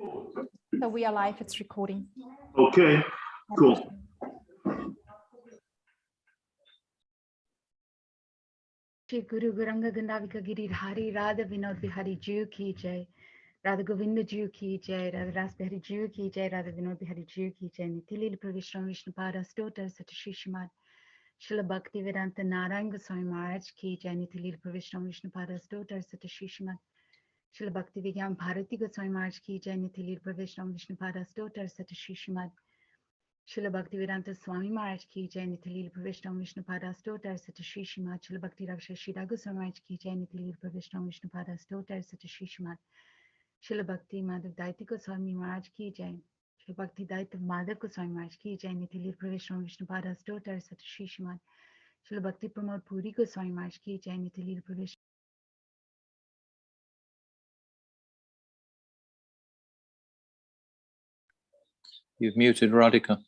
So we are live, it's recording. Okay, cool. Shri Guru Guranga Gandavika Giri Hari Radha Vinod Bihari Jew Ki Jai, Radha Govinda Jew Ki Jai, Radha Ras Bihari Jew Ki Jai, Radha Vinod Bihari Jew Ki Jai, Nitilil Pravishram Vishnu Pada Stotar Satashi Shrimad Srila Bhakti Vedanta Narayan Goswami Maharaj Ki Jai, Nitilil Pravishram Vishnu Pada Stotar Satashi Shrimad Srila Bhakti Vigyan Bharati Goswami Maharaj Ki Jai, Nitilil Pravishram Vishnu Pada Stotar Satashi Shrimad Srila Bhakti Vedanta Swami Maharaj Ki Jai, Nitilil Pravishram Vishnu Pada Stotar Satashi Shrimad Srila Bhakti Raksha Shri Goswami Maharaj Ki Jai, Nitilil Pravishram Vishnu Pada Stotar Satashi Shrimad Srila Bhakti Madhav Daita Goswami Maharaj Ki Jai, Srila Bhakti Daita Madhav Goswami Maharaj Ki Jai, Nitilil Pravishram Vishnu Pada Stotar Satashi Shrimad Srila Bhakti Pramod Puri Goswami Maharaj Ki Jai, Nitilil Pravishram. You've muted Radhika.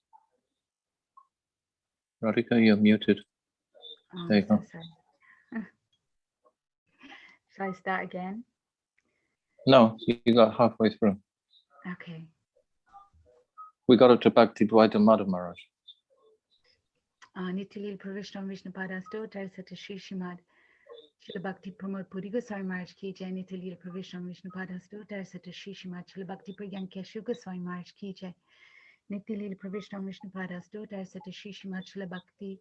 Radhika, you're muted. There you go. Shall I start again? No, you got halfway through. Okay. We got it to Bhakti Damada Maharaj. Nitilil Pravishram Vishnu Pada Stotar Satashi Shrimad Srila Bhakti Pramod Puri Goswami Maharaj Ki Jai, Nitilil Pravishram Vishnu Pada Stotar Satashi Shrimad Srila Bhakti Pragyan Keshu Goswami Maharaj Ki Jai, Nitilil Pravishram Vishnu Pada Stotar Satashi Shrimad Srila Bhakti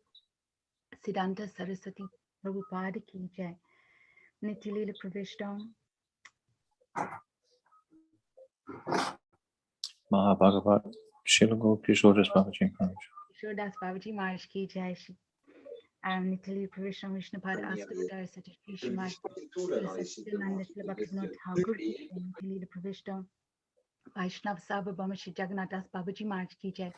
Siddhanta Saraswati Prabhupada Ki Jai, Nitilil Pravishram Mahabharat, Srila Gopishodas Babaji Maharaj. Shodas Babaji Maharaj Ki Jai, Nitilil Pravishram Vishnu Pada Stotar Satashi Shrimad Srila Satchidananda Srila Bhaktivinoda Thakur Ki Jai, Nitilil Pravishram Vaishnav Sarvabhauma Shri Jagannath Das Babaji Maharaj Ki Jai,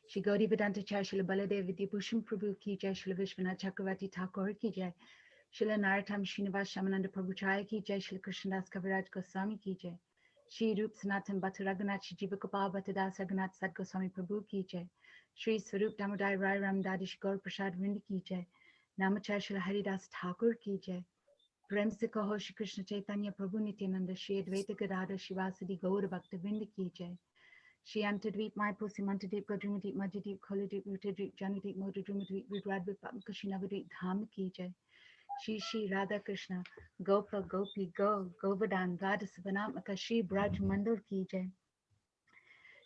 Shri Gauri Vedanta Char Srila Baladev Vidyabhushan Prabhu Ki Jai, Srila Vishwanath Chakravarti Thakur Ki Jai, Srila Narottam Srinivas Shamananda Prabhu Chaya Ki Jai, Srila Krishnadas Kaviraj Goswami Ki Jai, Shri Rup Sanatan Bhatta Raghunath Shri Jiva Gopal Bhatta Das Raghunath Sad Goswami Prabhu Ki Jai, Shri Swarup Damodar Rai Ram Dadi Shri Gaur Prasad Vrind Ki Jai, Namachar Srila Haridas Thakur Ki Jai, Prem Se Kaho Shri Krishna Chaitanya Prabhu Nityananda Shri Advaita Gadadhar Shivasadi Gaura Bhakta Vrind Ki Jai, Shri Antadweep Mayapur Simantadweep Gadrumadeep Majidweep Koladeep Rutadeep Janadeep Modadrumadeep Vidradweep Patmakashi Navadeep Dham Ki Jai, Shri Shri Radha Krishna Gopa Gopi Go Govardhan Radha Savanatmaka Shri Vraja-mandala Ki Jai,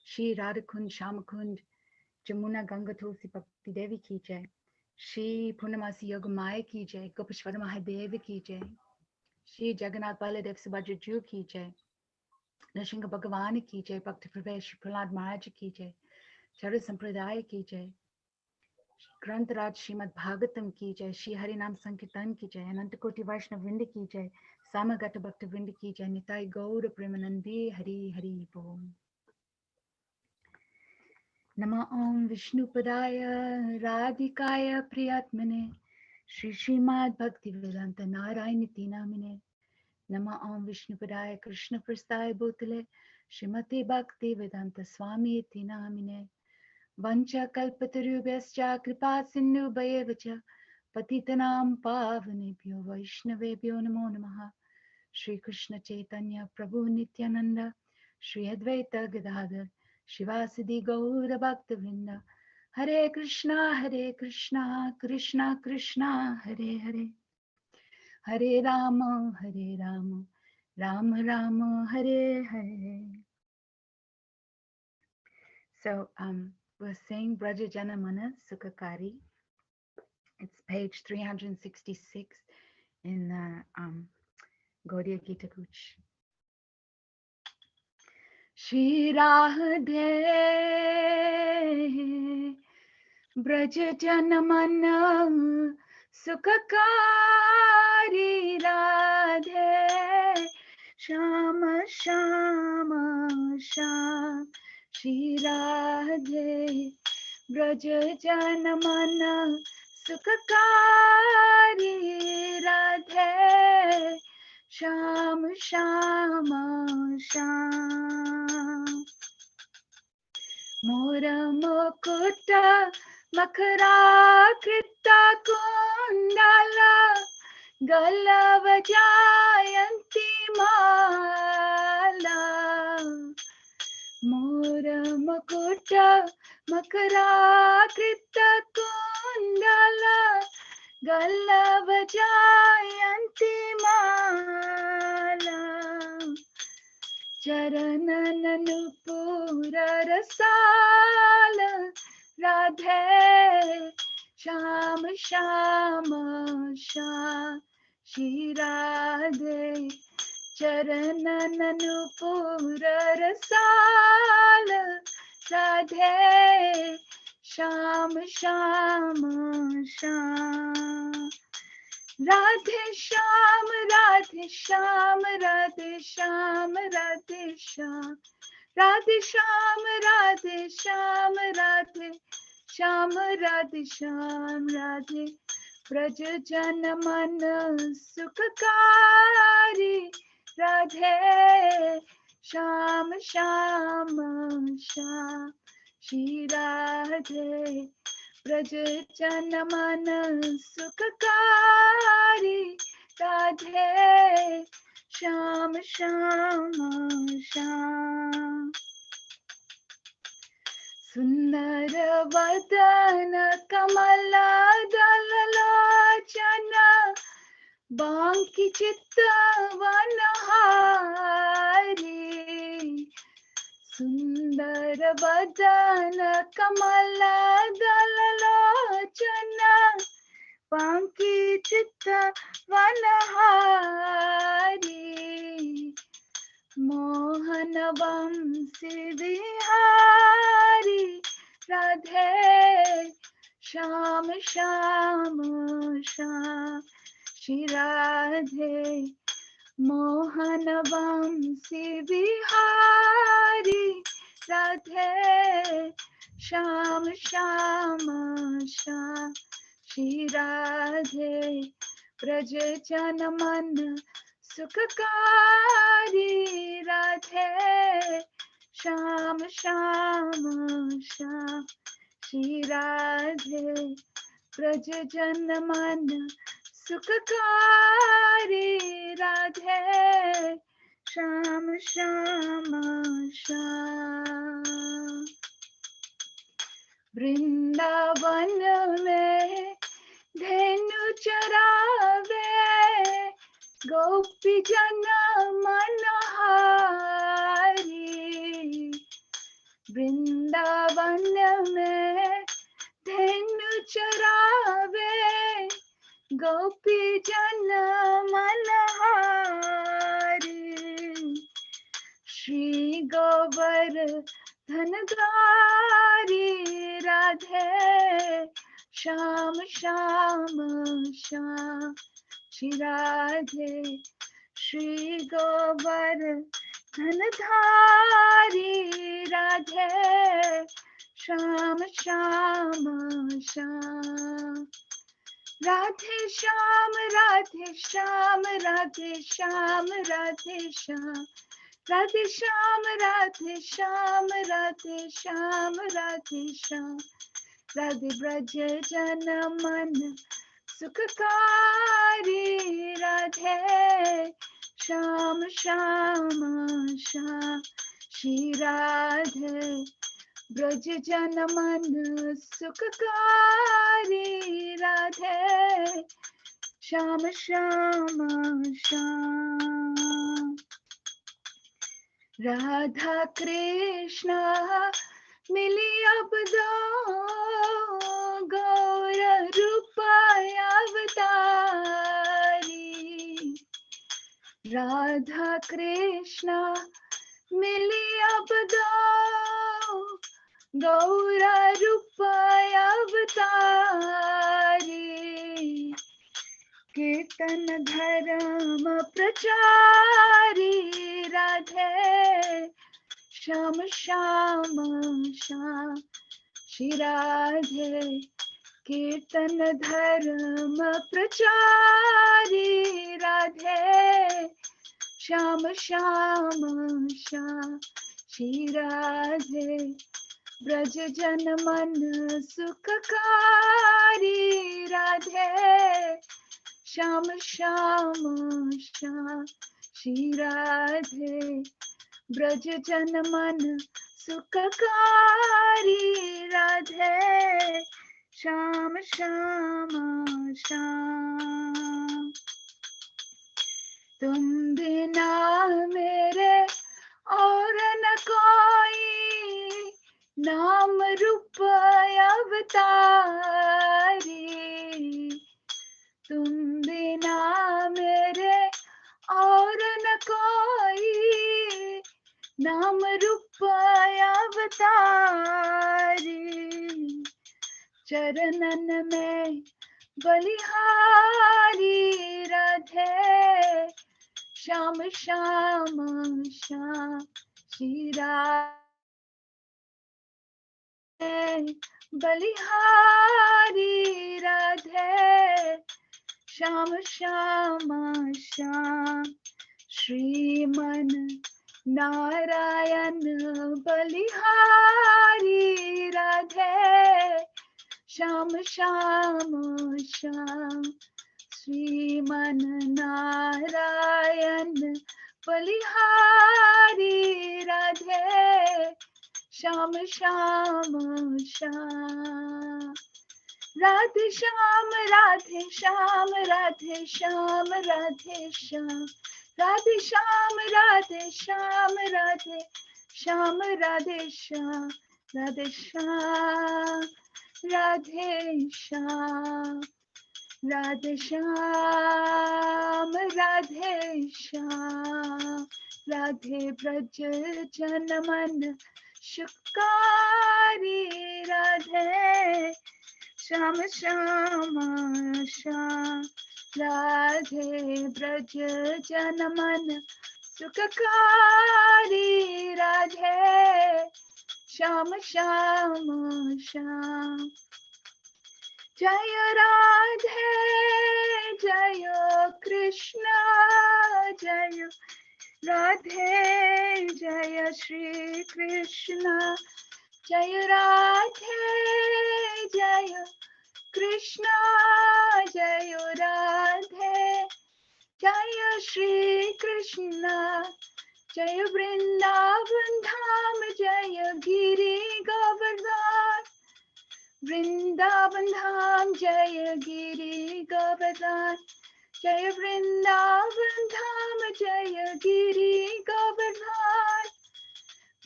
Shri Radha-kund Shyamakund Jamuna Ganga Tulsi Bhakti Devi Ki Jai, Shri Purnamasi Yogamaya Ki Jai, Gopeshwara Mahadeva Ki Jai, Shri Jagannath Baladev Subhadra Ju Ki Jai, Nrsimha Bhagavan Ki Jai, Bhakti Pravesh Shri Prahlad Maharaj Ki Jai, Chara Sampradaya Ki Jai, Grantaraj Srimad Bhagavatam Ki Jai, Shri Harinam Sankirtan Ki Jai, Anantakoti Vaishnav Vrinda Ki Jai, Samagata Bhakta Vrinda Ki Jai, Nitai Gaura Premanandi Hari Hari Bom. Nama Om Vishnu Padaya Radhikaya Priyatmane Shri Srimad Bhakti Vedanta Narayani Namine. Nama Om Vishnu Padaya Krishna Prasthaya Bhutale Srimati Bhakti Vedanta Swami Namine. Vancha Kalpatarubhyascha Kripa Sindhu Bhayevacha Patitanam Pavanebhyo Vaishnavebhyo Namo Namaha. Shri Krishna Chaitanya Prabhu Nityananda Shri Advaita Gadadhar Shivasadi Gaura Bhakta Vrinda. Hare Krishna, Krishna Krishna, Hare Hare. Hare Rama, Rama Rama, Hare Hare. So we're saying Braja Janamana Sukhakari. It's page 366 in the Gaudiya Gita Kuch. Shri Radhe Braja Janamana Sukhakari Radhe Shama Shama Shama Shri Radhe Braja Janamana Sukhakari Radhe Shama Shama Shama Mora Mukutta Makara Krita Kundala Galavajayanti Mala मकराकृत Kundla गल्लवजायन्ति माला चरणननुपुररसाल राधे श्याम श्याम श्याम श्री राधे चरणननुपुररसाल राधे श्याम श्याम श्याम राधे श्याम राधे श्याम राधे श्याम राधे श्याम राधे श्याम राधे श्याम राधे श्याम राधे श्याम राधे ब्रज जन मन सुखकारी राधे श्याम श्याम श्याम श्री राधे ब्रज जन मन सुखकारी राधे श्याम श्याम श्याम सुंदर वदन कमल दललोचन बांकी चित्तवनहारी सुंदर वदन कमल दललोचन बांकी चित्तवनहारी मोहन वंशी विहारी राधे श्याम श्याम श्याम श्री राधे मोहन वंशी विहारी राधे श्याम श्याम श्याम श्री राधे ब्रज जन मन सुखकारी राधे श्याम श्याम श्याम श्री राधे ब्रज जन मन सुखकारी राधे श्याम श्याम श्याम वृंदावन में धेनु चरावे गोपी जन मनहारी वृंदावन में धेनु चरावे गोपी जन मनहारी श्री गोवर्धनधारी राधे श्याम श्याम श्याम श्री राधे श्री गोवर्धनधारी राधे श्याम श्याम श्याम राधे श्याम राधे श्याम राधे श्याम राधे श्याम राधे श्याम राधे श्याम राधे श्याम राधे श्याम राधे ब्रज जन मन सुखकारी राधे श्याम श्याम श्याम श्री राधे ब्रज जन मन सुखकारी राधे श्याम श्याम श्याम राधा कृष्ण मिली अब दो गौर रूप अवतारी राधा कृष्ण मिली अब दो गौर रूप अवतारी कीर्तन धर्म प्रचारी राधे श्याम श्याम श्याम श्री राधे कीर्तन धर्म प्रचारी राधे श्याम श्याम श्याम श्री राधे ब्रज जन मन सुखकारी राधे श्याम श्याम श्याम श्री राधे ब्रज जन मन सुखकारी राधे श्याम श्याम श्याम। तुम बिना मेरे और न कोई नाम रूप अवतारी। तुम बिना मेरे और न कोई नाम रूप अवतारी। चरणन में बलिहारी राधे श्याम श्याम श्याम। श्री राधे बलिहारी राधे श्याम श्याम श्याम। श्रीमन नारायण बलिहारी राधे श्याम श्याम श्याम। श्रीमन नारायण बलिहारी राधे श्याम श्याम श्याम। राधे श्याम राधे श्याम राधे श्याम राधे श्याम। राधे श्याम राधे श्याम राधे श्याम राधे श्याम। राधे श्याम राधे श्याम। राधे श्याम राधे श्याम। राधे ब्रज जन मन सुखकारी राधे श्याम श्याम श्याम। राधे ब्रज जन मन सुखकारी राधे श्याम श्याम श्याम। जय राधे जय कृष्ण जय राधे जय श्री कृष्ण। जय राधे जय कृष्ण जय राधे जय श्री कृष्ण। जय वृंदावन धाम जय गिरि गोवर्धन। वृंदावन धाम जय गिरि गोवर्धन। जय वृंदावन धाम जय गिरि गोवर्धन।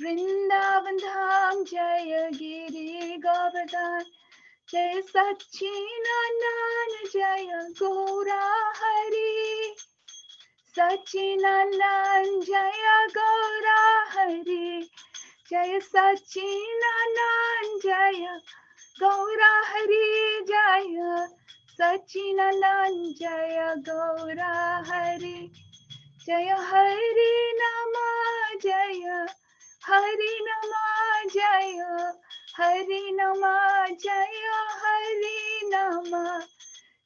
वृंदावन धाम जय गिरि गोवर्धन। जय सच्चिदानंद जय गौरा हरि। सच्चिदानंद जय गौरा हरि। जय सच्चिदानंद जय गौरा हरि। जय सच्चिदानंद जय गौरा हरि। जय हरि नमः जय हरि नमः जय हरि नमः जय हरि नमः।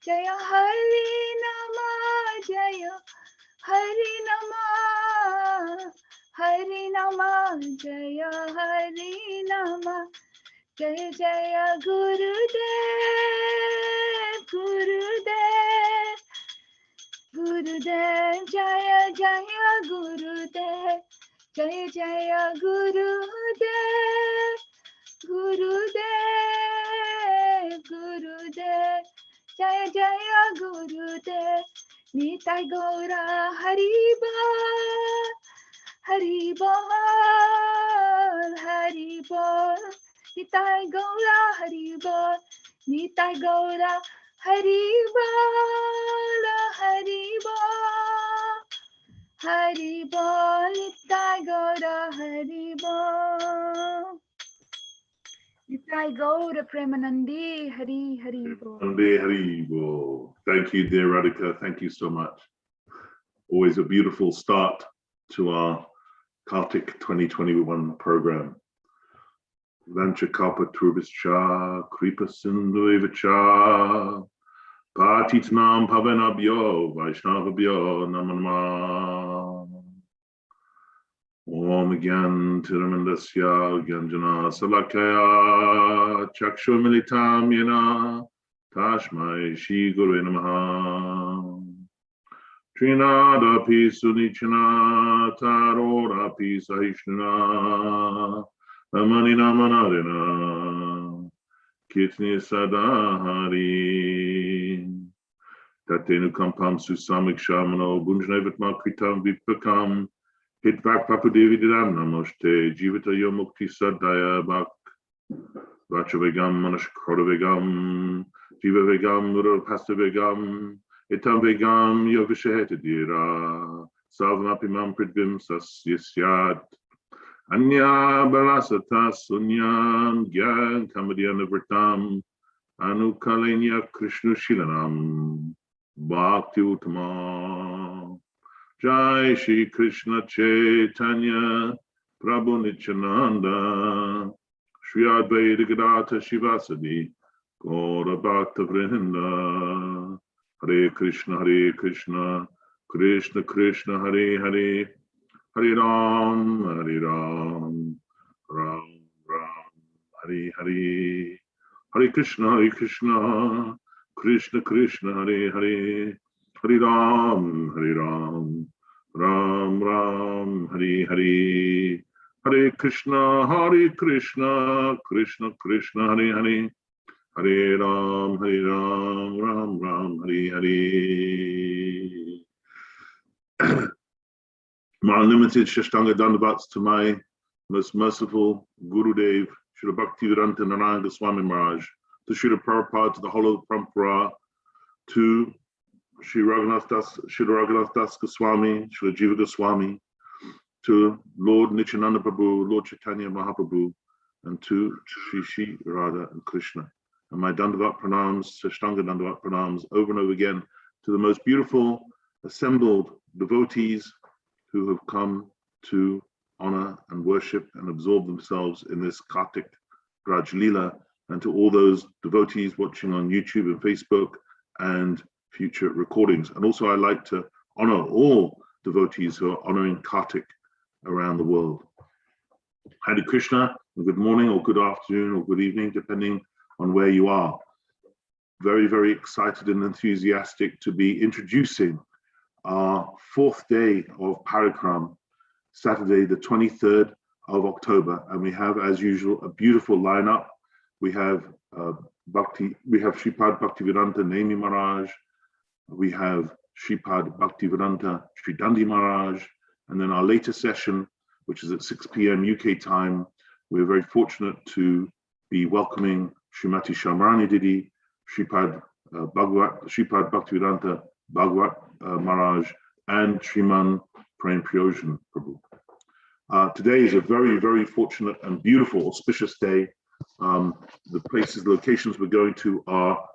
जय हरि नमः जय हरि नमः। हरि नमः जय हरि नमः। जय जय गुरुदेव गुरुदेव गुरुदेव। जय जय गुरुदेव। जय जय गुरुदेव गुरुदेव गुरुदेव। जय जय गुरुदेव। निताय गौरा हरि बोल हरि बोल हरि बोल। निताय गौरा हरि बोल। निताय गौरा हरि बोल हरि बोल हरि बोल। निताय गौरा हरि बोल। निताय गौर प्रेमानंदी हरि हरि बोल। Nandi Hari Bo. Thank you, dear Radhika. Thank you so much. Always a beautiful start to our Kartik 2021 program. Vanchakalpa Turbischa, Kripa Sindhuevacha, Patitnam Pavanabhyo, Vaishnavabhyo Namanama. Om Gyan Tiramandasya Gyanjana Salakaya Chakshu Militam Yena Tashmai Shri Guru Namaha. Trinada Pi Sunichana Tarora Pi Sahishnana Amani Namanadina, Kitni Sadahari, Tatenu Kampam Susamik Shamano, Bunjnevet Makritam Vipakam, Hitvak Papudevi Didam Namoste, Jivita Yomukti Sadaya Bak, Vachavegam Manashkoravegam, Jivavegam Mura Pastavegam, Itam Yogashaheta Dira, Salvamapimam Pridvim Sasyat, Anya Barasata Sunyam Gyan Kamadhyanavartam, Anukalenya Krishna Shilanam, Bhakti Uttama, Jai Shri Krishna Chaitanya, Prabhu Nityananda, Shri Advaita Gadata Shivasadi, Gaura Bhakta Vrinda, Hare Krishna, Krishna Krishna, Hare Hare, Hare Ram, Ram Ram, Hare Hare, Hare Krishna, Krishna Krishna, Hare Hare, Hare Ram, Ram Ram, Hare Hare, Hare Krishna, Krishna Krishna, Hare Hare, Hare Ram, Ram Ram, Hare Hare. My unlimited Shashtanga Dandavats to my most merciful Gurudev, Srila Bhaktivedanta Narayana Goswami Maharaj, to Srila Prabhupada, to the whole of the Parampara, to Srila Raghunath Das Goswami, Srila Jiva Goswami, to Lord Nityananda Prabhu, Lord Chaitanya Mahaprabhu, and to Shri Radha and Krishna. And my Dandavat Pranams, Shashtanga Dandavat Pranams, over and over again, to the most beautiful assembled devotees who have come to honor and worship and absorb themselves in this Kartik Raj Lila, and to all those devotees watching on YouTube and Facebook and future recordings. And also I'd like to honor all devotees who are honoring Kartik around the world. Hare Krishna, and good morning or good afternoon or good evening, depending on where you are. Very, very excited and enthusiastic to be introducing our fourth day of Parikrama, Saturday, the 23rd of October. And we have, as usual, a beautiful lineup. We have Shripad Bhaktivedanta Nemi Maharaj, we have Shripad Bhaktivedanta Sri Dandi Maharaj, and then our latest session, which is at 6 p.m. UK time, we're very fortunate to be welcoming Srimati Shamrani Didi, Shripad Bhaktivedanta Bhagavat Maharaj, and Sriman Prem Priyojan Prabhu. Today is a very, very fortunate and beautiful, auspicious day. The locations we're going to are,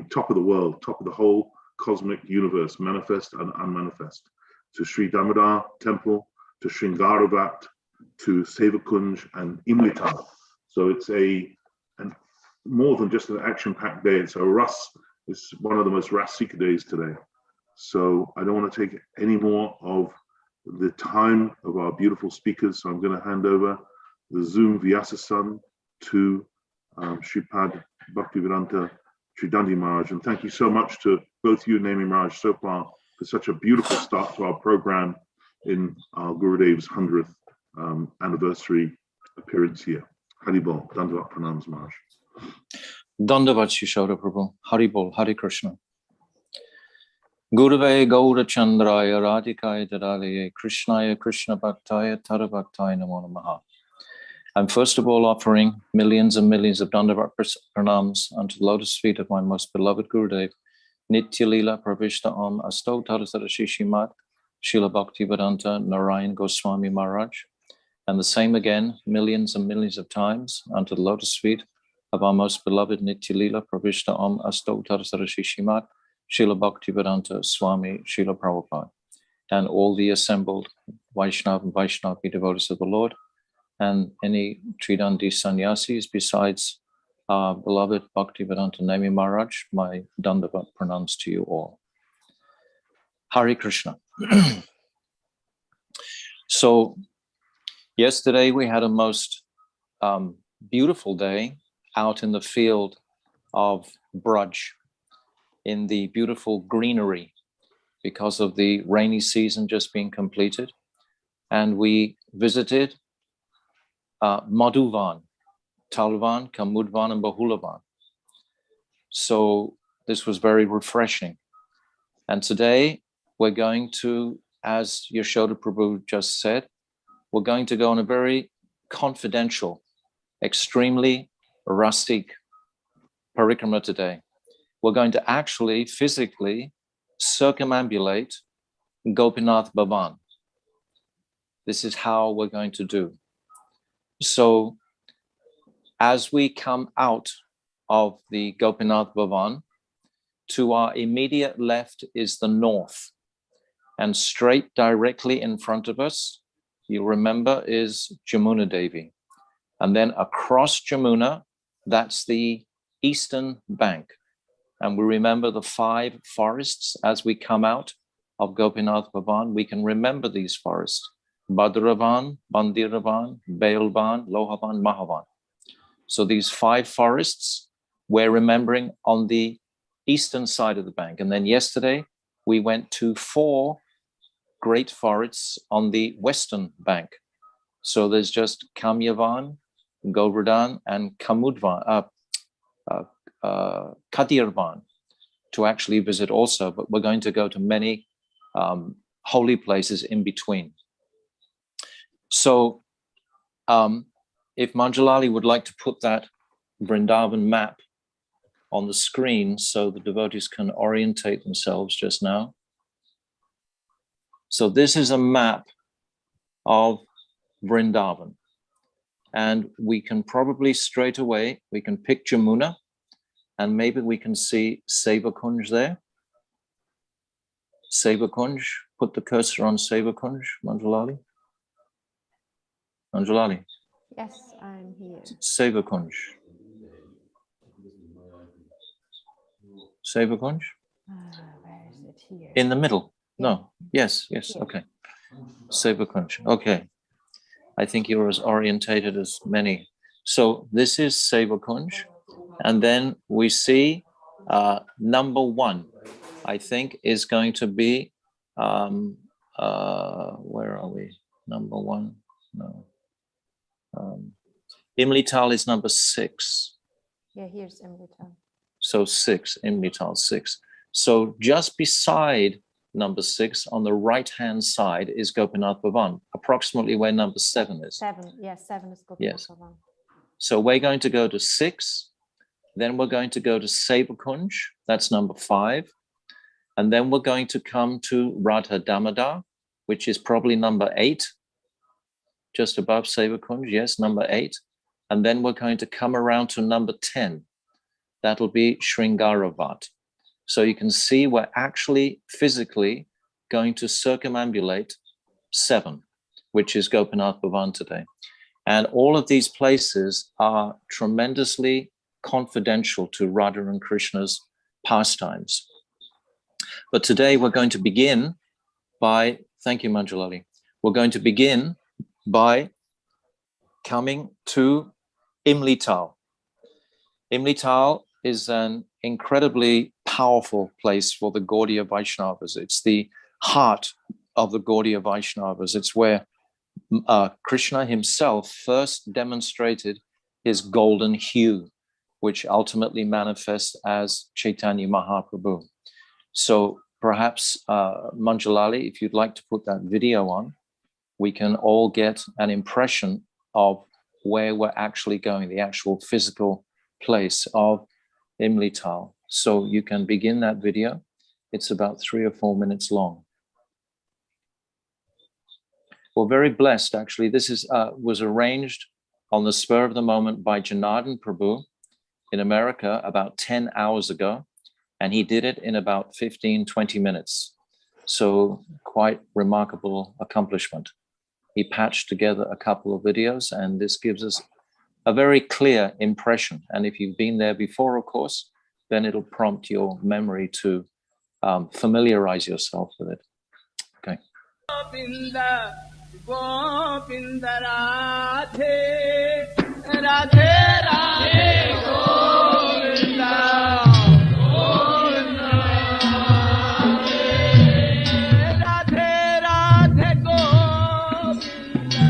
top of the world, top of the whole cosmic universe, manifest and unmanifest. To Sri Damada Temple, to Srngara-vata, to Seva-kunja and Imlitala. So it's more than just an action-packed day. It's it's one of the most Rasika days today. So I don't want to take any more of the time of our beautiful speakers. So I'm going to hand over the Zoom Vyasa-san to Shripad Bhaktivedanta Sri Dandi Maharaj. And thank you so much to both you, Nemi Maharaj, so far for such a beautiful start to our program in our Gurudev's 100th anniversary appearance here. Haribol, Dandavat Pranams Maharaj. Dandavat Shishara Prabhu, Haribol, Hare Krishna. Gurave Gaura Chandraya Radhikaya Dadalaya Krishnaya Krishna Bhaktaya Tarabhaktaya Namo Namaha. I'm first of all offering millions and millions of Dandavat Pranams unto the lotus feet of my most beloved Gurudev, Nitya Lila Pravishta Om Asto Tarasara Shishimat, Srila Bhaktivedanta Narayan Goswami Maharaj. And the same again, millions and millions of times unto the lotus feet of our most beloved Nitya Lila Pravishta Om Asto Tarasara Shishimat, Srila Bhaktivedanta Swami Srila Prabhupada, and all the assembled Vaishnava and Vaishnavi devotees of the Lord, and any Tridandi sannyasis besides our beloved Bhaktivedanta Nemi Maharaj, my Dandavat pranams to you all. Hare Krishna. So yesterday we had a most beautiful day out in the field of Braj, in the beautiful greenery, because of the rainy season just being completed. And we visited Madhuvan, Talvan, Kamudvan, and Bahulavan. So this was very refreshing. And today we're going to, as Yashoda Prabhu just said, we're going to go on a very confidential, extremely rustic parikrama today. We're going to actually physically circumambulate Gopinath Bhavan. This is how we're going to do. So as we come out of the Gopinath Bhavan, to our immediate left is the north, and straight directly in front of us, you remember, is Jamuna Devi. And then across Jamuna, that's the eastern bank. And we remember the 5 forests as we come out of Gopinath Bhavan. We can remember these forests: Bhadravan, Bandiravan, Bailvan, Lohavan, Mahavan. So these 5 forests we're remembering on the eastern side of the bank. And then yesterday we went to 4 great forests on the western bank. So there's just Kamyavan, Govardhan, and Kamudvan, Kadirvan to actually visit also, but we're going to go to many holy places in between. So if Manjalali would like to put that Vrindavan map on the screen so the devotees can orientate themselves just now. So this is a map of Vrindavan. And we can probably straight away, we can pick Jamuna, and maybe we can see Seva-kunja there. Seva-kunja, put the cursor on Seva-kunja, Manjalali. Manjalali. Yes, I'm here. Seva-kunja. Seva-kunja? Where is it here? In the middle? No. Yes, yes, okay. Seva-kunja, okay. I think you're as orientated as many. So this is Seva-kunja. And then we see number 1, I think, is going to be, where are we? Number 1? No. Imlitala is number 6. Yeah, here's Imlitala. So 6, Imlitala 6. So just beside number 6 on the right-hand side is Gopinath Bhavan, approximately where number 7 is. 7, yes, 7 is Gopinath Yes. Bhavan. So we're going to go to 6, then we're going to go to Seva-kunja, that's number 5, and then we're going to come to Radha-Damodara, which is probably number 8, just above Seva-kunja, yes, number 8, and then we're going to come around to number 10. That'll be Srngara-vata. So you can see we're actually physically going to circumambulate 7, which is Gopinath Bhavan today. And all of these places are tremendously confidential to Radha and Krishna's pastimes. But today we're going to begin by, thank you, Manjalali. We're going to begin by coming to Imlitala. Imlitala is an incredibly powerful place for the Gaudiya Vaishnavas. It's the heart of the Gaudiya Vaishnavas. It's where Krishna himself first demonstrated his golden hue, which ultimately manifests as Chaitanya Mahaprabhu. So perhaps, Manjalali, if you'd like to put that video on, we can all get an impression of where we're actually going, the actual physical place of Imlitala. So you can begin that video. It's about 3 or 4 minutes long. We're very blessed, actually. This is was arranged on the spur of the moment by Janardhan Prabhu in America about 10 hours ago, and he did it in about 15, 20 minutes. So quite remarkable accomplishment. He patched together a couple of videos, and this gives us a very clear impression. And if you've been there before, of course, then it'll prompt your memory to familiarize yourself with it. Okay. Gopinda Radhe, Radhe Radhe Govinda, Govinda Radhe Radhe Govinda,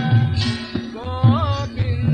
Govinda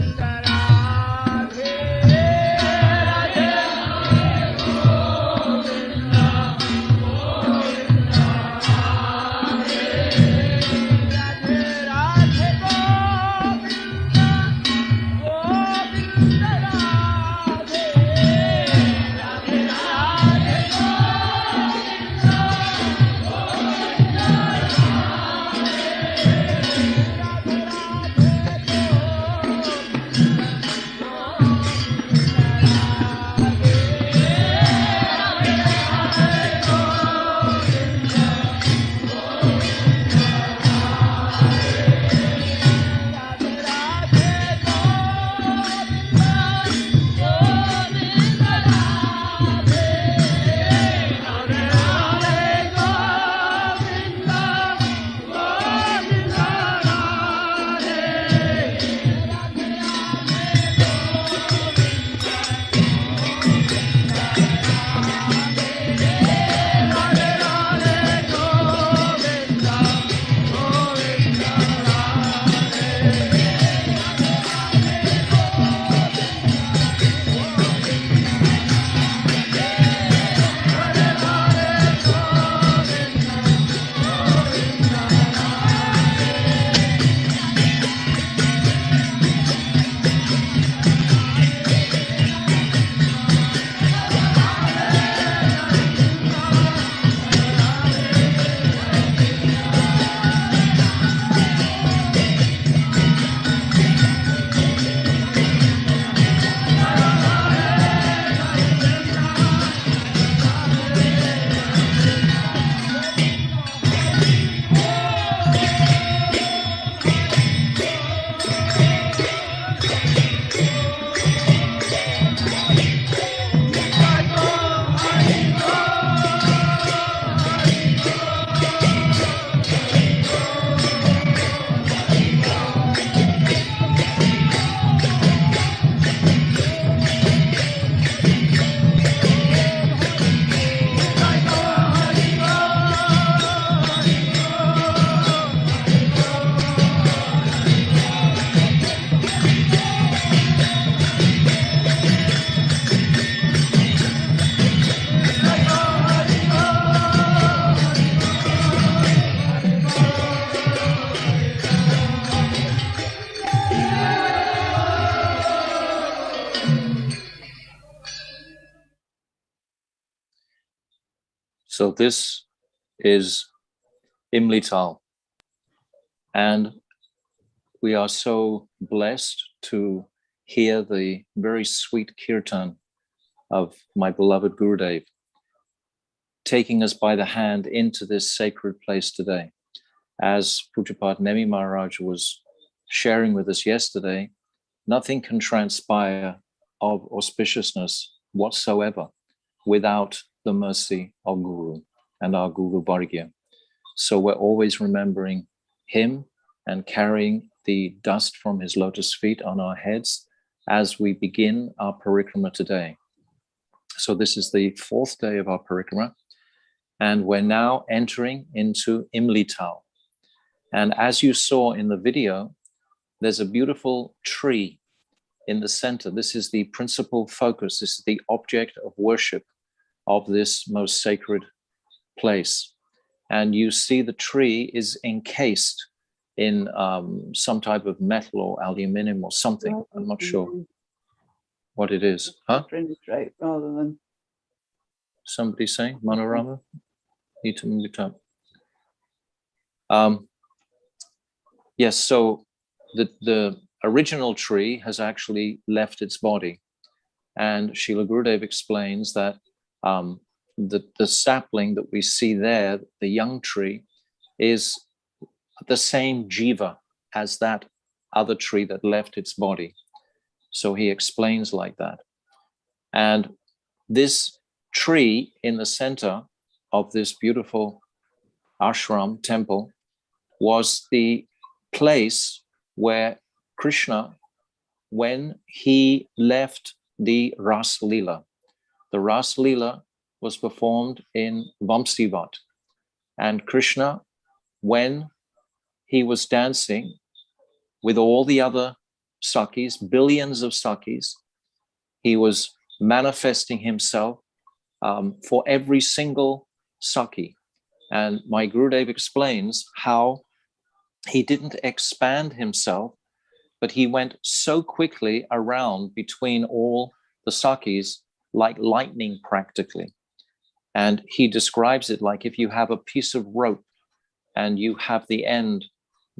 So this is Imlitala. And we are so blessed to hear the very sweet kirtan of my beloved Gurudev, taking us by the hand into this sacred place today. As Pujapat Nemi Maharaj was sharing with us yesterday, nothing can transpire of auspiciousness whatsoever without the mercy of Guru and our Guru Vargya. So we're always remembering him and carrying the dust from his lotus feet on our heads as we begin our Parikrama today. So this is the 4th day of our Parikrama, and we're now entering into Imlitala. And as you saw in the video, there's a beautiful tree in the center. This is the principal focus. This is the object of worship of this most sacred place. And you see the tree is encased in some type of metal or aluminum or something. I'm not sure what it is. Huh? Right, rather than Somebody saying Manorama? Need to move it up. Yes, so the original tree has actually left its body. And Srila Gurudev explains that the sapling that we see there, the young tree, is the same jiva as that other tree that left its body. So he explains like that. And this tree in the center of this beautiful ashram temple was the place where Krishna, when he left the Rasa Lila, the Rasa Lila was performed in Vamsivat. And Krishna, when he was dancing with all the other Sakis, billions of Sakis, he was manifesting himself for every single Saki. And my Gurudev explains how he didn't expand himself, but he went so quickly around between all the Sakis like lightning practically. And he describes it like if you have a piece of rope and you have the end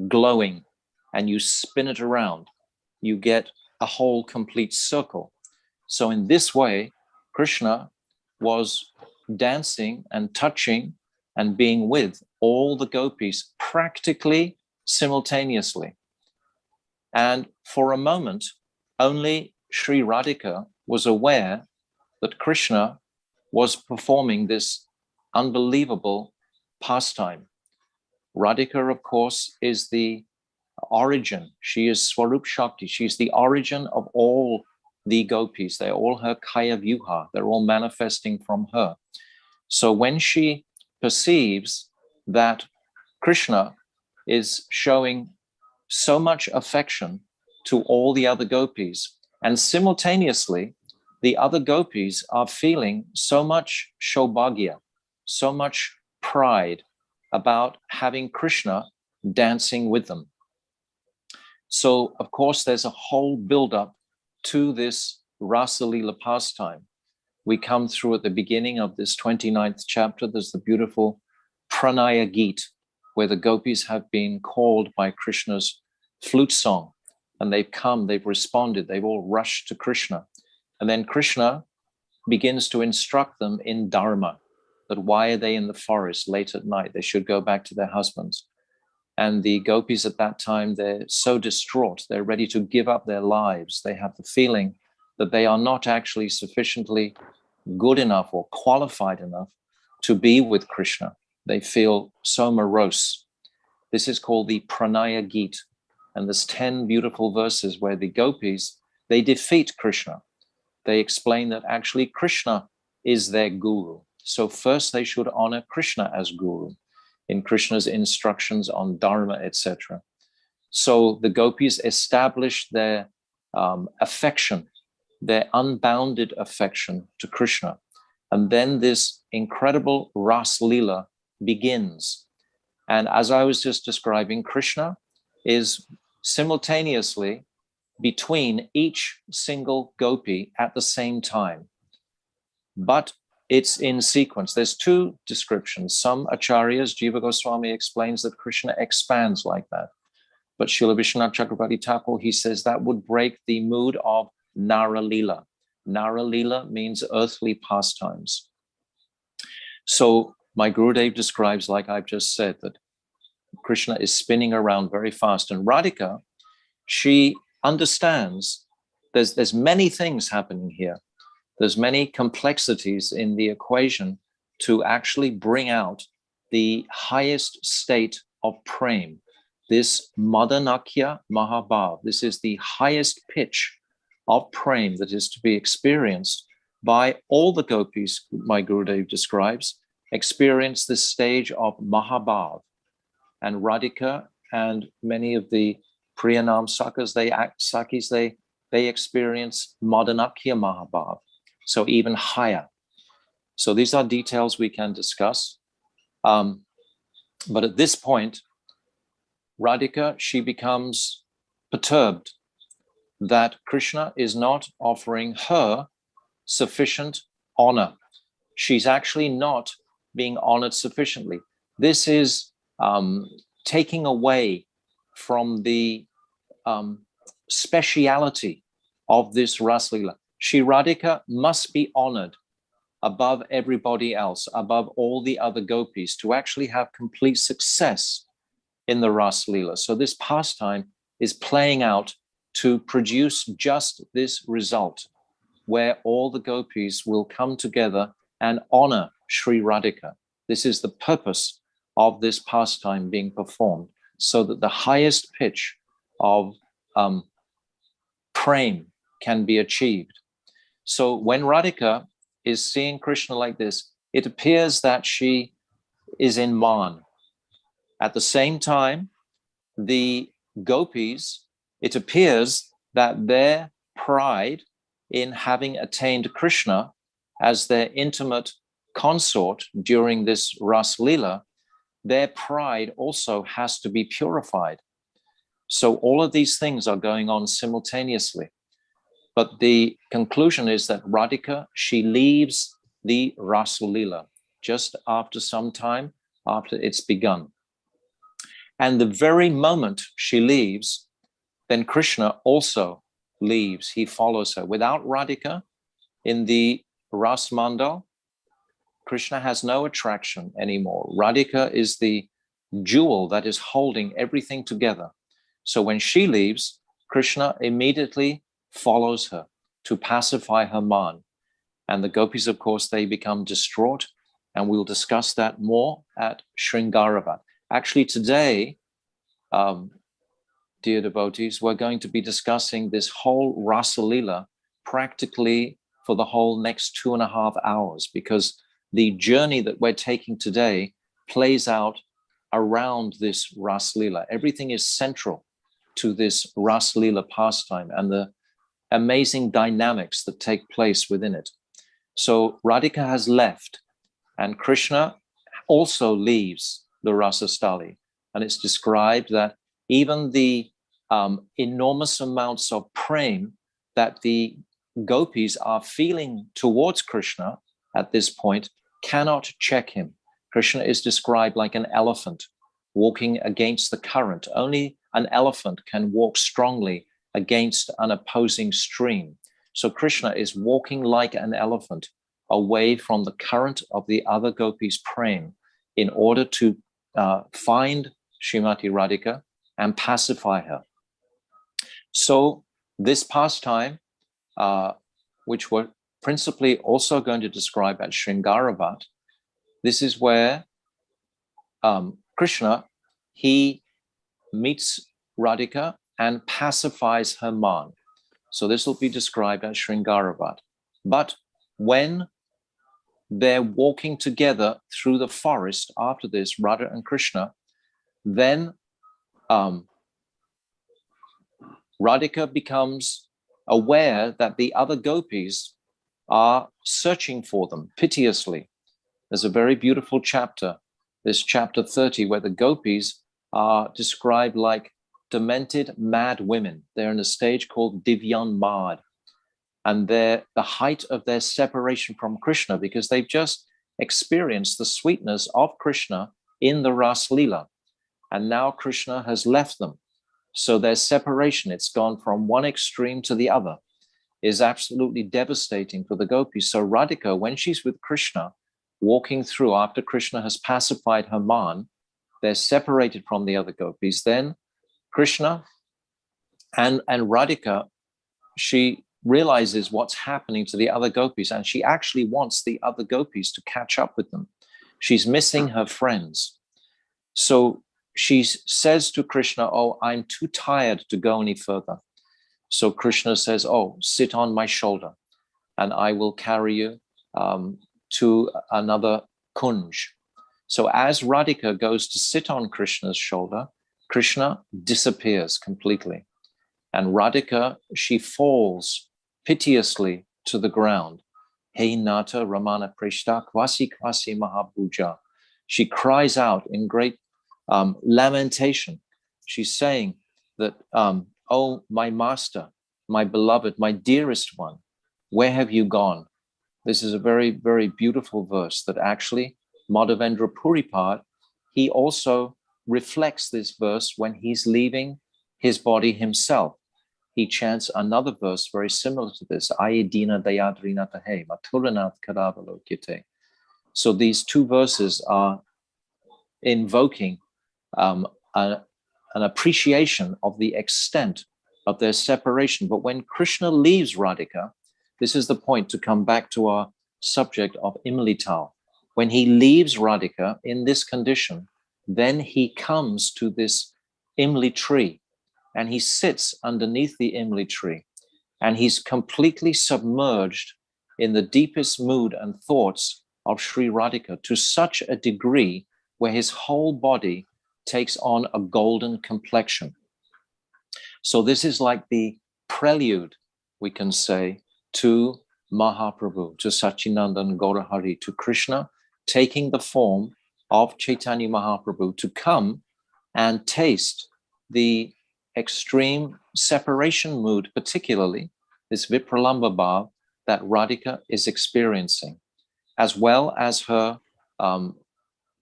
glowing and you spin it around, you get a whole complete circle. So in this way, Krishna was dancing and touching and being with all the gopis practically simultaneously. And for a moment, only Sri Radhika was aware that Krishna was performing this unbelievable pastime. Radhika, of course, is the origin. She is Swarup Shakti. She's the origin of all the gopis. They're all her Kaya Vyuha. They're all manifesting from her. So when she perceives that Krishna is showing so much affection to all the other gopis, and simultaneously the other gopis are feeling so much shobhagya, so much pride about having Krishna dancing with them. So, of course, there's a whole build-up to this Rasa Lila pastime. We come through at the beginning of this 29th chapter. There's the beautiful Pranayama Geet, where the gopis have been called by Krishna's flute song. And they've come, they've responded, they've all rushed to Krishna. And then Krishna begins to instruct them in dharma, that why are they in the forest late at night? They should go back to their husbands. And the gopis at that time, they're so distraught, they're ready to give up their lives. They have the feeling that they are not actually sufficiently good enough or qualified enough to be with Krishna. They feel so morose. This is called the Pranayama Geet. And there's 10 beautiful verses where the gopis, they defeat Krishna. They explain that actually Krishna is their guru. So first they should honor Krishna as guru in Krishna's instructions on dharma, etc. So the gopis establish their affection, their unbounded affection to Krishna. And then this incredible Ras Lila begins. And as I was just describing, Krishna is simultaneously between each single gopi at the same time. But it's in sequence. There's two descriptions. Some acharyas, Jiva Goswami explains that Krishna expands like that. But Srila Vishwanath Chakrabarti Thakur, he says that would break the mood of Nara Lila. Nara Lila means earthly pastimes. So my Gurudev describes, like I've just said, that Krishna is spinning around very fast. And Radhika, she understands there's many things happening here. There's many complexities in the equation to actually bring out the highest state of prem. This Madanakiya Mahabharat, this is the highest pitch of prem that is to be experienced by all the gopis, my Gurudev describes, experience this stage of Mahabharat. And Radhika and many of the Priyanam Sakis, they experience Madanakiya Mahabharat, so even higher. So these are details we can discuss. But at this point, Radhika, she becomes perturbed that Krishna is not offering her sufficient honor. She's actually not being honored sufficiently. This is taking away from the speciality of this Rasa Lila. Shri Radhika must be honored above everybody else, above all the other gopis, to actually have complete success in the Rasa Lila. So this pastime is playing out to produce just this result, where all the gopis will come together and honor Shri Radhika. This is the purpose of this pastime being performed, so that the highest pitch of prem can be achieved. So when Radhika is seeing Krishna like this, it appears that she is in man. At the same time, the gopis, it appears that their pride in having attained Krishna as their intimate consort during this Rasa Lila, their pride also has to be purified. So all of these things are going on simultaneously. But the conclusion is that Radhika, she leaves the Rasa Lila just after some time after it's begun. And the very moment she leaves, then Krishna also leaves. He follows her. Without Radhika in the Vraja-mandala, Krishna has no attraction anymore. Radhika is the jewel that is holding everything together. So when she leaves, Krishna immediately follows her to pacify her man. And the gopis, of course, they become distraught. And we'll discuss that more at Srngara-vata. Actually, today, dear devotees, we're going to be discussing this whole Rasa Lila practically for the whole next 2.5 hours, because the journey that we're taking today plays out around this Rasa Lila. Everything is central to this Rasa Lila pastime and the amazing dynamics that take place within it. So Radhika has left, and Krishna also leaves the Rasa Stali. And it's described that even the enormous amounts of prem that the gopis are feeling towards Krishna at this point cannot check him. Krishna is described like an elephant walking against the current. Only an elephant can walk strongly against an opposing stream. So Krishna is walking like an elephant away from the current of the other gopis' prem in order to find Srimati Radhika and pacify her. So this pastime, which we're principally also going to describe at Srngara-vata, this is where Krishna, he meets Radhika and pacifies her man. So this will be described at Srngara-vata. But when they're walking together through the forest after this, Radha and Krishna, then Radhika becomes aware that the other gopis are searching for them piteously. There's a very beautiful chapter, this chapter 30, where the gopis are described like demented, mad women. They're in a stage called Divyan Mad. and the height of their separation from Krishna, because they've just experienced the sweetness of Krishna in the Ras Lila. And now Krishna has left them. So their separation, it's gone from one extreme to the other, is absolutely devastating for the gopis. So Radhika, when she's with Krishna, walking through after Krishna has pacified her man, they're separated from the other gopis. Then Krishna and Radhika, she realizes what's happening to the other gopis, and she actually wants the other gopis to catch up with them. She's missing her friends. So she says to Krishna, oh, I'm too tired to go any further. So Krishna says, oh, sit on my shoulder and I will carry you to another kunj. So as Radhika goes to sit on Krishna's shoulder, Krishna disappears completely. And Radhika, she falls piteously to the ground. Hey Nata Ramana Prishta Kwasi Kwasi Mahabhuja. She cries out in great lamentation. She's saying that, oh, my master, my beloved, my dearest one, where have you gone? This is a very, very beautiful verse that actually Madhavendra Puripad, he also reflects this verse when he's leaving his body himself. He chants another verse very similar to this. Ayedina dayadrinatahe mathuranath kadavalokite. So these two verses are invoking an appreciation of the extent of their separation. But when Krishna leaves Radhika, this is the point to come back to our subject of Imlitala. When he leaves Radhika in this condition, then he comes to this Imli tree and he sits underneath the Imli tree and he's completely submerged in the deepest mood and thoughts of Sri Radhika to such a degree where his whole body takes on a golden complexion. So this is like the prelude, we can say, to Mahaprabhu, to Sachinandan Gaurahari, to Krishna taking the form of Chaitanya Mahaprabhu to come and taste the extreme separation mood, particularly this Vipralamba Bhav that Radhika is experiencing, as well as her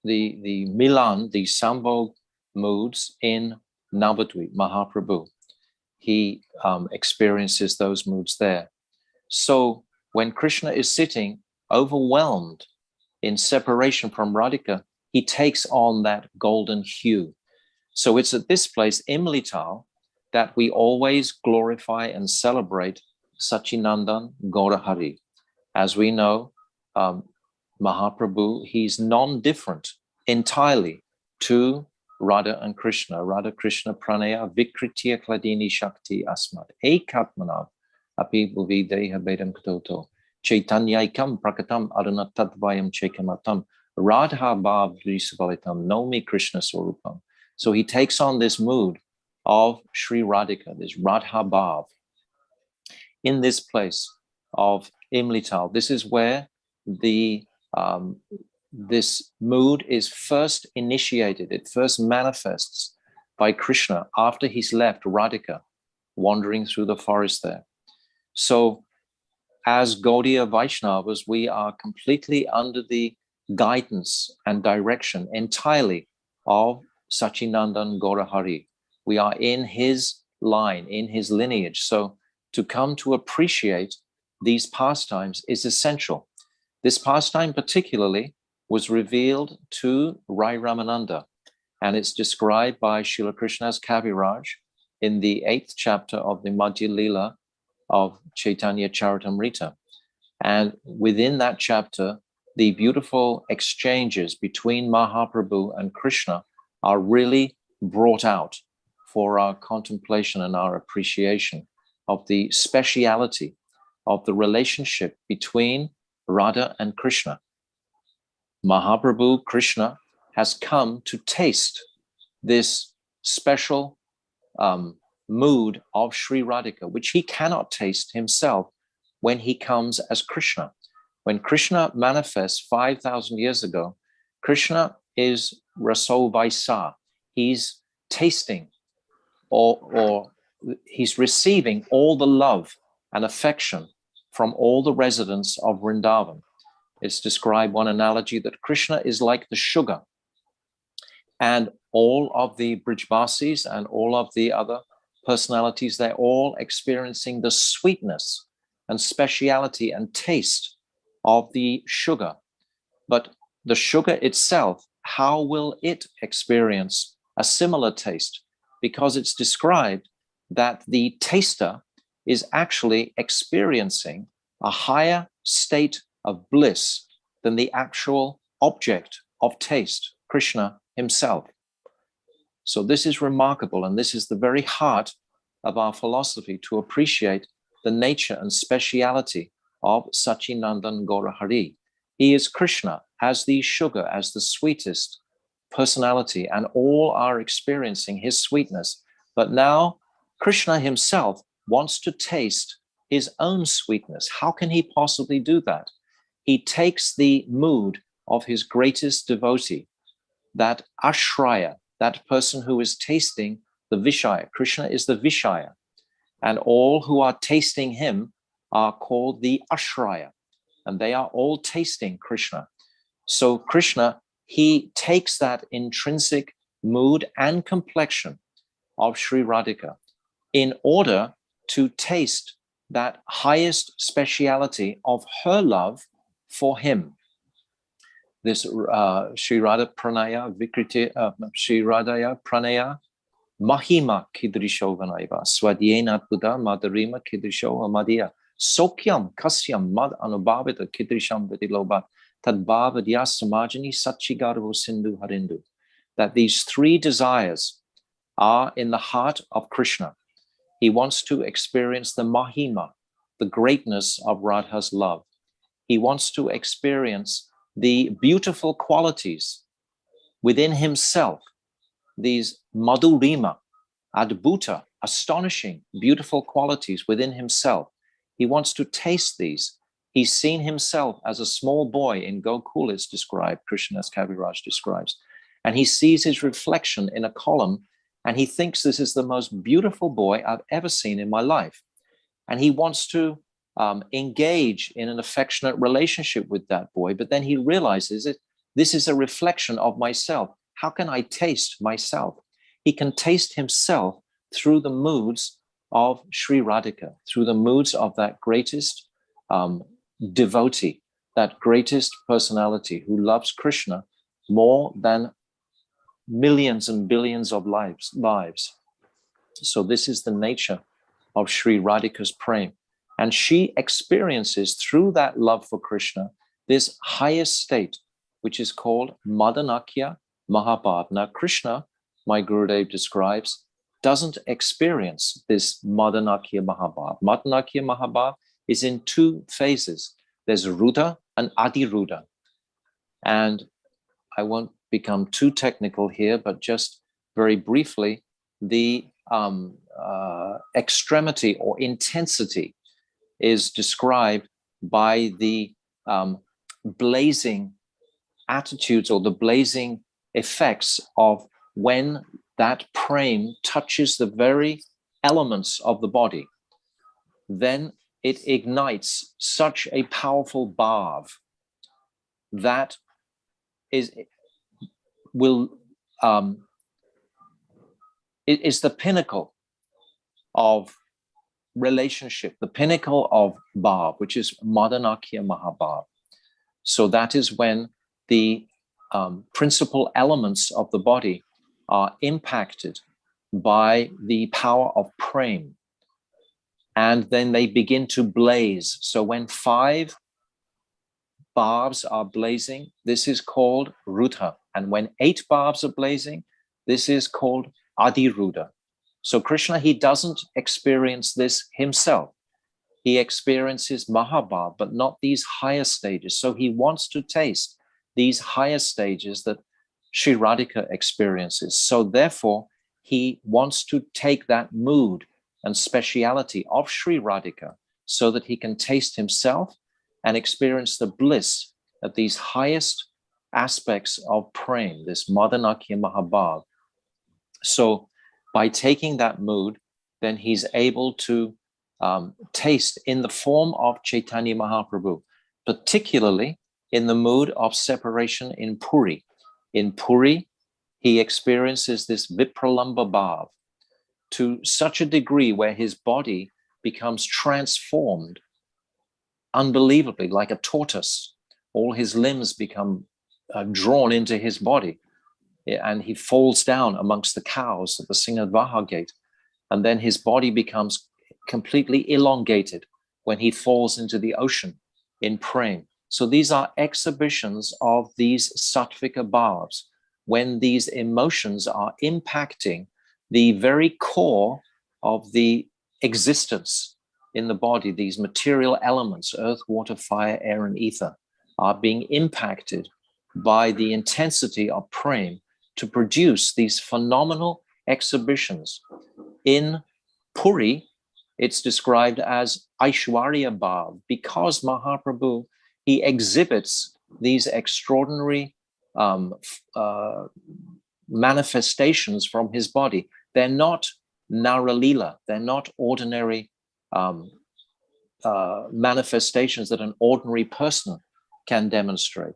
the Milan, the Sambhog moods in Navadvip, Mahaprabhu. He experiences those moods there. So when Krishna is sitting overwhelmed in separation from Radhika, he takes on that golden hue. So it's at this place, Imlitala, that we always glorify and celebrate Sachinandan Gaurahari. As we know, Mahaprabhu, he's non-different entirely to Radha and Krishna. Radha Krishna Pranaya Vikritya Kladini Shakti Asmat Ekatmanav Api Bhuvi Deha Bedam Katoto Chaitanyaikam Prakatam Aruna Tadvayam Chekamatam Radha Bhav Drisavalitam Nomi Krishna Swarupam. So he takes on this mood of Sri Radhika, this Radha Bhav, in this place of Imlitala. This is where the this mood is first initiated. It first manifests by Krishna after he's left Radhika wandering through the forest there. So as Gaudiya Vaishnavas, we are completely under the guidance and direction entirely of Sachinandan Gaurahari. We are in his line, in his lineage. So to come to appreciate these pastimes is essential. This pastime particularly was revealed to Rai Ramananda, and it's described by Srila Krishna's Kaviraj in the 8th chapter of the Madhya Lila of Chaitanya Charitamrita. And within that chapter, the beautiful exchanges between Mahaprabhu and Krishna are really brought out for our contemplation and our appreciation of the speciality of the relationship between Radha and Krishna. Mahaprabhu Krishna has come to taste this special mood of Sri Radhika, which he cannot taste himself when he comes as Krishna. When Krishna manifests 5,000 years ago, Krishna is Raso Vaisa. He's tasting or he's receiving all the love and affection from all the residents of Vrindavan. It's described one analogy that Krishna is like the sugar, and all of the Brijvasis and all of the other personalities, they're all experiencing the sweetness and speciality and taste of the sugar. But the sugar itself, how will it experience a similar taste? Because it's described that the taster is actually experiencing a higher state of bliss than the actual object of taste, Krishna himself. So this is remarkable, and this is the very heart of our philosophy, to appreciate the nature and speciality of Sachinandan Gaura Hari. He is Krishna as the sugar, as the sweetest personality, and all are experiencing his sweetness. But now Krishna himself wants to taste his own sweetness. How can he possibly do that? He takes the mood of his greatest devotee, that ashraya, that person who is tasting the Vishaya. Krishna is the Vishaya, and all who are tasting him are called the ashraya, and they are all tasting Krishna. So Krishna, he takes that intrinsic mood and complexion of Sri Radhika in order to taste that highest speciality of her love for him. This Sri Radha Pranaya Vikriti, Sri Radhaya Pranaya Mahima Kidrisho Vanaiva Swadyena Buddha Madarima Kidrisho Amadiya Sokyam Kasyam Mad Anubhavita Kidrisham Vidiloba Tadbhavadya Samajani Sachigarvo Sindhu Harindu. That these three desires are in the heart of Krishna. He wants to experience the Mahima, the greatness of Radha's love. He wants to experience the beautiful qualities within himself, these madhurima, adbhuta, astonishing, beautiful qualities within himself. He wants to taste these. He's seen himself as a small boy in Gokul, it's described, Krishna as Kaviraj describes, and he sees his reflection in a column, and he thinks this is the most beautiful boy I've ever seen in my life. And he wants to engage in an affectionate relationship with that boy, but then he realizes that this is a reflection of myself. How can I taste myself? He can taste himself through the moods of Sri Radhika, through the moods of that greatest devotee, that greatest personality who loves Krishna more than millions and billions of lives. So this is the nature of Sri Radhika's prem. And she experiences through that love for Krishna this highest state, which is called Madanakiya Mahabharat. Now, Krishna, my Gurudev describes, doesn't experience this Madanakiya Mahabharat. Madanakiya Mahabharat is in two phases. There's Rudha and Adiruddha. And I won't become too technical here, but just very briefly, the extremity or intensity is described by the blazing attitudes or the blazing effects of when that prem touches the very elements of the body. Then it ignites such a powerful bhav that it is the pinnacle of relationship, the pinnacle of bhav, which is Madanakiya Mahabharat. So that is when the principal elements of the body are impacted by the power of prem, and then they begin to blaze. So when 5 bhavs are blazing, this is called Rudha, and when 8 bhavs are blazing, this is called Adiruddha. So Krishna, he doesn't experience this himself. He experiences Mahabhav, but not these higher stages. So he wants to taste these higher stages that Sri Radhika experiences. So therefore, he wants to take that mood and speciality of Sri Radhika so that he can taste himself and experience the bliss of these highest aspects of prem, this Madanakiya Mahabhav. So by taking that mood, then he's able to taste in the form of Chaitanya Mahaprabhu, particularly in the mood of separation in Puri. In Puri, he experiences this Vipralamba Bhav to such a degree where his body becomes transformed unbelievably, like a tortoise. All his limbs become drawn into his body, and he falls down amongst the cows at the Srngara-vata gate. And then his body becomes completely elongated when he falls into the ocean in praying. So these are exhibitions of these sattvika bhavs, when these emotions are impacting the very core of the existence in the body. These material elements, earth, water, fire, air, and ether, are being impacted by the intensity of praying to produce these phenomenal exhibitions. In Puri, it's described as Aishwarya Bhav, because Mahaprabhu, he exhibits these extraordinary manifestations from his body. They're not Nara-Lila, they're not ordinary manifestations that an ordinary person can demonstrate.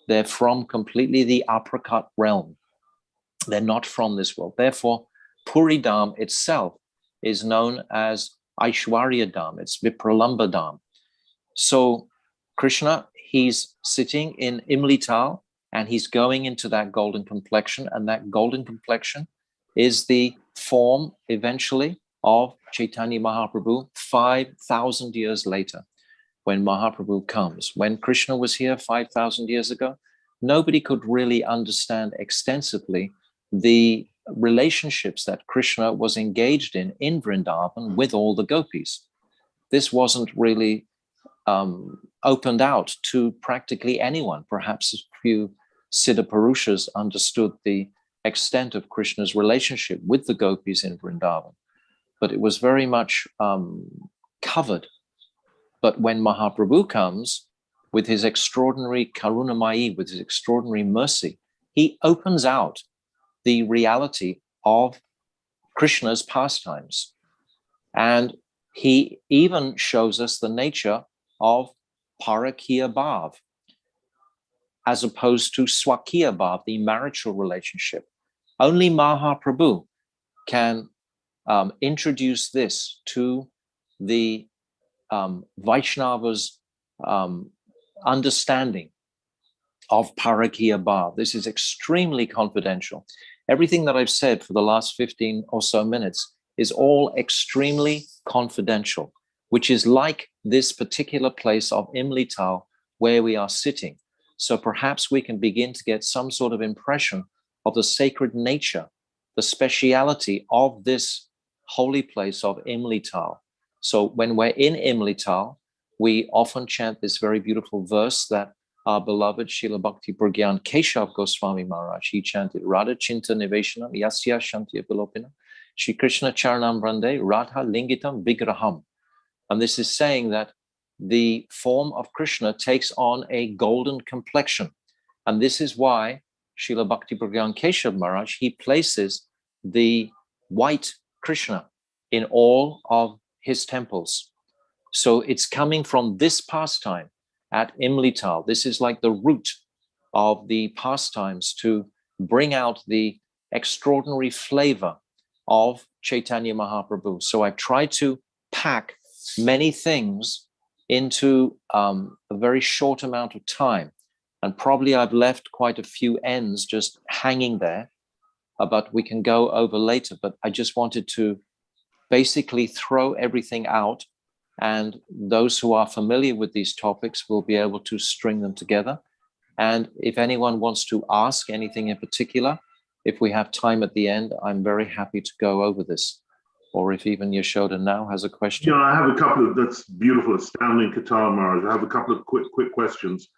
They're from completely the apricot realm. They're not from this world. Therefore, Puri Dham itself is known as Aishwarya Dham. It's Vipralamba Dham. So Krishna, he's sitting in Imlitala, and he's going into that golden complexion, and that golden complexion is the form eventually of Chaitanya Mahaprabhu 5,000 years later, when Mahaprabhu comes. When Krishna was here 5,000 years ago, nobody could really understand extensively the relationships that Krishna was engaged in Vrindavan with all the gopis. This wasn't really opened out to practically anyone. Perhaps a few Siddha Purushas understood the extent of Krishna's relationship with the gopis in Vrindavan, but it was very much covered. But when Mahaprabhu comes with his extraordinary karunamayi, with his extraordinary mercy, he opens out the reality of Krishna's pastimes. And he even shows us the nature of Parikrama Bhav, as opposed to Swakiya Bhav, the marital relationship. Only Mahaprabhu can introduce this to the Vaishnava's understanding of Parikrama Bhav. This is extremely confidential. Everything that I've said for the last 15 or so minutes is all extremely confidential, which is like this particular place of Imlitala where we are sitting. So perhaps we can begin to get some sort of impression of the sacred nature, the speciality of this holy place of Imlitala. So when we're in Imlitala, we often chant this very beautiful verse that our beloved Srila Bhakti Pragyan Keshav Goswami Maharaj, he chanted, Radha Chinta Niveshanam Yasya Shanti Apilopinam Shri Krishna Charanam Brande Radha Lingitam Vigraham. And this is saying that the form of Krishna takes on a golden complexion. And this is why Srila Bhakti Pragyan Keshav Maharaj, he places the white Krishna in all of his temples. So it's coming from this pastime at Imlitala. This is like the root of the pastimes to bring out the extraordinary flavor of Chaitanya Mahaprabhu. So I've tried to pack many things into a very short amount of time. And probably I've left quite a few ends just hanging there, but we can go over later. But I just wanted to basically throw everything out, and those who are familiar with these topics will be able to string them together. And if anyone wants to ask anything in particular, if we have time at the end, I'm very happy to go over this. Or if even Yashoda now has a question. Yeah, I have a couple of, that's beautiful, astounding Katara Maharaj. I have a couple of quick questions.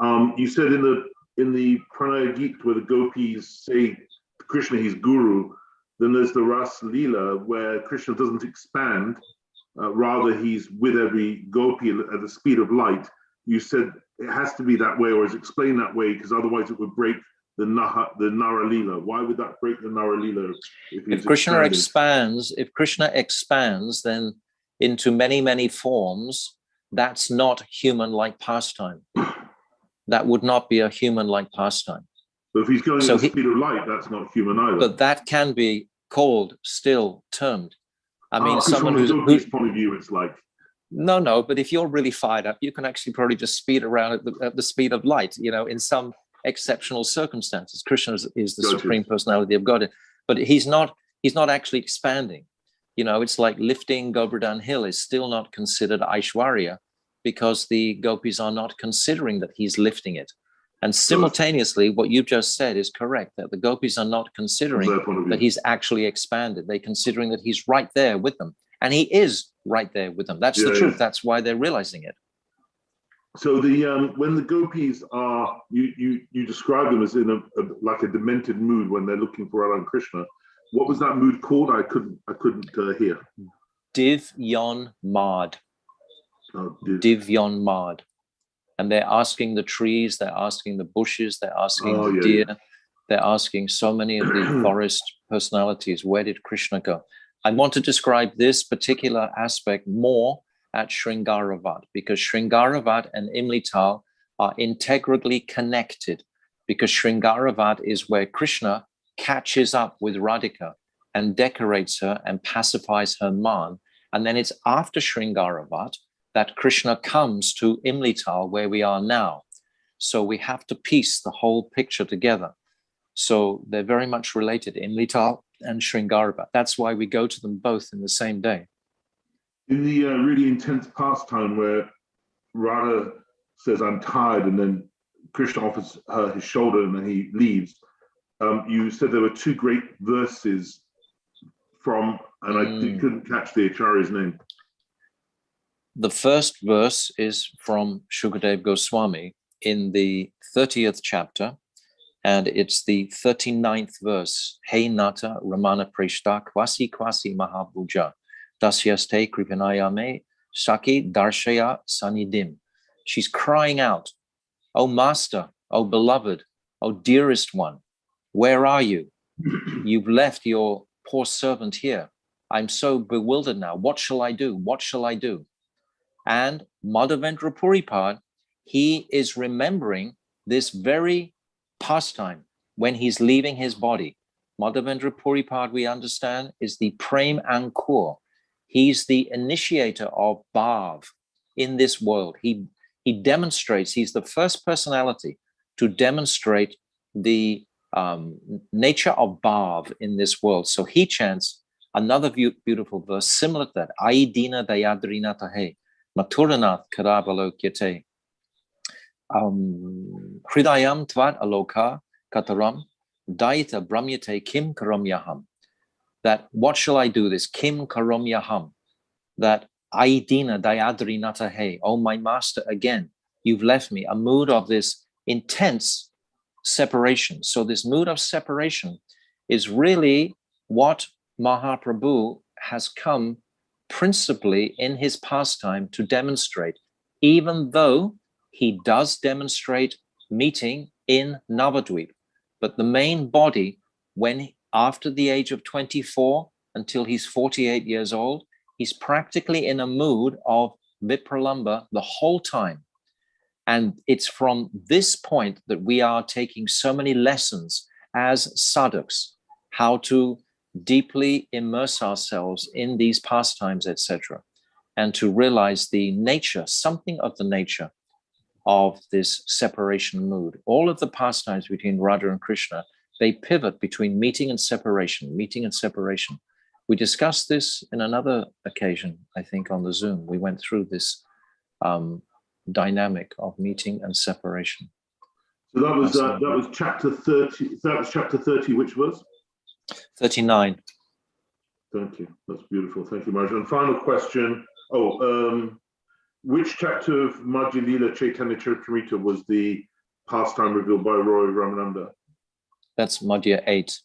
You said in the Pranayama Gita where the gopis say Krishna, he's guru, then there's the Rasa Lila where Krishna doesn't expand, rather he's with every gopi at the speed of light. You said it has to be that way, or is explained that way, because otherwise it would break the Nara Lila. Why would that break the Nara Lila? If Krishna expands, then into many, many forms, that's not human-like pastime. That would not be a human-like pastime. But if he's going at the speed of light, that's not human either. But that can be called, still termed. I mean, someone who's point of view, it's like. No, but if you're really fired up, you can actually probably just speed around at the speed of light, you know, in some exceptional circumstances. Krishna is the Supreme Personality of Godhead, but he's not actually expanding. You know, it's like lifting Govardhan Hill is still not considered Aishwarya because the gopis are not considering that he's lifting it. And simultaneously, what you just said is correct, that the gopis are not considering that he's actually expanded. They're considering that he's right there with them. And he is right there with them. That's the truth. That's why they're realizing it. So the when the gopis are, you describe them as in like a demented mood when they're looking for Radha and Krishna. What was that mood called? I couldn't hear. Divyon Mad. Oh, Divyon Mad. And they're asking the trees, they're asking the bushes, they're asking the deer, they're asking so many of the forest personalities, where did Krishna go? I want to describe this particular aspect more at Srngara-vata, because Srngara-vata and Imlitala are integrally connected, because Srngara-vata is where Krishna catches up with Radhika and decorates her and pacifies her man. And then it's after Srngara-vata that Krishna comes to Imlitala, where we are now. So we have to piece the whole picture together. So they're very much related, Imlitala and Srngara-vata. That's why we go to them both in the same day. In the really intense pastime where Radha says, I'm tired, and then Krishna offers her his shoulder and then he leaves, you said there were two great verses from, and I couldn't catch the Acharya's name. The first verse is from Shukadev Goswami in the 30th chapter, and it's the 39th verse. Hey Nata Ramana Preshta Kwasi Kwasi Mahabhuja Dasyaste Kripanayame Saki Darshaya Sanidim. She's crying out, "Oh Master, oh beloved, oh dearest one, where are you? You've left your poor servant here. I'm so bewildered now. What shall I do? What shall I do?" And Madhavendra Puripad, he is remembering this very pastime when he's leaving his body. Madhavendra Puripad, we understand, is the Prem Ankur. He's the initiator of Bhav in this world. He demonstrates, he's the first personality to demonstrate the nature of Bhav in this world. So he chants another beautiful verse similar to that. Aidina Dayadrina Tahe. Maturanath Karabalokyate. Hridayam Tvat Aloka Kataram Daita Brahmyate Kim Karamyaham. That what shall I do this? Kim Karamyaham. That Aidina Dayadrinatahe. Oh my master, again, you've left me. A mood of this intense separation. So this mood of separation is really what Mahaprabhu has come principally in his pastime to demonstrate, even though he does demonstrate meeting in Navadvip. But the main body, when after the age of 24 until he's 48 years old, he's practically in a mood of Vipralamba the whole time. And it's from this point that we are taking so many lessons as sadhaks, how to deeply immerse ourselves in these pastimes, etc., and to realize the nature, something of the nature of this separation mood. All of the pastimes between Radha and Krishna, they pivot between meeting and separation, meeting and separation. We discussed this in another occasion, I think, on the Zoom. We went through this dynamic of meeting and separation. So that was chapter 30. That was chapter 30, which was? 39. Thank you. That's beautiful. Thank you, Maharaj. And final question. Which chapter of Madhya Lila Chaitanya Charitamrita was the pastime revealed by Roy Ramananda? That's Madhya 8.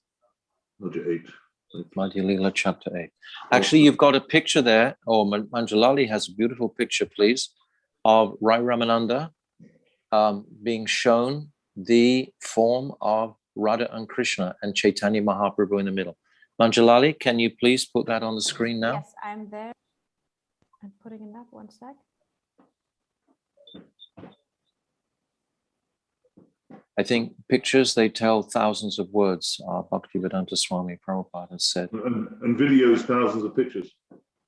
Madhya 8. Madhya Lila chapter 8. Actually, you've got a picture there, or Manjalali has a beautiful picture, please, of Rai Ramananda being shown the form of Radha and Krishna and Chaitanya Mahaprabhu in the middle. Manjalali, can you please put that on the screen now? Yes, I'm there. I'm putting it up, one sec. I think pictures, they tell thousands of words. Bhaktivedanta Swami Prabhupada has said. And videos, thousands of pictures.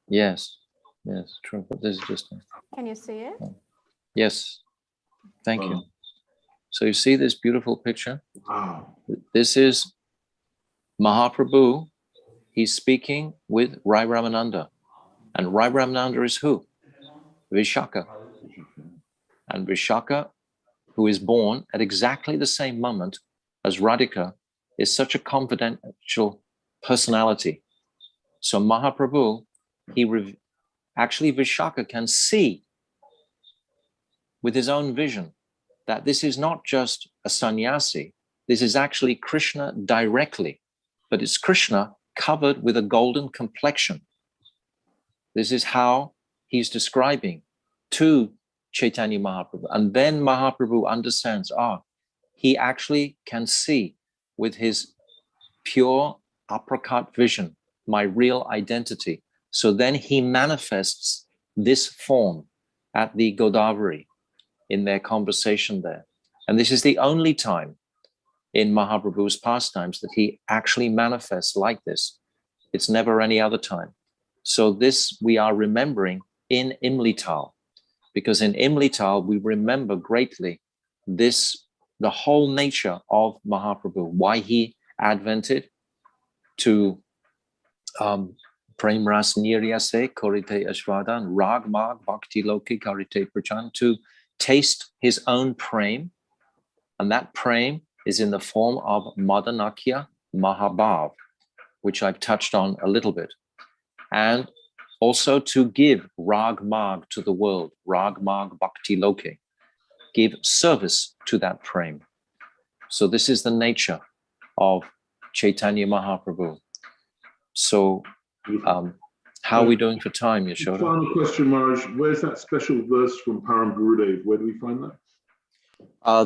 Yes, yes, true. But this is just. Can you see it? Yes, thank Wow. you. So you see this beautiful picture? Wow. This is Mahaprabhu. He's speaking with Rai Ramananda. And Rai Ramananda is who? Vishaka. And Vishaka, who is born at exactly the same moment as Radhika, is such a confidential personality. So Mahaprabhu, actually Vishaka can see with his own vision that this is not just a sannyasi, this is actually Krishna directly, but it's Krishna covered with a golden complexion. This is how he's describing to Chaitanya Mahaprabhu. And then Mahaprabhu understands, he actually can see with his pure apricot vision, my real identity. So then he manifests this form at the Godavari in their conversation there. And this is the only time in Mahaprabhu's pastimes that he actually manifests like this. It's never any other time. So this we are remembering in Imlitala, because in Imlitala we remember greatly this, the whole nature of Mahaprabhu, why he advented to Prem Ras Niryase Korite Ashvadan Rag Mag Bhakti Loki Karite Prachan, to taste his own prem, and that prem is in the form of Madanakiya Mahabharat, which I've touched on a little bit, and also to give Rag Mag to the world, Rag Mag Bhakti Loki, give service to that prem. So this is the nature of Chaitanya Mahaprabhu. So how are we doing for time, Yashoda? Final question, Maharaj. Where's that special verse from Param Gurudev? Where do we find that?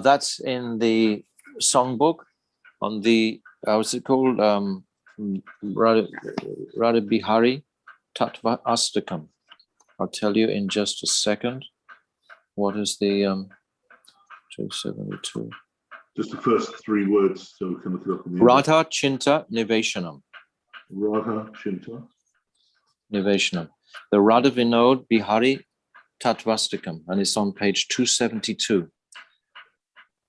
That's in the songbook on the, what's it called? Radha Bihari Tattva Astakam. I'll tell you in just a second. What is the 272? Just the first three words, so we can look it up in the Radha Chinta Niveshanam. Radha Chinta Niveshanam. The Radha Vinod Bihari Tattvastikam, and it's on page 272.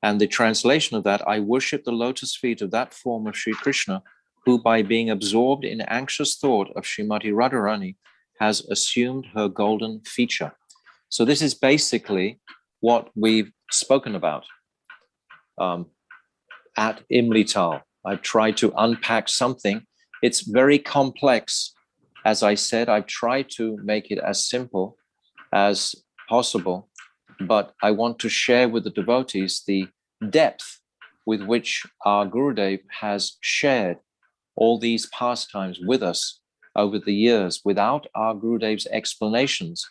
And the translation of that, I worship the lotus feet of that form of Sri Krishna, who by being absorbed in anxious thought of Srimati Radharani has assumed her golden feature. So this is basically what we've spoken about at Imlitala. I've tried to unpack something. It's very complex. As I said, I've tried to make it as simple as possible, but I want to share with the devotees the depth with which our Gurudev has shared all these pastimes with us over the years. Without our Gurudev's explanations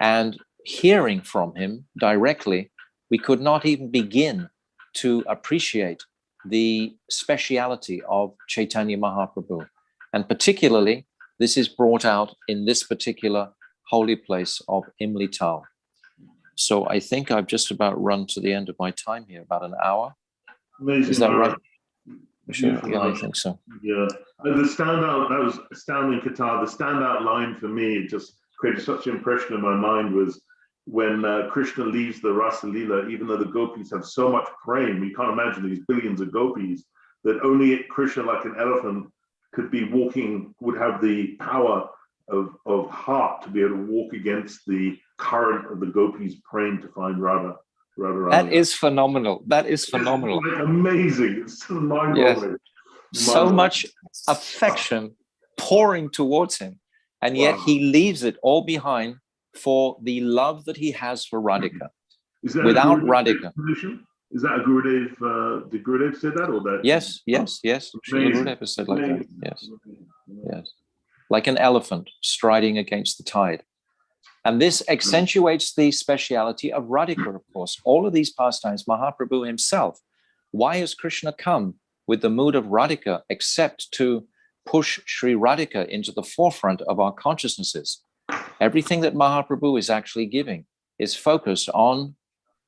and hearing from him directly, we could not even begin to appreciate the speciality of Chaitanya Mahaprabhu. And particularly, this is brought out in this particular holy place of Imlitala. So I think I've just about run to the end of my time here, about an hour. Amazing. Is that right? Sure. Yeah, I think so. Yeah. The standout, that was astounding Qatar. The standout line for me, it just created such an impression in my mind, was when Krishna leaves the Rasa Lila, even though the gopis have so much prem, you can't imagine these billions of gopis, that only Krishna, like an elephant, could be walking, would have the power of heart to be able to walk against the current of the gopis praying to find Radha. That is phenomenal. That is phenomenal. It's like amazing. It's mind-boggling. Yes. So much affection pouring towards him, and yet he leaves it all behind for the love that he has for Radhika. Without Radhika. Is that a Gurudev? Did Gurudev say that, or that? Yes. Srila Gurudev has said like that. Yes. Like an elephant striding against the tide. And this accentuates the speciality of Radhika, of course. All of these pastimes, Mahaprabhu himself, why has Krishna come with the mood of Radhika except to push Sri Radhika into the forefront of our consciousnesses? Everything that Mahaprabhu is actually giving is focused on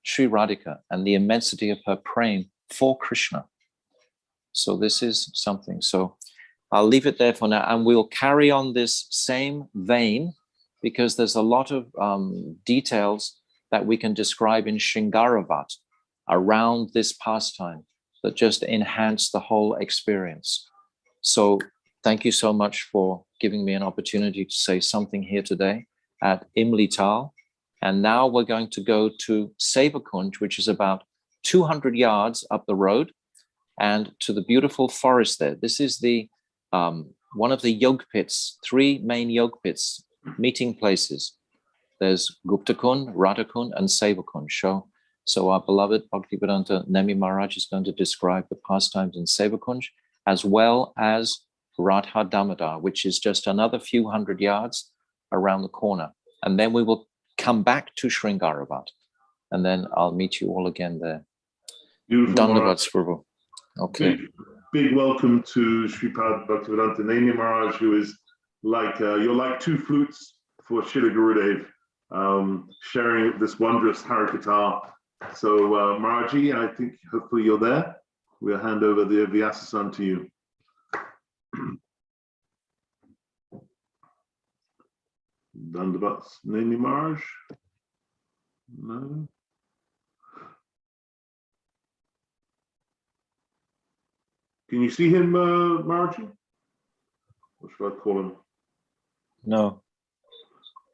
Sri Radhika and the immensity of her praying for Krishna. So this is something. So I'll leave it there for now, and we'll carry on this same vein because there's a lot of details that we can describe in Srngara-vata around this pastime that just enhance the whole experience. So thank you so much for giving me an opportunity to say something here today at Imlitala. And now we're going to go to Seva-kunja, which is about 200 yards up the road, and to the beautiful forest there. This is the one of the yog pits, 3 main yog pits, meeting places. There's Gupta-kunja, Radha-kunja, and Seva-kunja. So our beloved Bhaktivedanta Nemi Maharaj is going to describe the pastimes in Seva-kunja, as well as Radha-Damodara, which is just another few hundred yards around the corner. And then we will come back to Srngara-vata, and then I'll meet you all again there. Dandavat Prabhu. Okay. Big welcome to Sripad Bhaktivedanta Nemi Maharaj, who is like, you're like 2 flutes for Srila Gurudev, sharing this wondrous Harikatha. So Maharaji, I think hopefully you're there. We'll hand over the Vyasa-san to you. Dandavat Nemi Maharaj? No? Can you see him, Maharaji? Or should I call him? No.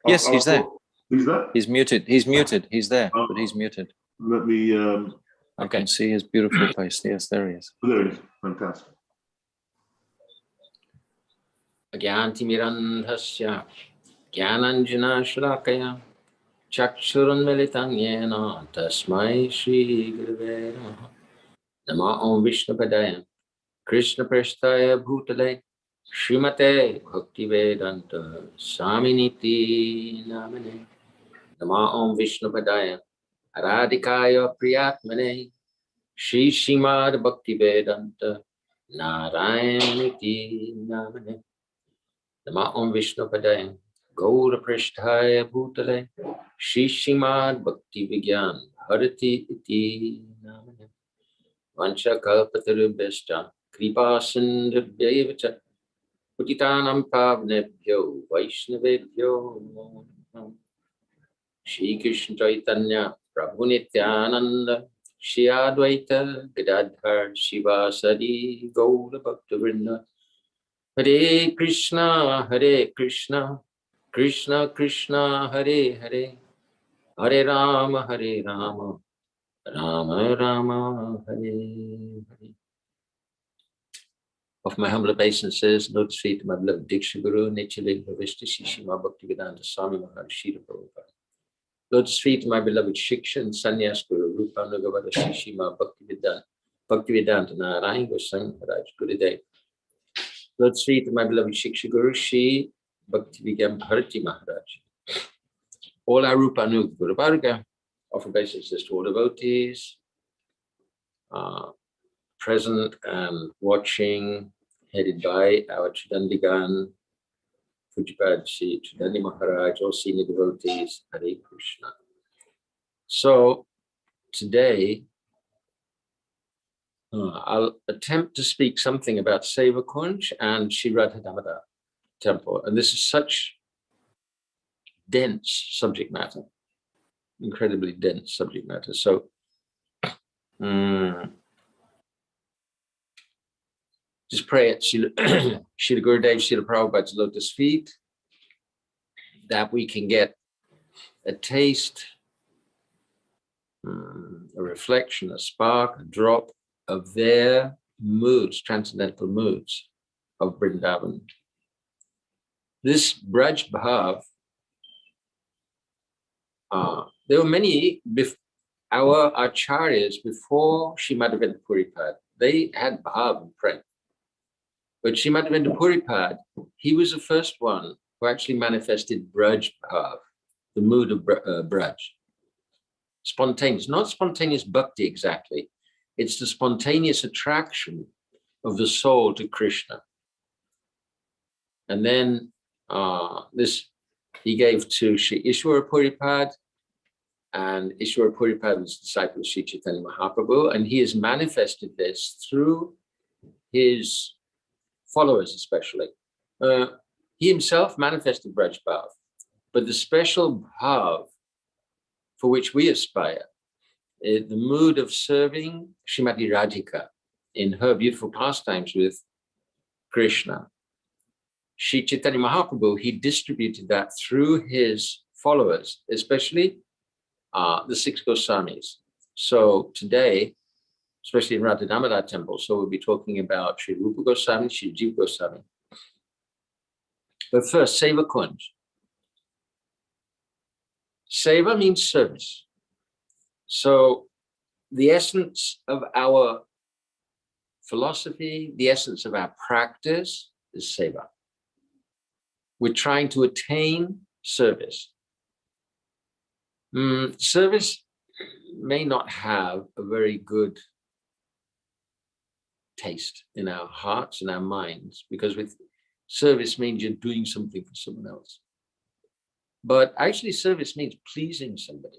Yes, he's there. He's there? He's muted. He's muted. He's there, but he's muted. Let me... I can see his beautiful face. Yes, there he is. There he is. Fantastic. Gyantimirandhasya Gyananjana Shlakaya Chakshurunmilitan Yena Tasmai Shri Gurave Namaha. Nama Om Vishnupadaya Krishna Prasthaya Bhutale Srimate Bhaktivedanta Swaminiti Namane. Nama Om Vishnupadaya Radhikaya Priyatmane Shri Srimad Bhaktivedanta Narayaniti Namane. Nama Om Vishnupadaya Gaura Prasthaya Bhutale Shri Srimad Bhakti Vigyan Bharati Iti Namane. Vancha Kalpatarubheshta Kripa Sindhubhyevacha Putitanam Pavnebhyo Vaishnavebhyo Namo Namaha. Shri Krishna Chaitanya Prabhu Nityananda Shri Advaita Gadadhar Shivasadi Gaura Bhaktavrinda. Hare Krishna, Krishna Krishna, Hare Hare, Hare Rama, Rama Rama, Hare Hare. Of my humble obeisances, lotus feet to my beloved Diksha Guru, Nityalila Pravishta Shishima Bhaktivedanta Swami Maharaj Shira Prabhupada. Lotus feet to my beloved Shiksha and Sannyas Guru, Rupa Nugavada Shishima Bhaktivedanta Narayan Goswami Maharaj Gurudev. Lotus feet to my beloved Shiksha Guru, Shri Bhaktivedanta Bharati Maharaj. All our Rupa Nuga Guru Varga offer obeisances to all devotees present and watching, headed by our Chidandigan, Pujapad Shri Chidandi Maharaj, all senior devotees, Hare Krishna. So today, I'll attempt to speak something about Seva-kunja and Sri Radha-Damodara Temple. And this is such dense subject matter, incredibly dense subject matter. So, just pray at Srila Gurudev, Srila Prabhupada's lotus feet that we can get a taste, a reflection, a spark, a drop of their moods, transcendental moods of Vrindavan. This Braj Bhav, there were many, our acharyas before Srimad Puripad, they had Bhav and prem. But Srimad Puripad, he was the first one who actually manifested Braj Bhav, the mood of Braj. Spontaneous, not spontaneous bhakti exactly. It's the spontaneous attraction of the soul to Krishna. And then this he gave to Sri Ishwara Puripad, and Ishwara Puripad was a disciple of Sri Chaitanya Mahaprabhu, and he has manifested this through his followers especially. He himself manifested Braj Bhav, but the special bhav for which we aspire, the mood of serving Srimati Radhika in her beautiful pastimes with Krishna. Sri Chaitanya Mahaprabhu, he distributed that through his followers, especially the 6 Goswamis. So today, especially in Radha-Damodara Temple, so we'll be talking about Sri Rupa Goswami, Sri Jiva Goswami. But first, Seva-kunja. Seva means service. So the essence of our philosophy, the essence of our practice is seva. We're trying to attain service. Service may not have a very good taste in our hearts and our minds, because with service means you're doing something for someone else. But actually service means pleasing somebody.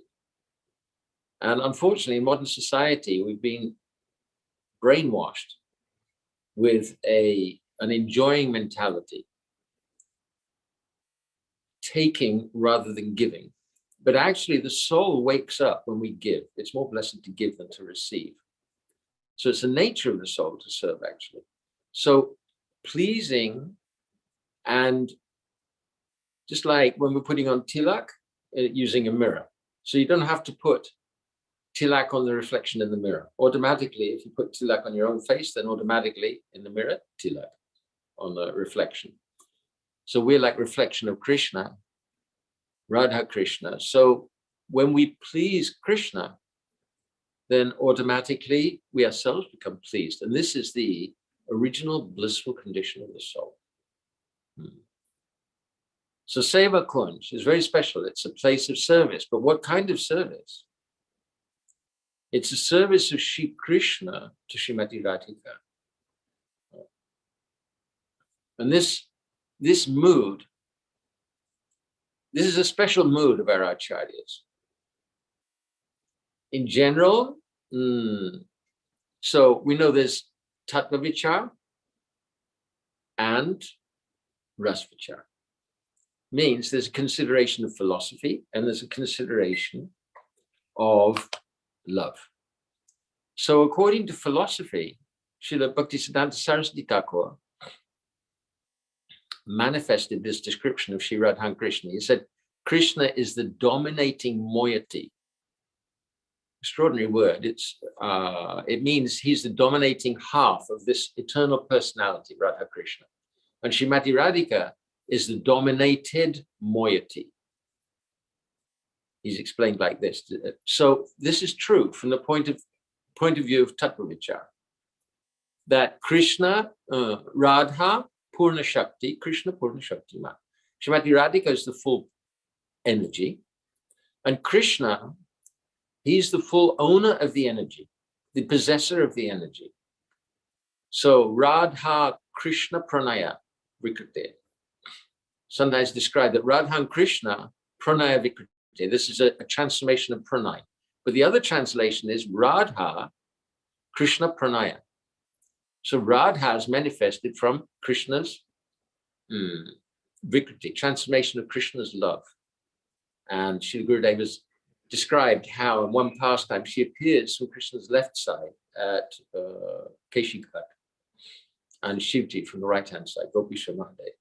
And unfortunately, in modern society, we've been brainwashed with an enjoying mentality, taking rather than giving. But actually, the soul wakes up when we give. It's more blessed to give than to receive. So it's the nature of the soul to serve, actually. So pleasing, and just like when we're putting on tilak, using a mirror. So you don't have to put tilak on the reflection in the mirror. Automatically, if you put tilak on your own face, then automatically in the mirror, tilak on the reflection. So we're like reflection of Krishna, Radha Krishna. So when we please Krishna, then automatically we ourselves become pleased. And this is the original blissful condition of the soul. So Seva-kunja is very special. It's a place of service. But what kind of service? It's a service of Shri Krishna to Srimati Radhika. And this mood, this is a special mood of our acharyas. In general, so we know there's tattva vichar and rasa vichar. Means there's a consideration of philosophy and there's a consideration of love. So according to philosophy, Srila Bhaktisiddhanta Saraswati Thakur manifested this description of Sri Radha and Krishna. He said, Krishna is the dominating moiety. Extraordinary word. It means he's the dominating half of this eternal personality, Radha Krishna. And Srimati Radhika is the dominated moiety. He's explained like this. So this is true from the point of view of Tattva Vichar, that Krishna, Radha, Purna Shakti, Krishna Purna Shakti Ma. Srimati Radhika is the full energy, and Krishna, he's the full owner of the energy, the possessor of the energy. So Radha Krishna Pranaya Vikriti. Sometimes described that Radha and Krishna Pranaya Vikriti. This is a transformation of Pranay. But the other translation is Radha Krishna Pranaya. So Radha is manifested from Krishna's Vikriti, transformation of Krishna's love. And Srila Gurudev has described how in one pastime she appears from Krishna's left side at Keshikat, and Shivji from the right-hand side, Gopisha Mahadev.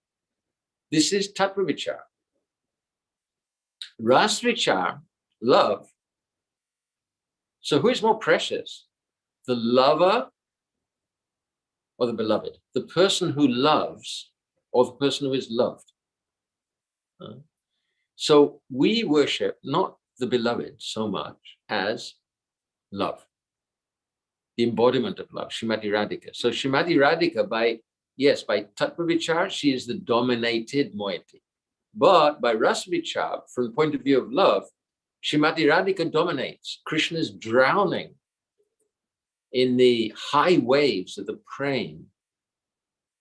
This is Tattva Vichar. Rasa Vichar, love. So who is more precious? The lover or the beloved? The person who loves or the person who is loved? So we worship not the beloved so much as love, the embodiment of love, Srimati Radhika. So Srimati Radhika, by Tattva Vichar, she is the dominated moiety. But by Rasa Vichar, from the point of view of love, Srimati Radhika dominates. Krishna is drowning in the high waves of the praying,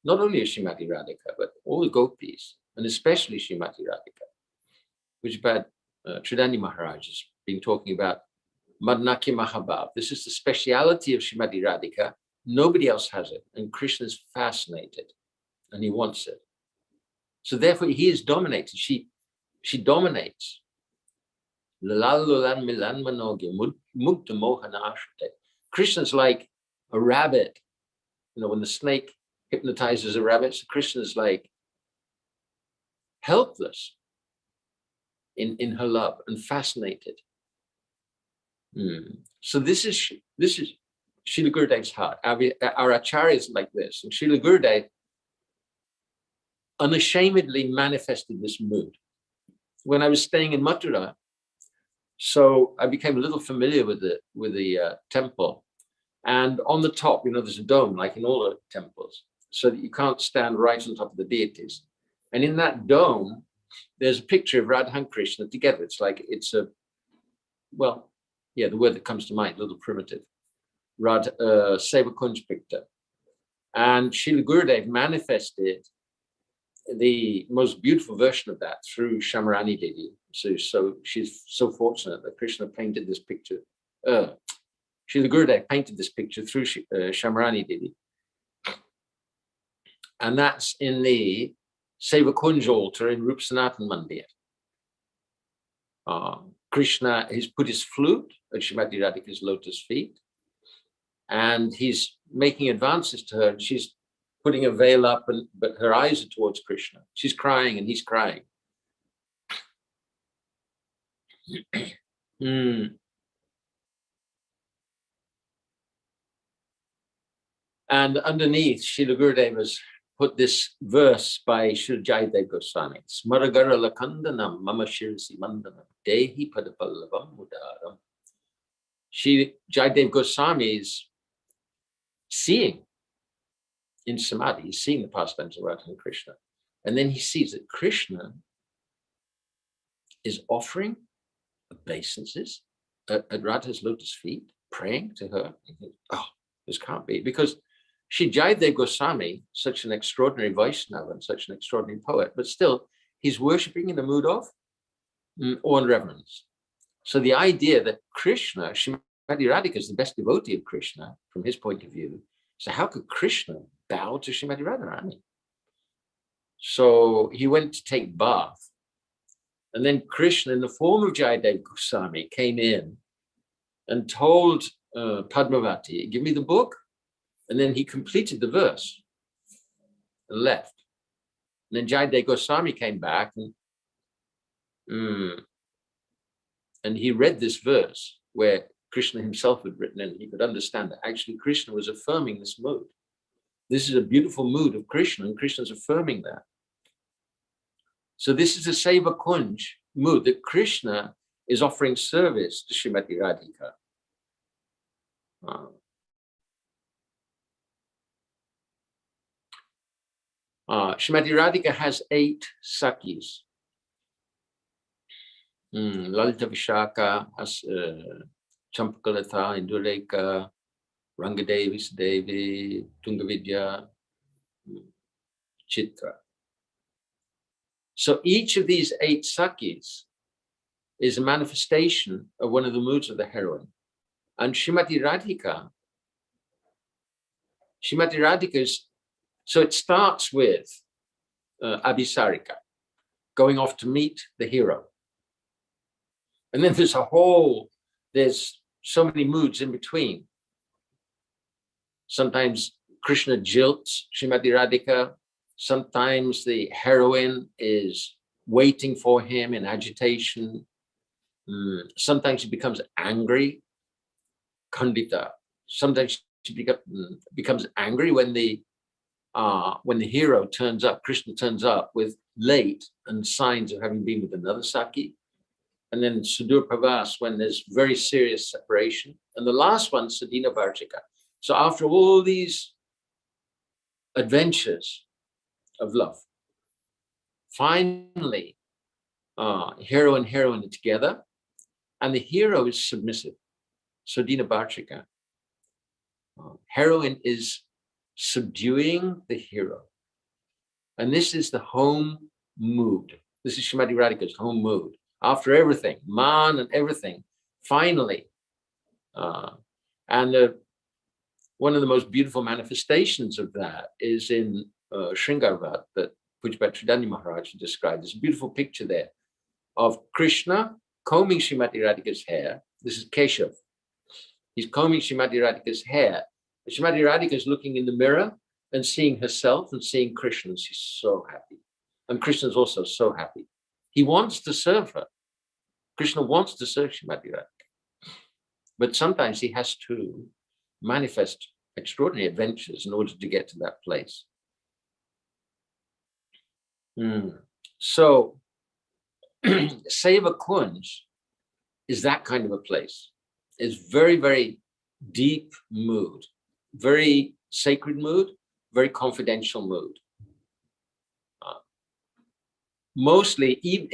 not only of Srimati Radhika, but all the gopis, and especially Srimati Radhika. which is about Tridani Maharaj has been talking about Madanakiya Mahabharat. This is the speciality of Srimati Radhika. Nobody else has it. And Krishna is fascinated and he wants it. So therefore he is dominated. She dominates. Krishna's like a rabbit. You know, when the snake hypnotizes a rabbit, so Krishna's like helpless in her love and fascinated. So this is Srila Gurudev's heart. Our Acharya is like this, and Srila Gurudev unashamedly manifested this mood. When I was staying in Mathura, so I became a little familiar with the temple, and on the top, you know, there's a dome like in all the temples, so that you can't stand right on top of the deities. And in that dome, there's a picture of Radha and Krishna together. It's like the word that comes to mind, a little primitive. Seva-kunja picture. And Srila Gurudev manifested the most beautiful version of that through Shamarani Devi. So she's so fortunate that Krishna painted this picture. Srila Gurudev painted this picture through Shamarani Devi. And that's in the Seva-kunja altar in Rup Sanatan Mandir. Krishna has put his flute at Srimati Radhika's lotus feet, and he's making advances to her, and she's putting a veil up, but her eyes are towards Krishna. She's crying and he's crying. And underneath, Srila Gurudev has put this verse by Sri Jayadev Goswami. Smaragara lakandanam mama shirasi mandanam dehi padapallavam mudaram. Sri Jayadev Goswami is seeing in Samadhi, he's seeing the pastimes of Radha and Krishna. And then he sees that Krishna is offering obeisances at Radha's lotus feet, praying to her. He thinks, oh, this can't be. Because Sri Jayadev Goswami, such an extraordinary Vaishnava and such an extraordinary poet, but still, he's worshipping in the mood of awe and reverence. So the idea that Krishna, Srimati Radhika is the best devotee of Krishna from his point of view. So how could Krishna bow to Srimati Radharani? So he went to take bath. And then Krishna, in the form of Jayadev Goswami, came in and told Padmavati, give me the book. And then he completed the verse and left. And then Jayadev Goswami came back and he read this verse where Krishna himself had written, and he could understand that actually Krishna was affirming this mood. This is a beautiful mood of Krishna, and Krishna's affirming that. So this is a Seva-kunja mood that Krishna is offering service to Srimati Radhika. Srimati Radhika has 8 Sakhis. Lalita Vishaka, Champakalatha, Induleka, Rangadevi, Sudevi, Tungavidya, Chitra. So each of these 8 Sakhis is a manifestation of one of the moods of the heroine. And Srimati Radhika is, so it starts with Abhisarika, going off to meet the hero. And then there's so many moods in between. Sometimes Krishna jilts Srimati Radhika. Sometimes the heroine is waiting for him in agitation. Sometimes she becomes angry, Kandita. Sometimes she becomes angry when the hero turns up, Krishna turns up with late and signs of having been with another Sakhi. And then Sudur Pravas, when there's very serious separation. And the last one, Sadhina Varjika. So after all these adventures of love, finally, hero and heroine are together, and the hero is submissive. Sadhina Varjika. Heroine is subduing the hero. And this is the home mood. This is Srimati Radhika's home mood. after everything, man and everything, finally. And one of the most beautiful manifestations of that is in Srngara-vata that Radha-Damodara Maharaj described. There's a beautiful picture there of Krishna combing Srimati Radhika's hair. This is Keshav. He's combing Srimati Radhika's hair. Srimati Radhika is looking in the mirror and seeing herself and seeing Krishna. She's so happy. And Krishna is also so happy. He wants to serve her. Krishna wants to serve Srimati Radhika. But sometimes he has to manifest extraordinary adventures in order to get to that place. So, Seva-kunja is that kind of a place. It's very, very deep mood, very sacred mood, very confidential mood. Mostly, even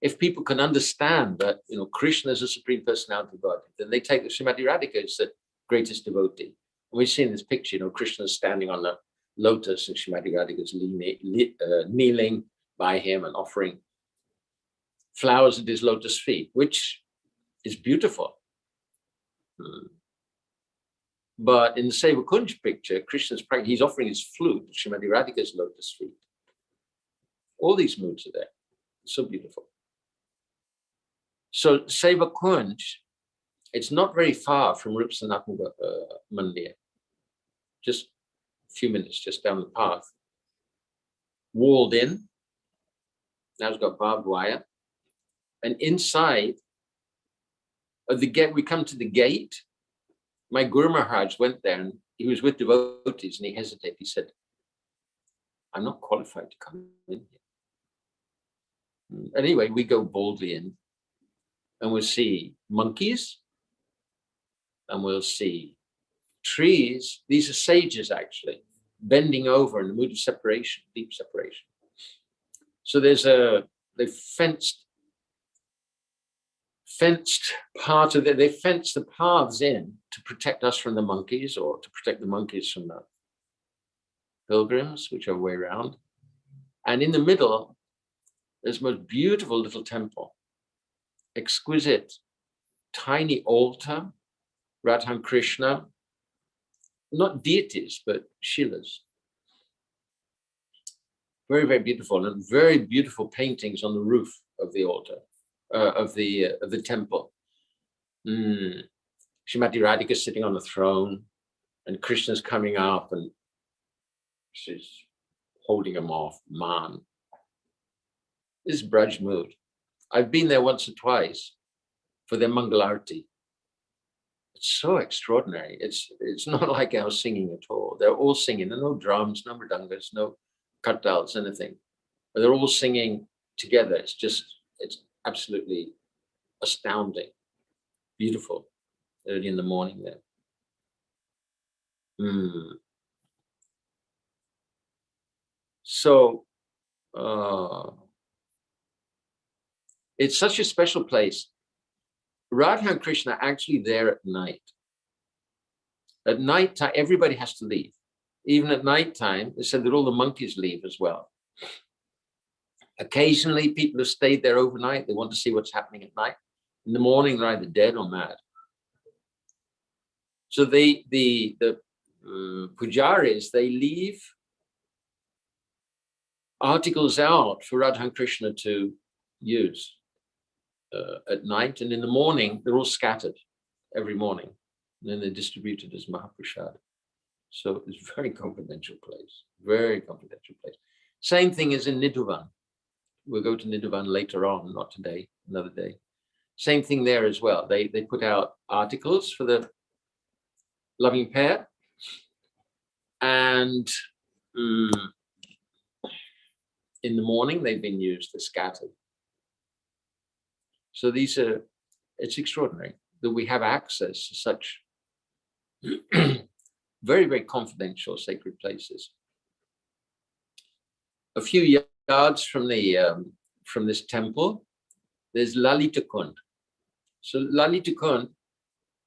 if people can understand that, you know, Krishna is a supreme personality of God, then they take the Srimati Radhika as the greatest devotee. And we see in this picture, you know, Krishna is standing on the lotus and Srimati Radhika is kneeling by him and offering flowers at his lotus feet, which is beautiful. But in the Seva-kunja picture, Krishna's he's offering his flute at Srimati Radhika's lotus feet. All these moods are there. So beautiful. So Seva-kunja, it's not very far from Rupa Sanatana Mandir. Just a few minutes, just down the path. Walled in. Now it's got barbed wire. And inside of the gate, we come to the gate. My Guru Maharaj went there and he was with devotees and he hesitated. He said, I'm not qualified to come in here. Anyway, we go boldly in and we'll see monkeys and we'll see trees. These are sages actually, bending over in the mood of separation, deep separation. So they fenced part of it. They fenced the paths in to protect us from the monkeys or to protect the monkeys from the pilgrims, whichever way around. And in the middle, there's a most beautiful little temple, exquisite, tiny altar, Radha and Krishna, not deities, but Shilas. Very, very beautiful, and very beautiful paintings on the roof of the altar, of the temple. Srimati Radhika is sitting on the throne, and Krishna's coming up, and she's holding him off, man. This is Braj mood. I've been there once or twice for their Mangalarti. It's so extraordinary. It's not like our singing at all. They're all singing. There are no drums, no mridangas, no kartals, anything. But they're all singing together. It's absolutely astounding. Beautiful. Early in the morning there. So, it's such a special place. Radha and Krishna are actually there at night. At night time, everybody has to leave. Even at night time, they said that all the monkeys leave as well. Occasionally, people have stayed there overnight. They want to see what's happening at night. In the morning, they're either dead or mad. So the pujaris, they leave articles out for Radha and Krishna to use at night, and in the morning they're all scattered every morning, and then they're distributed as Mahaprasad. So it's a very confidential place, very confidential place. Same thing as in Nidhuvan. We'll go to Nidhuvan later on, not today, another day. Same thing there as well. They put out articles for the loving pair, and in the morning they've been used, they're scattered. So it's extraordinary that we have access to such very, very confidential sacred places. A few yards from this temple, there's Lalita Kund. So Lalita Kund,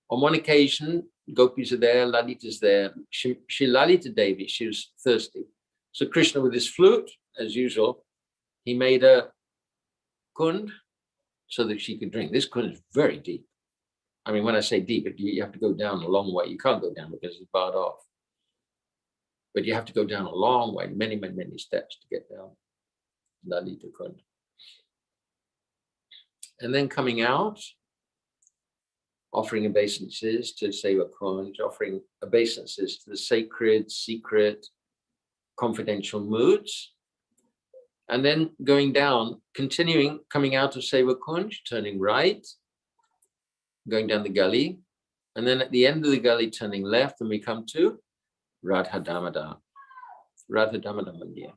on one occasion, gopis are there, Lalita's there. She Lalita Devi, she was thirsty. So Krishna, with his flute, as usual, he made a kund, so that she could drink. This kunj is very deep. I mean, when I say deep, you have to go down a long way. You can't go down because it's barred off. But you have to go down a long way, many, many, many steps to get down Lalita Kunj. And then coming out, offering obeisances to Seva-kunja, offering obeisances to the sacred, secret, confidential moods. And then going down, continuing, coming out of Seva-kunja, turning right, going down the gully. And then at the end of the gully, turning left, and we come to Radha-Damodara Mandir.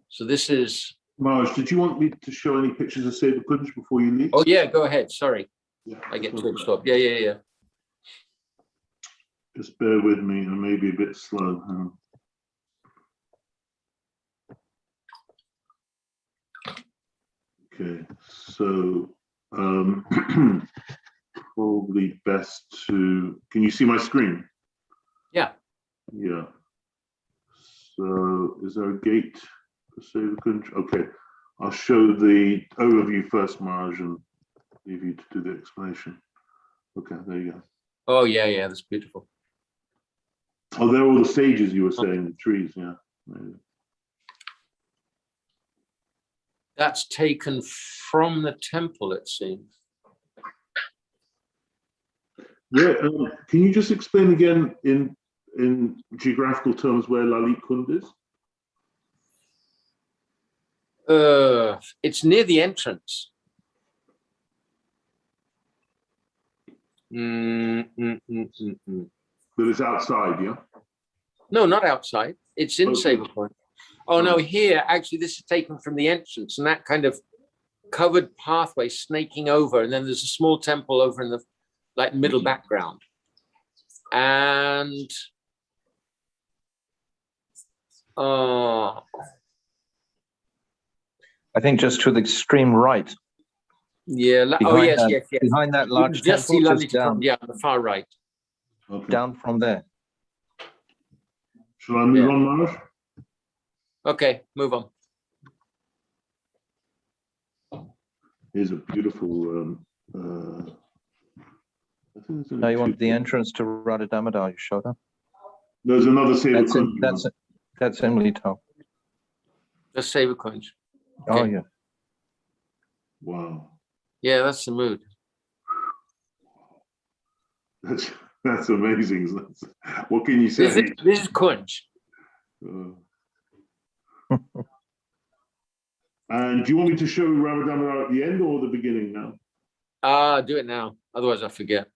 So this is... Maharaj, did you want me to show any pictures of Seva-kunja before you leave? Oh yeah, go ahead, sorry. Yeah, I get too absorbed. Yeah. Just bear with me, I may be a bit slow. Hang on. Okay, so probably best to, can you see my screen? Yeah. Yeah. So is there a gate for Seva-kunja? Okay, I'll show the overview first, Maharaj, and leave you to do the explanation. Okay, there you go. Oh yeah, that's beautiful. Oh, there are all the stages you were saying, the trees, yeah. That's taken from the temple, it seems. Yeah, can you just explain again in geographical terms where Lalit Kund is? It's near the entrance. But it's outside, yeah? No, not outside. It's in Seva-kunja. Oh no, here, actually, this is taken from the entrance, and that kind of covered pathway snaking over, and then there's a small temple over in the middle background. And I think just to the extreme right. Yeah. Yes. Behind that large just temple, see just down. Yeah, on the far right. Okay. Down from there. Shall I move on, Maharaj? Okay, move on. Here's a beautiful. I think there's Now you want the entrance to Radha-Damodara, you showed up. There's another Seva-kunja. That's Imlitala. That's Seva-kunja. Oh Okay. yeah. Wow. Yeah, that's the mood. That's amazing. What can you say? This is kunj. And do you want me to show Radha-Damodara at the end or the beginning now? Do it now. Otherwise I forget.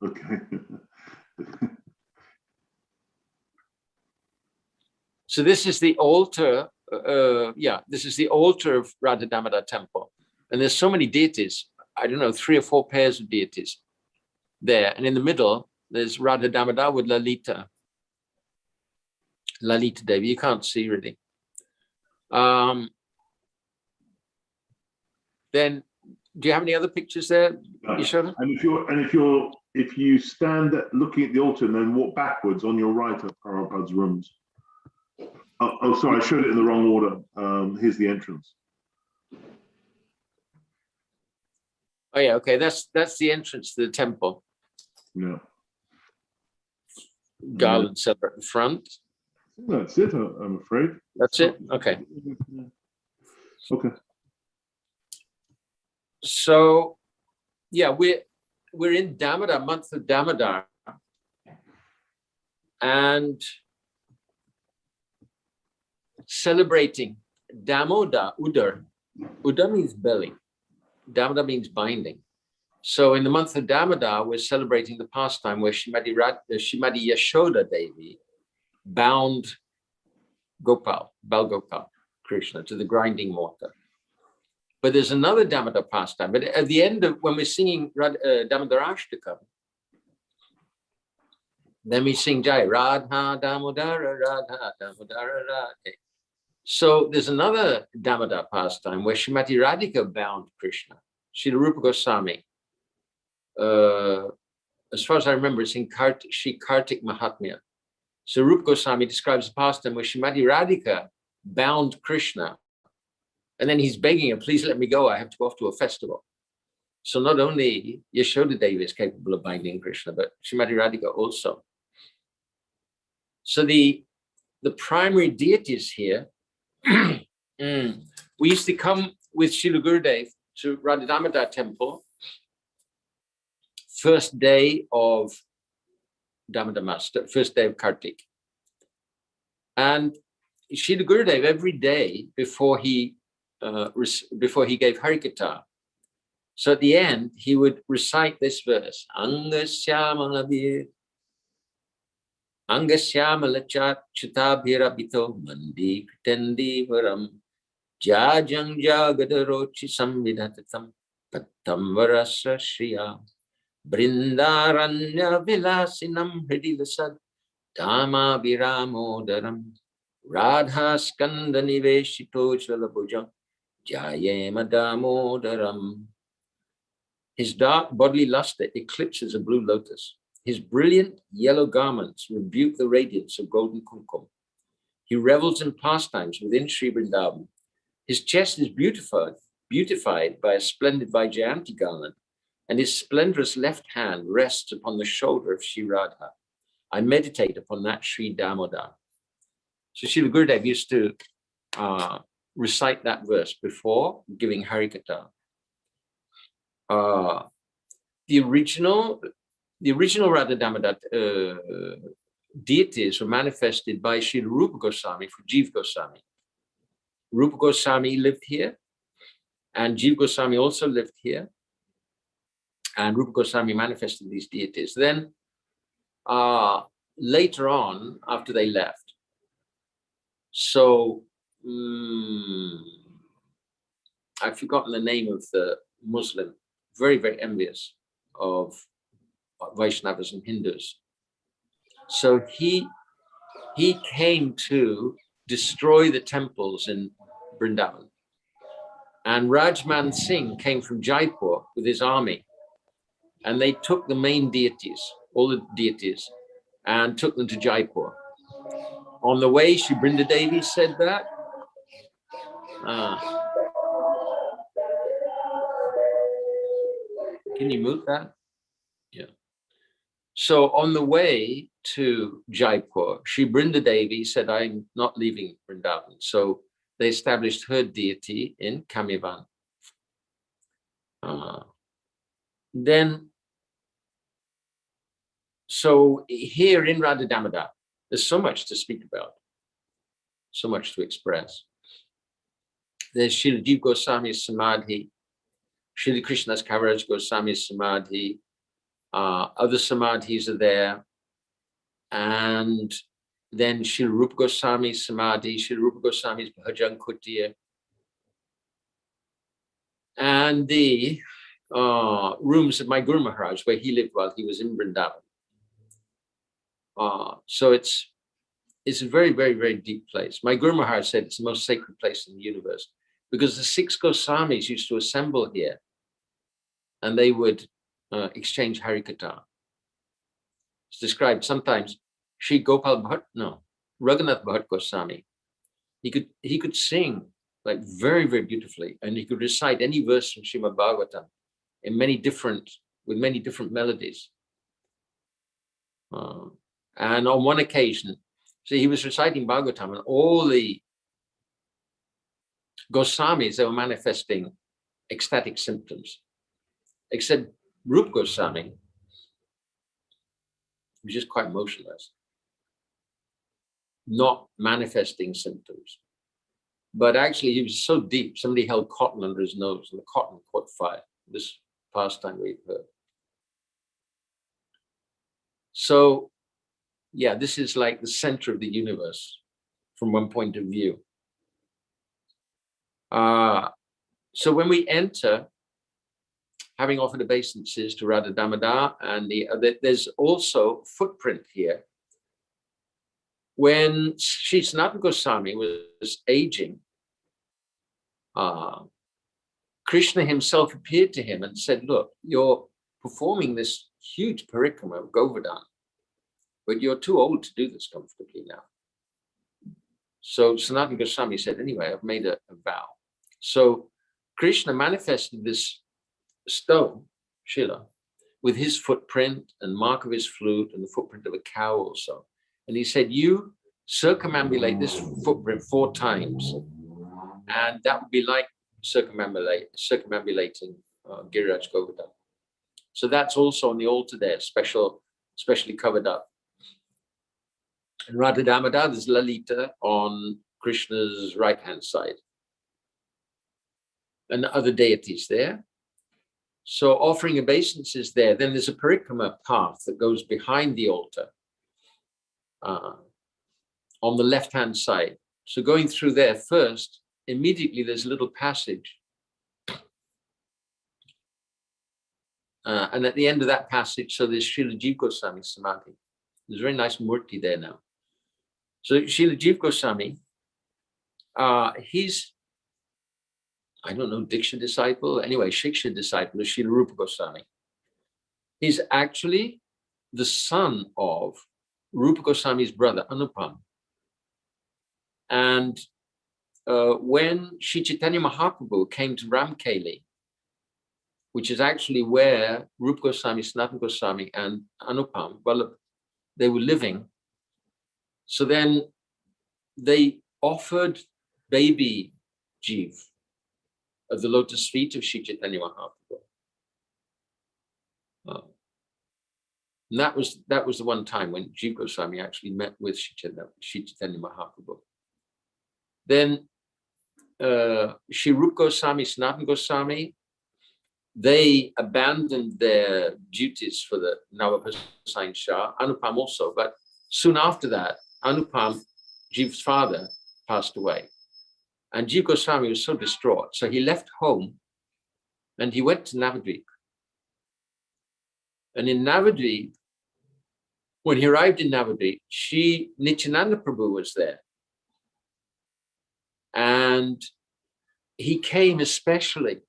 Okay. So this is the altar. This is the altar of Radha-Damodara Temple. And there's so many deities. I don't know, 3 or 4 pairs of deities there. And in the middle, there's Radha-Damodara with Lalita. Lalita Devi, you can't see really. Then, do you have any other pictures there, Yashoda? And if you stand looking at the altar and then walk backwards, on your right are Prabhupada's rooms. Oh, sorry, I showed it in the wrong order. Here's the entrance. Oh yeah, okay, that's the entrance to the temple. Yeah. Garland set at the front. That's it, I'm afraid. That's it? Okay. Okay. So, yeah, we're in Damada, month of Damodar, and celebrating Damoda, Udar. Udar means belly. Damada means binding. So in the month of Damodar, we're celebrating the pastime where Shrimati Yashoda Devi bound Bal Gopal, Krishna, to the grinding mortar. But there's another Damodar pastime. But at the end of, when we're singing Damodarashtakam, then we sing Jai, Radha-Damodara, Radha-Damodara, Radha. So there's another Damodar pastime where Srimati Radhika bound Krishna, Srila Rupa Goswami. As far as I remember, it's in Shri Kartik Mahatmya. So Rupa Goswami describes the pastime where Srimati Radhika bound Krishna And then he's begging her, please let me go. I have to go off to a festival. So not only Yashoda Devi is capable of binding Krishna, but Srimati Radhika also. So the primary deities here, we used to come with Srila Gurudev to Radha-Damodara Temple, first day of Damada Master, first day of Kartik. And Srila Gurudev every day before he gave Harikatha, so at the end, he would recite this verse, Angasyamalabhir, Angasyamalachat Chutabhirabhito Mandi Kritendi Varam Jajang Jagadarochi Samvidhatatam Pattam Varasra Shriya Brindaranya Vilasinam Hridilasad Dama Viramodaram Radha Skanda Niveshito Chalabhujam Jayema Damodaram. His dark bodily luster eclipses a blue lotus. His brilliant yellow garments rebuke the radiance of golden kumkum. He revels in pastimes within Sri Vrindavan. His chest is beautified by a splendid Vaijayanti garland, and his splendorous left hand rests upon the shoulder of Sri Radha. I meditate upon that Sri Damodar. So Srila Gurudev used to recite that verse before giving Harikatha. The original Radha-Damodara deities were manifested by Srila Rupa Goswami for Jiva Goswami. Rupa Goswami lived here, and Jiva Goswami also lived here, and Rupa Goswami manifested these deities. Then later on, after they left, so I've forgotten the name of the Muslim, very, very envious of Vaishnavas and Hindus. So he came to destroy the temples in Vrindavan. And Rajman Singh came from Jaipur with his army, and they took the main deities, all the deities, and took them to Jaipur. On the way, Shri Brinda Devi said that. Can you move that? Yeah. So on the way to Jaipur, Shri Brinda Devi said, I'm not leaving Vrindavan. So they established her deity in Kamivan. So here in Radha-Damodara, there's so much to speak about, so much to express. There's Srila Jiva Goswami's Samadhi, Srila Krishna's Kaviraj Goswami's Samadhi, other Samadhis are there, and then Srila Rupa Goswami's Samadhi, Srila Rupa Goswami's Bhajan Kutir, and the rooms of my Guru Maharaj, where he lived while he was in Vrindavan. So it's a very, very, very deep place. My Guru Maharaj said it's the most sacred place in the universe, because the 6 Goswamis used to assemble here, and they would exchange Harikatha. It's described sometimes. Sri Gopal Bhatt, Raghunath Bhatt Goswami, he could sing like very, very beautifully, and he could recite any verse from Srimad Bhagavatam with many different melodies. And on one occasion, so he was reciting Bhagavatam, and all the Goswamis, they were manifesting ecstatic symptoms, except Rupa Goswami, was just quite motionless, not manifesting symptoms. But actually, he was so deep, somebody held cotton under his nose, and the cotton caught fire. This pastime we've heard. So, yeah, this is like the center of the universe from one point of view. So when we enter, having offered obeisances to Radha-Damodara, and there's also footprint here. When Sri Sanatana Goswami was aging, Krishna himself appeared to him and said, look, you're performing this huge Parikrama of Govardhan, but you're too old to do this comfortably now. So Sanatana Goswami said, anyway, I've made a vow. So Krishna manifested this stone, Shila, with his footprint and mark of his flute and the footprint of a cow also. And he said, you circumambulate this footprint 4 times, and that would be like circumambulating Giriraj Govardhan. So that's also on the altar there, specially covered up. And Radha-Damodara, there's Lalita on Krishna's right-hand side. And other deities there. So offering obeisances there. Then there's a Parikrama path that goes behind the altar on the left-hand side. So going through there first, immediately there's a little passage. And at the end of that passage, so there's Srila Jiva Goswami's Samadhi. There's a very nice murti there now. So Srila Jiva Goswami, he's, I don't know, Diksha disciple, anyway, Shiksha disciple of Srila Rupa Goswami. He's actually the son of Rupa Goswami's brother, Anupam. And when Sri Chaitanya Mahaprabhu came to Ramkeli, which is actually where Rupa Goswami, Sanatana Goswami, and Anupam, well, they were living. So then they offered baby Jiv of the lotus feet of Sri Chaitanya Mahaprabhu. And that was the one time when Jiva Goswami actually met with Sri Chaitanya Mahaprabhu. Then Sri Rupa Goswami, Sanatana Goswami, they abandoned their duties for the Navapasain Shah, Anupam also, but soon after that, Anupam, Jiv's father, passed away. And Jiva Goswami was so distraught, so he left home and he went to Navadvip. And in Navadvip, when he arrived in Navadvip, Sri Nityananda Prabhu was there. And he came especially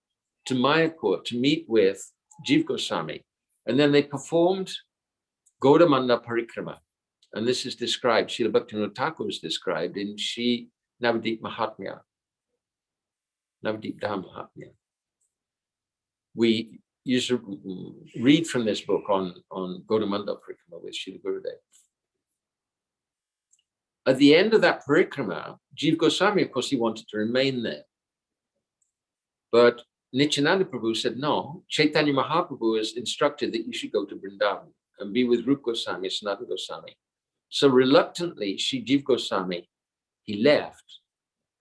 to Mayapur to meet with Jiva Goswami. And then they performed Gauda-mandala Parikrama. And this is described, Srila Bhaktivinoda Thakur is described in Sri Navadvip Mahatmya. Navadvip Dham Mahatmya. We used to read from this book on Gauda-mandala Parikrama with Srila Gurudev. At the end of that Parikrama, Jiva Goswami, of course, he wanted to remain there. But Nityananda Prabhu said, no, Chaitanya Mahaprabhu has instructed that you should go to Vrindavan and be with Rupa Goswami, Sanatana Goswami. So reluctantly, Sri Jiva Goswami, he left.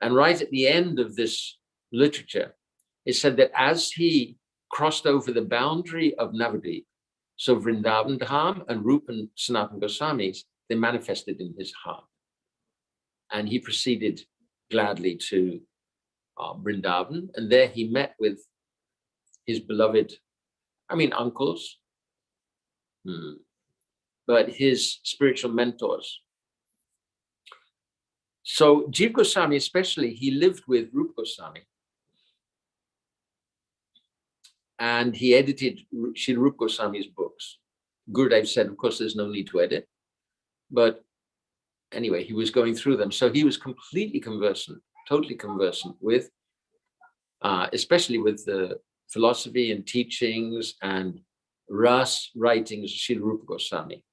And right at the end of this literature, it said that as he crossed over the boundary of Navadvip, so Vrindavan Dham and Rupa and Sanatana Goswamis, they manifested in his heart. And he proceeded gladly to Vrindavan, and there he met with his beloved, uncles, but his spiritual mentors. So Jiva Goswami especially, he lived with Rupa Goswami. And he edited Sri Rupa Goswami's books. Gurudev said, of course, there's no need to edit. But anyway, he was going through them. So he was completely conversant, totally conversant with, especially with the philosophy and teachings and Rasa writings of Sri Rupa Goswami.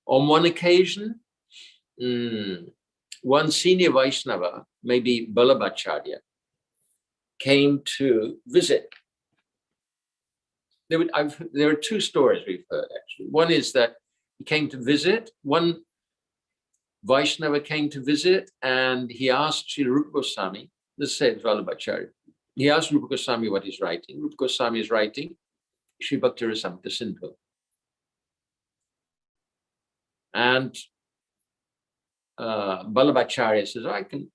On one occasion, one senior Vaishnava, maybe Balabhacharya, came to visit. There are 2 stories we've heard, actually. One is that he came to visit, one Vaishnava came to visit, and he asked Sri Rupa Goswami, this said Vallabhacharya, he asked Rupa Goswami what he's writing. Rupa Goswami is writing Sri Bhakti Rasamrita Sindhu. And Vallabhacharya says,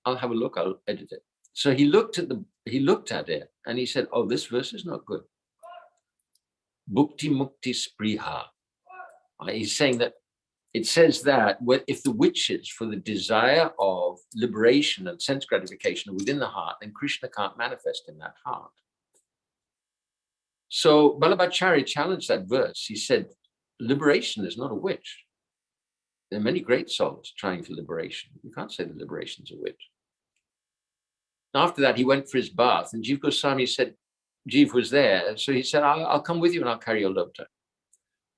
I'll have a look, I'll edit it. So he looked at it and he said, oh, this verse is not good. Bhukti Mukti Spriha. He's saying that it says that if the witches for the desire of liberation and sense gratification are within the heart, then Krishna can't manifest in that heart. So Vallabhacharya challenged that verse. He said, liberation is not a witch. There are many great souls trying for liberation. You can't say that liberation is a witch. After that, he went for his bath, and Jiva Goswami said, Jiva was there, so he said, I'll come with you and I'll carry your lota.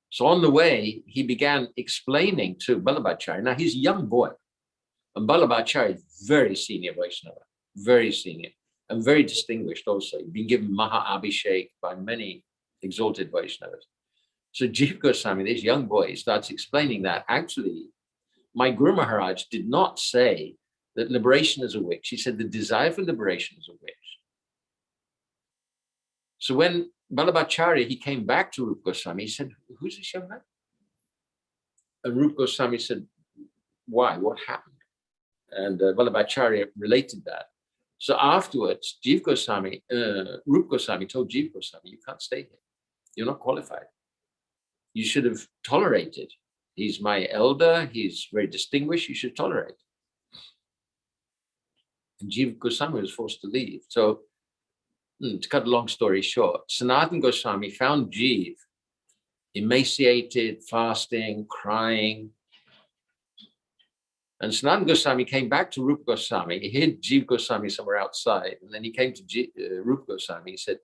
So on the way, he began explaining to Ballabhacharya. Now he's a young boy, and Ballabhacharya is very senior Vaishnava, very senior, and very distinguished also. He'd been given Maha Abhishek by many exalted Vaishnavas. So Jiva Goswami, this young boy, starts explaining that actually, my Guru Maharaj did not say that liberation is a wish. He said the desire for liberation is a wish. So when Ballabhacharya, he came back to Rupa Goswami, he said, who's this young man? And Rupa Goswami said, why? What happened? And Ballabhacharya related that. So afterwards, Jiva Goswami, Rupa Goswami told Jiva Goswami, you can't stay here. You're not qualified. You should have tolerated. He's my elder. He's very distinguished. You should tolerate. And Jiva Goswami was forced to leave. So to cut a long story short, Sanatana Goswami found Jiva emaciated, fasting, crying. And Sanatana Goswami came back to Rupa Goswami. He hid Jiva Goswami somewhere outside. And then he came to Rupa Goswami. He said,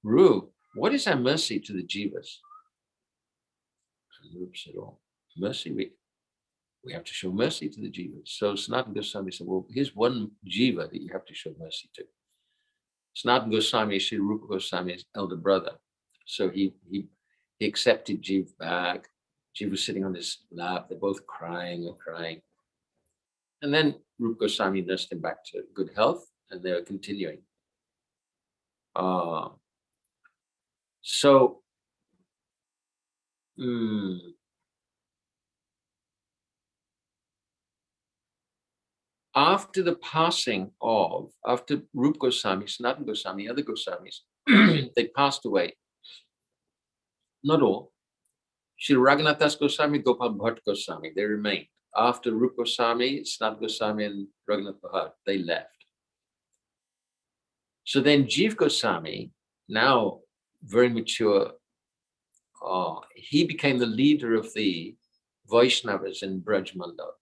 Rupa, what is our mercy to the Jivas? And Rupa said, oh, mercy, we have to show mercy to the Jivas. So Sanatana Goswami said, well, here's one Jiva that you have to show mercy to. Sanatana Goswami is Rupa Goswami's elder brother. So he accepted Jiva back. Jiva was sitting on his lap. They're both crying and crying. And then Rupa Goswami nursed him back to good health, and they were continuing. After the passing of, after Rupa Goswami, Sanatana Goswami, other Goswamis, they passed away. Not all. Shri Raghunath Goswami, Gopal Bhatt Goswami, they remained. After Rupa Goswami, Sanatana Goswami, and Raghunath Bhatt, they left. So then Jiva Goswami, now very mature, he became the leader of the Vaishnavas in Vraja-mandala.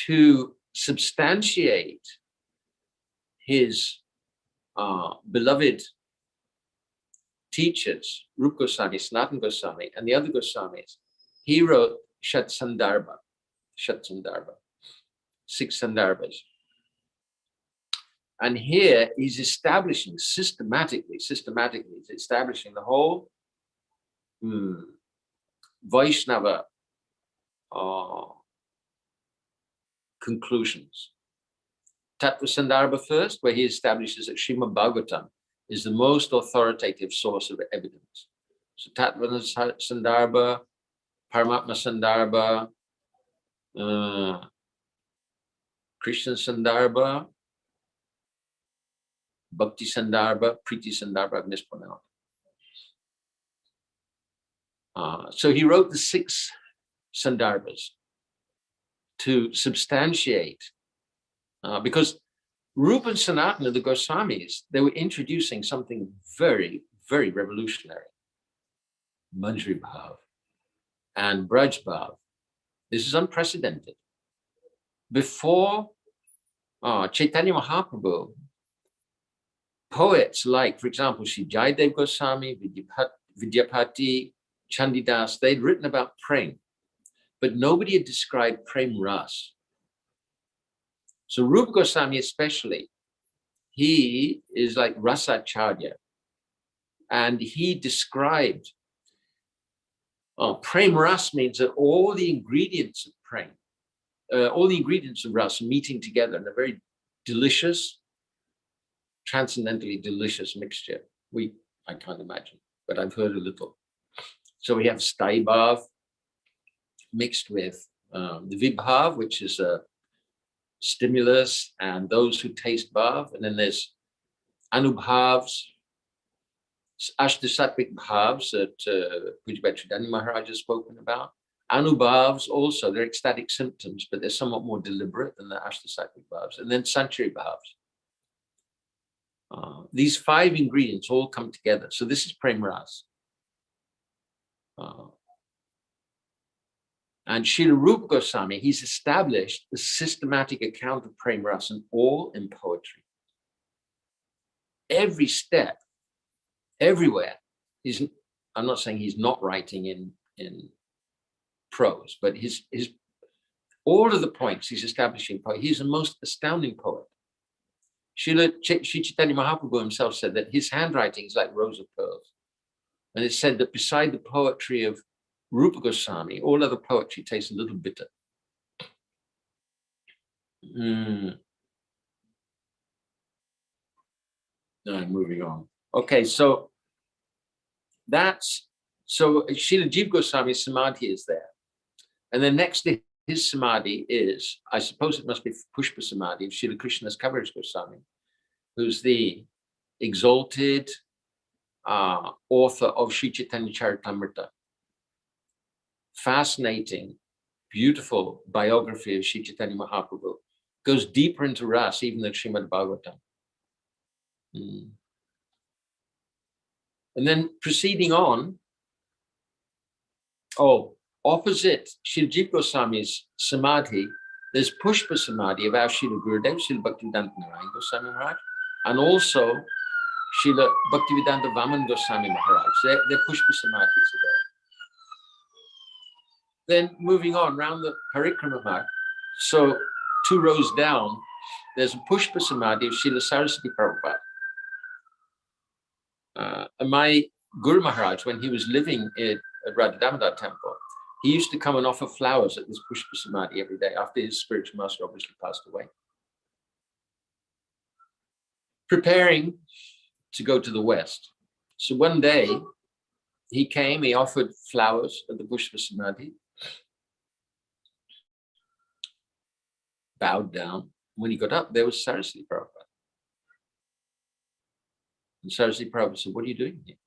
To substantiate his beloved teachers, Rupa Goswami, Sanatana Goswami, and the other Goswamis, he wrote Shat Sandarbha, 6 Sandarbhas. And here he's establishing systematically, he's establishing the whole Vaishnava conclusions. Tattva Sandarbha first, where he establishes that Srimad Bhagavatam is the most authoritative source of evidence. So Tattva Sandarbha, Paramatma Sandarbha, Krishna Sandarbha, Bhakti Sandarbha, Priti Sandarbha, I've mispronounced. So he wrote the 6 Sandarbhas to substantiate, because Rupa and Sanatana, the Goswamis, they were introducing something very, very revolutionary. Manjari Bhav and Braj Bhav. This is unprecedented. Before Chaitanya Mahaprabhu, poets like, for example, Sri Jayadev Goswami, Vidyapati, Chandidas, they'd written about prem, but nobody had described prem ras. So Rupa Goswami especially, he is like Rasa-acharya, and he described prem ras means that all the ingredients of prem, all the ingredients of rasa meeting together in a very delicious, transcendently delicious mixture. I can't imagine, but I've heard a little. So we have Sthai Bhav mixed with the Vibhav, which is a stimulus, and those who taste Bhav. And then there's Anubhavs, Ashtasattvic Bhavs that Pujabhat Chaitanya Maharaj has spoken about. Anubhavs also, they're ecstatic symptoms, but they're somewhat more deliberate than the Ashtasattvic Bhavs. And then Sanchari Bhavs. These 5 ingredients all come together. So this is Prem Ras. And Srila Rupa Goswami, he's established a systematic account of Prem Rasa, and all in poetry. Every step, everywhere. I'm not saying he's not writing in prose, but his all of the points he's establishing poetry. He's the most astounding poet. Sri Chaitanya Mahaprabhu himself said that his handwriting is like rows of pearls. And it's said that beside the poetry of Rupa Goswami, all other poetry tastes a little bitter. No, moving on. Okay, so Srila Jiva Goswami's Samadhi is there. And then next to his Samadhi is, I suppose it must be Pushpa Samadhi of Srila Krishna's Kaviraj Goswami, who's the exalted author of Sri Chaitanya Charitamrita. Fascinating, beautiful biography of Sri Chaitanya Mahaprabhu. Goes deeper into Rasa even than Srimad Bhagavatam. And then proceeding on, opposite Srila Jiva Goswami's Samadhi, there's Pushpa Samadhi of our Srila Gurudev, Srila Bhaktivedanta Narayan Goswami Maharaj, and also Srila Bhaktivedanta Vaman Goswami Maharaj. Their Pushpa Samadhis are there. Then moving on round the Parikrama mark, so 2 rows down, there's a Pushpa Samadhi of Srila Saraswati Prabhupada. And my Guru Maharaj, when he was living at Radha-Damodara Temple, he used to come and offer flowers at this Pushpa Samadhi every day after his spiritual master obviously passed away. Preparing to go to the west. So one day he came, he offered flowers at the Pushpa Samadhi, bowed down. When he got up, there was Saraswati Prabhupada. And Saraswati Prabhupada said, "What are you doing here?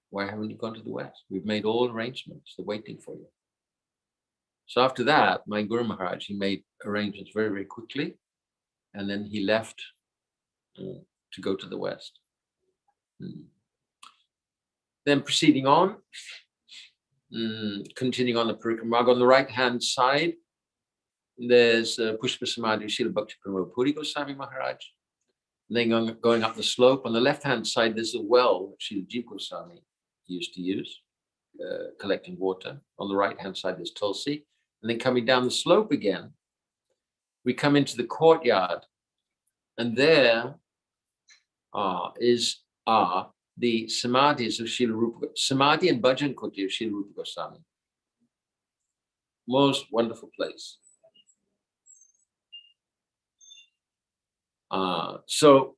Why haven't you gone to the west? We've made all arrangements. They're waiting for you." So after that, my Guru Maharaj, he made arrangements very, very quickly. And then he left to go to the west. Then proceeding on, continuing on the Parikrama, on the right-hand side, there's Pushpa Samadhi of Srila Bhakti Pramod Puri Goswami Maharaj. And then going up the slope, on the left-hand side, there's a well that Srila Jiva Goswami used to use, collecting water. On the right-hand side, there's Tulsi. And then coming down the slope again, we come into the courtyard. And there are the Samadhis of Srila Rupa, Samadhi and Bhajan Kuti of Srila Rupa Goswami. Most wonderful place. So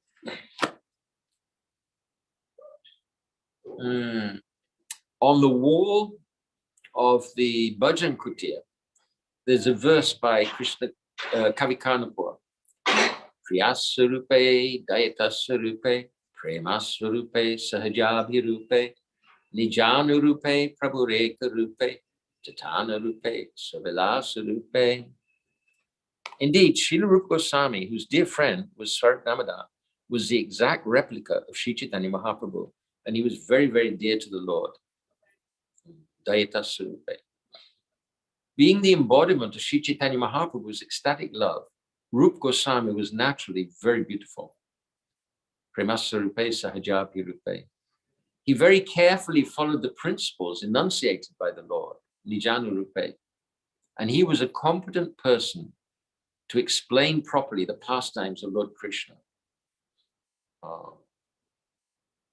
on the wall of the Bhajan Kutir, there's a verse by Krishna Kavikarnapur. Priyasvarupe, Dayatasvarupe, Premasvarupe, Sahajabhirupe, Nijanurupe, Prabhureka-rupe, Tatana-rupe, Savilasarupe. Indeed, Srila Rupa Goswami, whose dear friend was Damada, was the exact replica of Sri Chaitanya Mahaprabhu, and he was very, very dear to the Lord. Dayatasvarupe. Being the embodiment of Sri Chaitanya Mahaprabhu's ecstatic love, Rupa Goswami was naturally very beautiful. Premasvarupe Sahajabhirupe. He very carefully followed the principles enunciated by the Lord, Nijanurupe, and he was a competent person to explain properly the pastimes of Lord Krishna.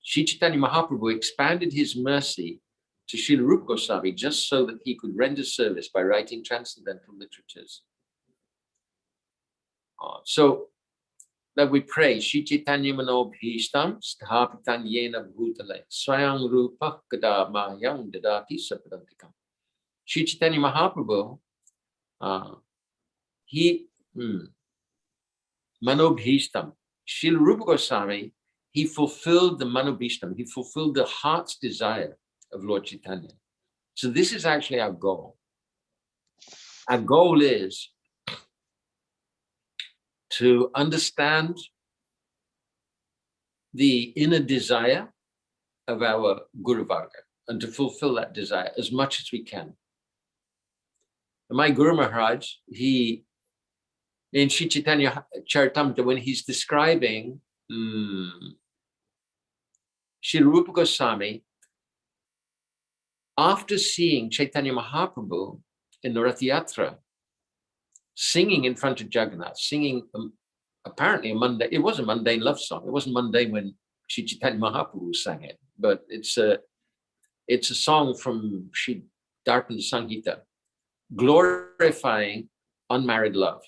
Sri Chaitanya Mahaprabhu expanded his mercy to Srila Rupa Goswami just so that he could render service by writing transcendental literatures. So that we pray, Sri Chaitanya Mano Bhishtam Sthapitan Yena Bhutale Swayam Rupa Kada Mahyam Dadati Sapadantikam. Sri Chaitanya Mahaprabhu, Mano Bhishtam, Srila Rupa Goswami, he fulfilled the Mano Bhishtam, he fulfilled the heart's desire of Lord Chaitanya. So this is actually our goal. Our goal is to understand the inner desire of our Guru Varga and to fulfill that desire as much as we can. My Guru Maharaj, he, in Sri Chaitanya Charitamrita, when he's describing Srila Rupa Goswami, after seeing Chaitanya Mahaprabhu in the Rath Yatra, singing in front of Jagannath, singing apparently a mundane, it was a mundane love song. It wasn't mundane when Sri Chaitanya Mahaprabhu sang it, but it's a song from Sri Darpan Sanghita, glorifying unmarried love.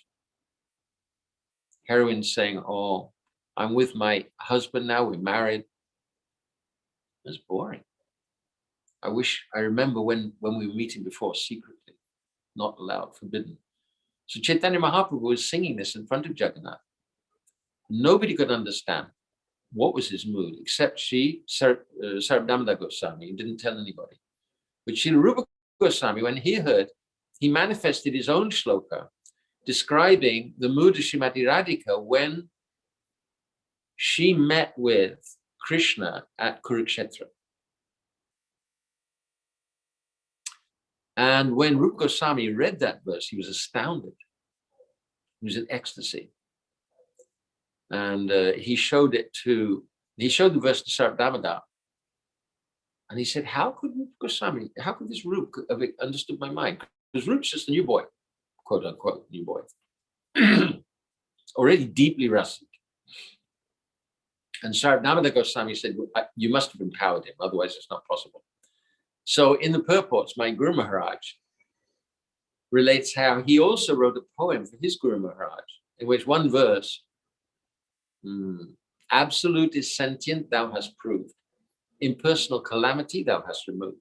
Heroine saying, oh, I'm with my husband now, we're married. It's boring. I remember when we were meeting before, secretly, not allowed, forbidden. So Chaitanya Mahaprabhu was singing this in front of Jagannath. Nobody could understand what was his mood, except Srngara-vata Goswami. He didn't tell anybody. But Srila Rupa Goswami, when he heard, he manifested his own shloka, describing the mood of Srimati Radhika when she met with Krishna at Kurukshetra. And when Rupa Goswami read that verse, he was astounded. He was in ecstasy. And he showed the verse to Radha-Damodara. And he said, how could Rupa Goswami, how could this Rupa have understood my mind? Because Rupa's just a new boy, quote unquote, new boy. Already deeply rustic. And Radha-Damodara Goswami said, you must have empowered him, otherwise it's not possible. So in the purports, my Guru Maharaj relates how he also wrote a poem for his Guru Maharaj, in which one verse, absolute is sentient, thou hast proved. Impersonal calamity, thou hast removed.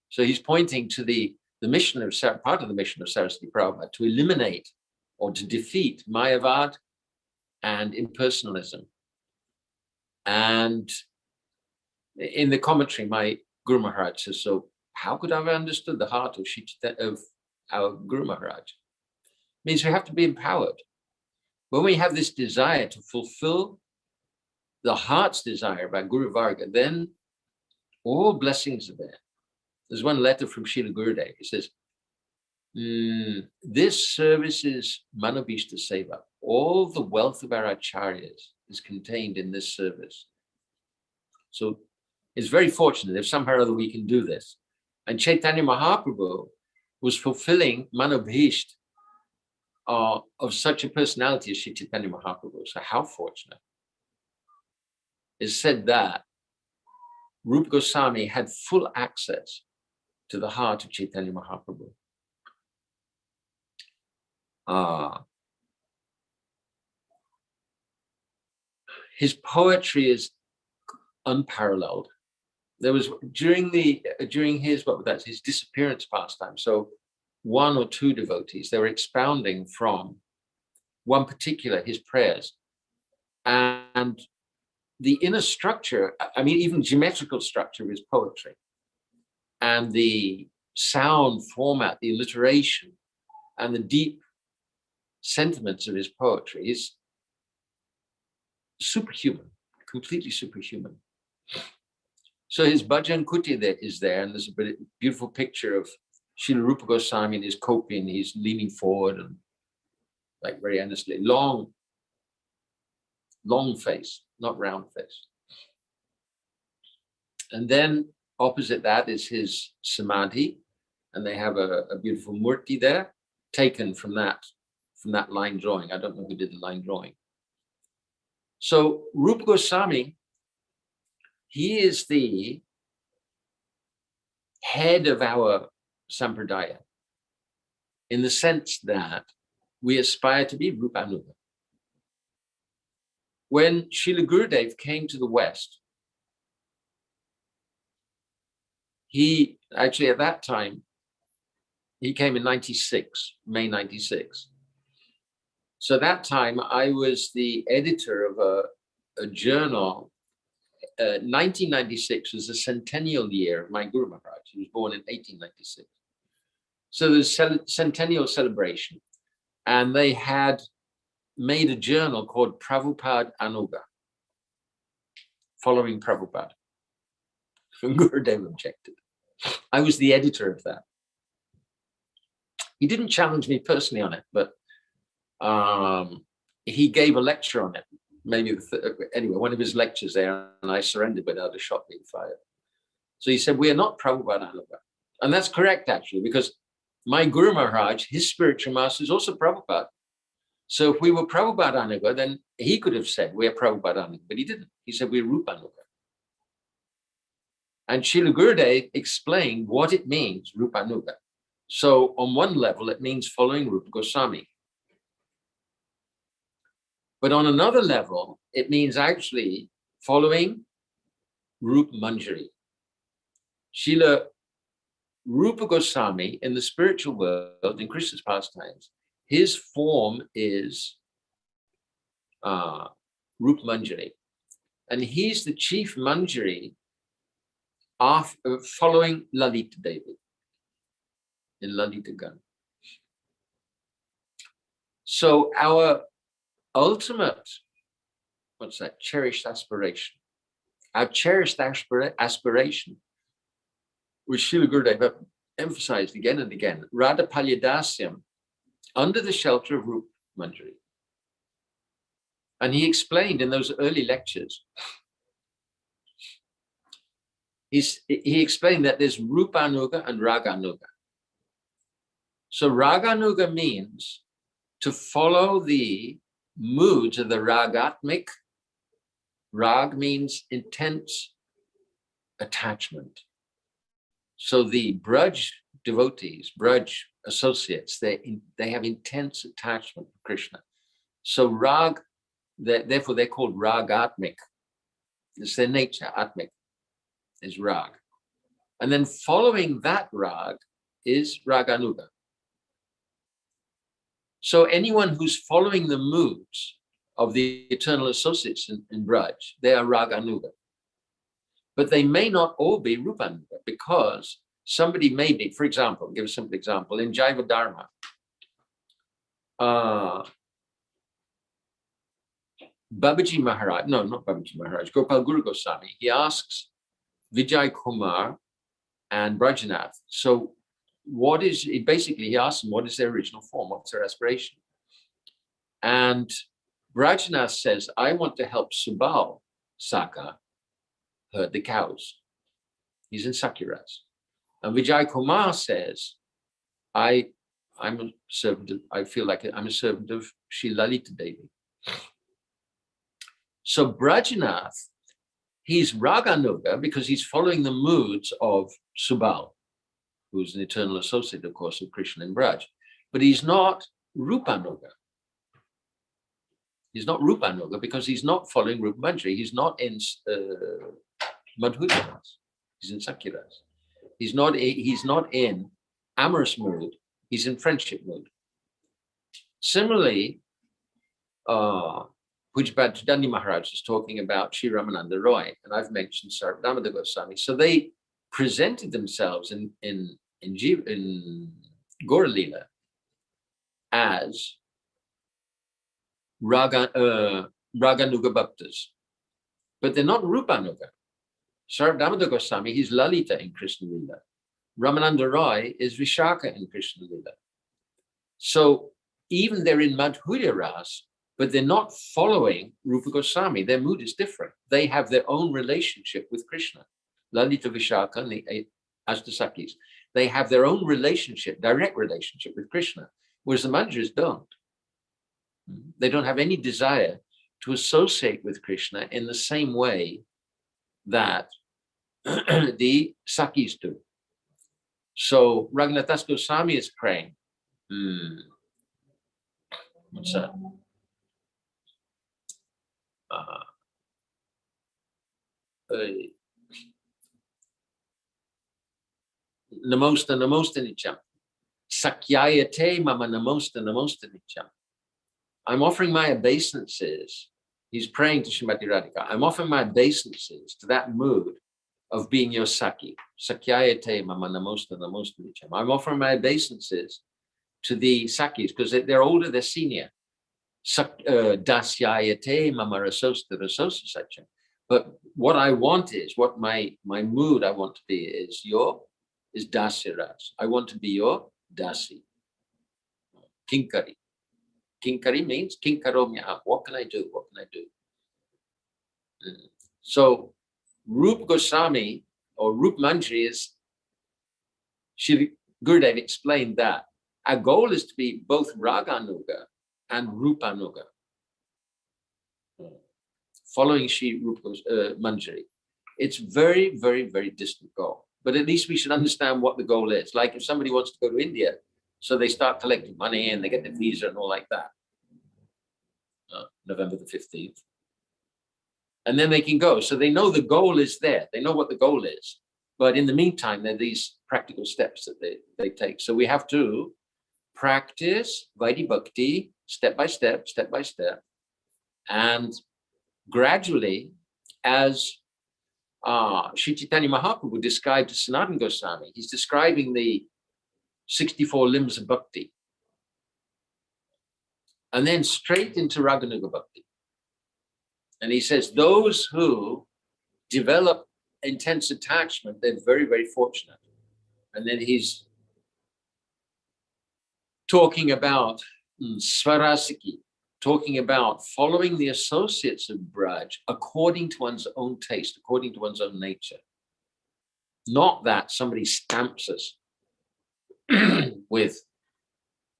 So he's pointing to the mission of, part of the mission of Saraswati Prabhupada, to eliminate or to defeat Mayavad and impersonalism. And in the commentary, my Guru Maharaj says, so how could I have understood the heart of our Guru Maharaj? It means we have to be empowered. When we have this desire to fulfill the heart's desire by Guru Varga, then all blessings are there. There's one letter from Srila Gurudev. He says, this service is Manabhishta Seva. All the wealth of our acharyas is contained in this service. So it's very fortunate if somehow or other we can do this. And Chaitanya Mahaprabhu was fulfilling Manabhishta of such a personality as Sri Chaitanya Mahaprabhu. So how fortunate. It's said that Rupa Goswami had full access to the heart of Chaitanya Mahaprabhu. His poetry is unparalleled. There was during his disappearance pastime. So one or two devotees, they were expounding from one particular, his prayers, and the inner structure, I mean, even geometrical structure of his poetry, and the sound format, the alliteration, and the deep sentiments of his poetry is superhuman, completely superhuman. So his Bhajan Kuti there is there, and there's a beautiful picture of Srila Rupa Goswami in his kopi, and he's leaning forward and like very earnestly, long face, not round face. And then opposite that is his Samadhi, and they have a beautiful murti there, taken from that line drawing. I don't know who did the line drawing. So Rupa Goswami, he is the head of our sampradaya, in the sense that we aspire to be Rupanuga. When Srila Gurudev came to the West, he actually at that time, he came in 96, May 96. So that time I was the editor of a journal. 1996 was the centennial year of my Guru Maharaj. He was born in 1896. So there's centennial celebration. And they had made a journal called Prabhupada Anuga, following Prabhupada. And Gurudev objected. I was the editor of that. He didn't challenge me personally on it, but he gave a lecture on it. Maybe anyway, one of his lectures there, and I surrendered without a shot being fired. So he said, we are not Prabhupada Anuga. And that's correct, actually, because my Guru Maharaj, his spiritual master, is also Prabhupada. So if we were Prabhupada Anuga, then he could have said, we are Prabhupada Anuga, but he didn't. He said, we're Rupa Anuga. And Srila Gurudev explained what it means, Rupa Anuga. So on one level, it means following Rupa Goswami. But on another level, it means actually following Rupa Manjari. Srila Rupa Goswami in the spiritual world, in Krishna's pastimes, his form is Rupa Manjari. And he's the chief Manjari following Lalita Devi in Lalita Gan. So our ultimate, cherished aspiration, our cherished aspiration, which Srila Gurudev emphasized again and again, Radha Palyadasyam, under the shelter of Rupa Manjari. And he explained in those early lectures, he explained that there's Rupanuga and Raganuga. So Raganuga means to follow the moods of the Ragatmic. Rag means intense attachment. So the Braj devotees, Braj associates, they have intense attachment to Krishna. So Rag, therefore they're called Ragatmic. It's their nature, Atmic is Rag. And then following that Rag is Raganuga. So anyone who's following the moods of the eternal associates in Braj, they are Raganuga. But they may not all be Rupanuga, because somebody may be, for example, give a simple example, in Jaiva Dharma, Babaji Maharaj, no, not Babaji Maharaj, Gopal Guru Goswami, he asks Vijay Kumar and Brajanath, so what is, basically he asks them, what is their original form? What's their aspiration? And Brajanath says, I want to help Subal Saka herd the cows. He's in Sakiras. And Vijay Kumar says, I'm a servant of, I feel like I'm a servant of Shri Lalita Devi. So Brajanath, he's Raganuga because he's following the moods of Subal, who's an eternal associate, of course, of Krishna and Braj. But he's not Rupanuga. He's not Rupanuga because he's not following Rupa Manjari. He's not in Madhuras. He's in Sakiras. He's not in amorous mood. He's in friendship mood. Similarly, Pujapad Dandi Maharaj is talking about Sri Ramananda Roy, and I've mentioned Damada Goswami. So they presented themselves in Gaura Lila as Raganuga Bhaktas, but they're not Rupanuga. Damada Goswami, he's Lalita in Krishna Lila. Ramananda Roy is Vishaka in Krishna Lila. So even they're in Madhurya Ras, but they're not following Rupa Goswami. Their mood is different. They have their own relationship with Krishna. Lalita, Vishaka, and the Ashtasakis. They have their own relationship, direct relationship with Krishna, whereas the Manjaris don't. They don't have any desire to associate with Krishna in the same way that the Sakis do. So Raghunath Goswami is praying. What's that? Namosta nityam. Sakyayate mama namosta nityam. I'm offering my obeisances. He's praying to Srimati Radhika. I'm offering my obeisances to that mood of being your Saki. Sakyayate mama namosta nityam. I'm offering my obeisances to the Sakis because they're older, they're senior. Dasyayate mama rasosta satyam. But what I want is, what my mood I want to be is Dasya Ras. I want to be your Dasi. Kinkari. Kinkari means kinkaromya. What can I do? What can I do? So Rupa Goswami or Rup Manjari is, Shri Gurudev explained that our goal is to be both Raganuga and Rupanuga, following Shri Rupa Manjari. It's very, very, very distant goal. But at least we should understand what the goal is. Like if somebody wants to go to India, so they start collecting money and they get the visa and all like that. November the 15th. And then they can go. So they know the goal is there. They know what the goal is. But in the meantime, there are these practical steps that they take. So we have to practice Vaidhi Bhakti step by step, and gradually, as Sri Chaitanya Mahaprabhu described to Sanatana Goswami, he's describing the 64 limbs of bhakti, and then straight into Raganuga Bhakti. And he says those who develop intense attachment, they're very, very fortunate. And then he's talking about Svarasiki, talking about following the associates of Braj according to one's own taste, according to one's own nature. Not that somebody stamps us with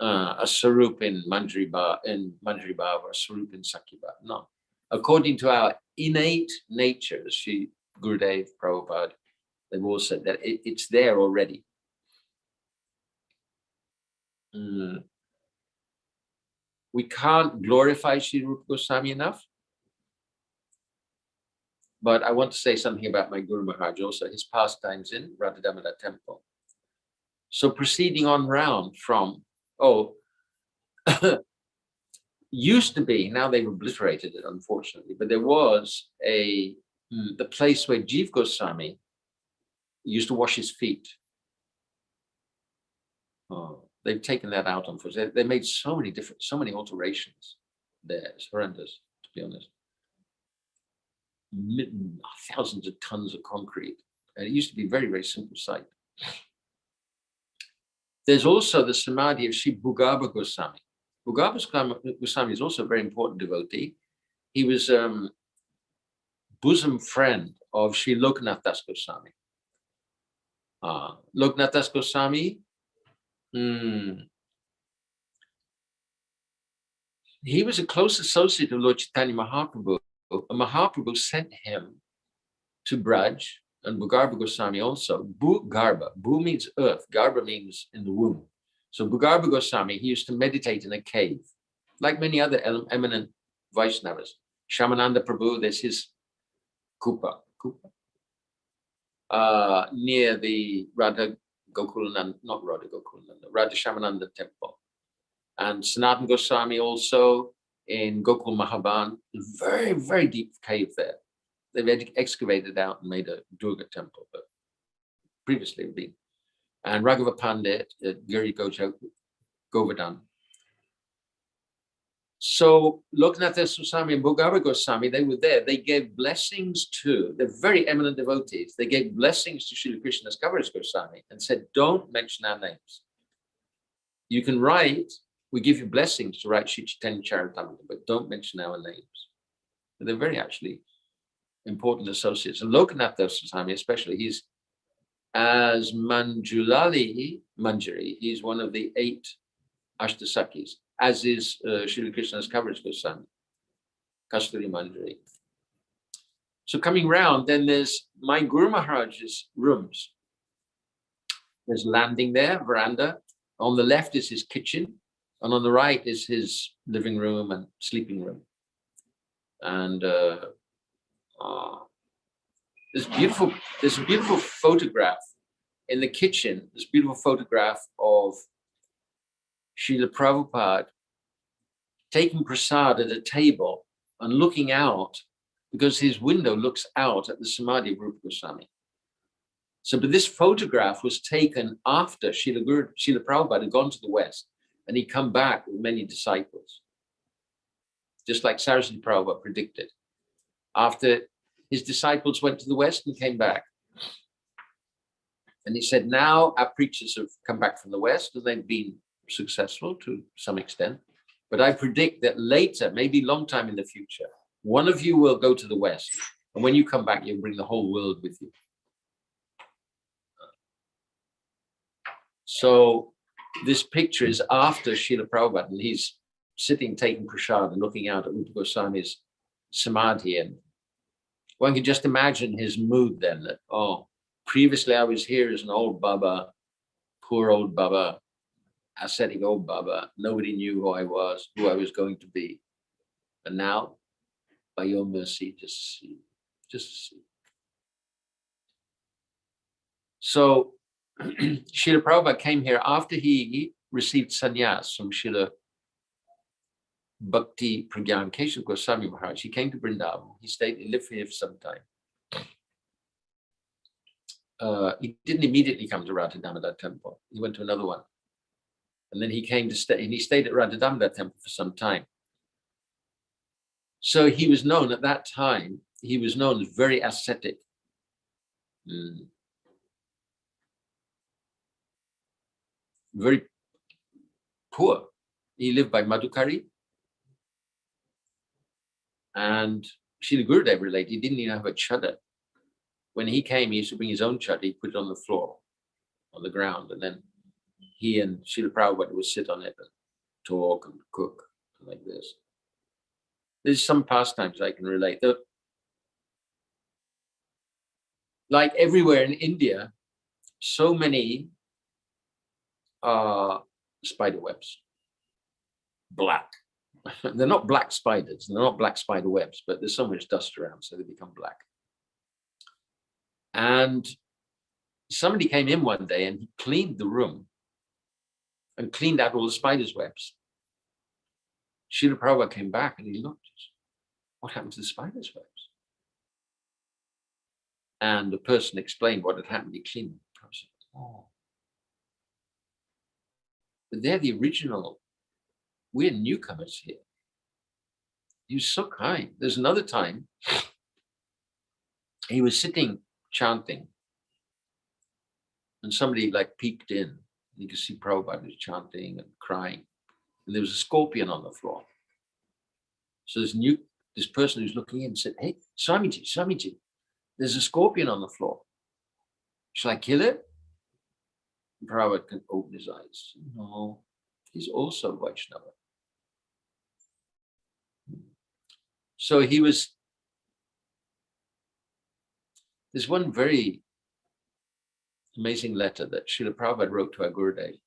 a Sarup in Manjari Bhav or a Sarup in Sakhi Bhav. No. According to our innate nature, as Sri Gurudev, Prabhupada, they've all said that it's there already. We can't glorify Sri Rupa Goswami enough. But I want to say something about my Guru Maharaj also, his pastimes in Radha-Damodara Temple. So proceeding on round from, used to be, now they've obliterated it, unfortunately, but there was the place where Jiva Goswami used to wash his feet. They've taken that out, unfortunately. They made so many alterations there. It's horrendous, to be honest. Thousands of tons of concrete. And it used to be a very, very simple site. There's also the Samadhi of Sri Bhugarbha Goswami. Bhugarbha Goswami is also a very important devotee. He was bosom friend of Sri Lokanath Das Goswami. Lokanath Das Goswami, he was a close associate of Lord Chaitanya Mahaprabhu. Mahaprabhu sent him to Braj, and Bhugarbha Goswami also. Bhugarbha, Bhu means earth, Garbha means in the womb. So Bhugarbha Goswami, he used to meditate in a cave, like many other eminent Vaishnavas. Shamananda Prabhu, there's his kupa near the Radha Shamananda Temple. And Sanatana Goswami also in Gokul Mahaban, very, very deep cave there. They've excavated out and made a Durga temple, but previously it had been. And Raghava Pandit at Giri Govardhan. So Lokanath Das Goswami and Bhugarbha Goswami, they were there. They gave blessings to, they're very eminent devotees. They gave blessings to Srila Krishna's Kaviraj Goswami and said, don't mention our names. You can write, we give you blessings to write Sri Chaitanya Charitamrita, but don't mention our names. And they're very actually important associates. And Lokanath Das Goswami especially, he's as Manjari, he's one of the 8 Ashtasakis, as is Srila Krishna's Kaviraj Goswami, Kasturi Manjari. So coming round, then there's my Guru Maharaj's rooms. There's landing there, veranda. On the left is his kitchen, and on the right is his living room and sleeping room. And there's a beautiful photograph in the kitchen, this beautiful photograph of Srila Prabhupada taking prasad at a table and looking out, because his window looks out at the Samadhi of Rupa Goswami. So, but this photograph was taken after Srila Prabhupada had gone to the West, and he'd come back with many disciples, just like Saraswati Prabhupada predicted. After his disciples went to the West and came back. And he said, now our preachers have come back from the West, and they've been successful to some extent. But I predict that later, maybe long time in the future, one of you will go to the West. And when you come back, you'll bring the whole world with you. So this picture is after Srila Prabhupada, and he's sitting taking prasad and looking out at Rupa Goswami's Samadhi. And one can just imagine his mood then, that, oh, previously I was here as an old Baba, poor old Baba, ascetic old Baba. Nobody knew who I was going to be. And now, by your mercy, just see. So Srila Prabhupada came here after he received sannyas from Srila Bhakti Pragyan Keshav Goswami Maharaj. He came to Vrindavan. He lived here for some time. He didn't immediately come to Radha-Damodara Temple. He went to another one. And then he came to stay, and he stayed at Radha-Damodara Temple for some time. So he was known at that time, he was known as very ascetic. Very poor. He lived by Madhukari. And Srila Gurudev related, he didn't even have a chadar. When he came, he used to bring his own chadar, he put it on the floor, on the ground, and then he and Srila Prabhupada would sit on it and talk and cook like this. There's some pastimes I can relate. Like everywhere in India, so many spider webs, black. They're not black spiders, they're not black spider webs, but there's so much dust around, so they become black. And somebody came in one day and he cleaned the room and cleaned out all the spiders' webs. Srila Prabhupada came back and he looked, what happened to the spiders' webs? And the person explained what had happened. He cleaned them. Oh. But they're the original. We're newcomers here. He was so kind. There's another time he was sitting chanting, and somebody like peeked in. You could see Prabhupada was chanting and crying, and there was a scorpion on the floor. So this person who's looking in said, "Hey, Swamiji, there's a scorpion on the floor. Shall I kill it?" And Prabhupada can open his eyes. No, he's also Vaishnava. So he was, there's one very amazing letter that Srila Prabhupada wrote to our Gurudev.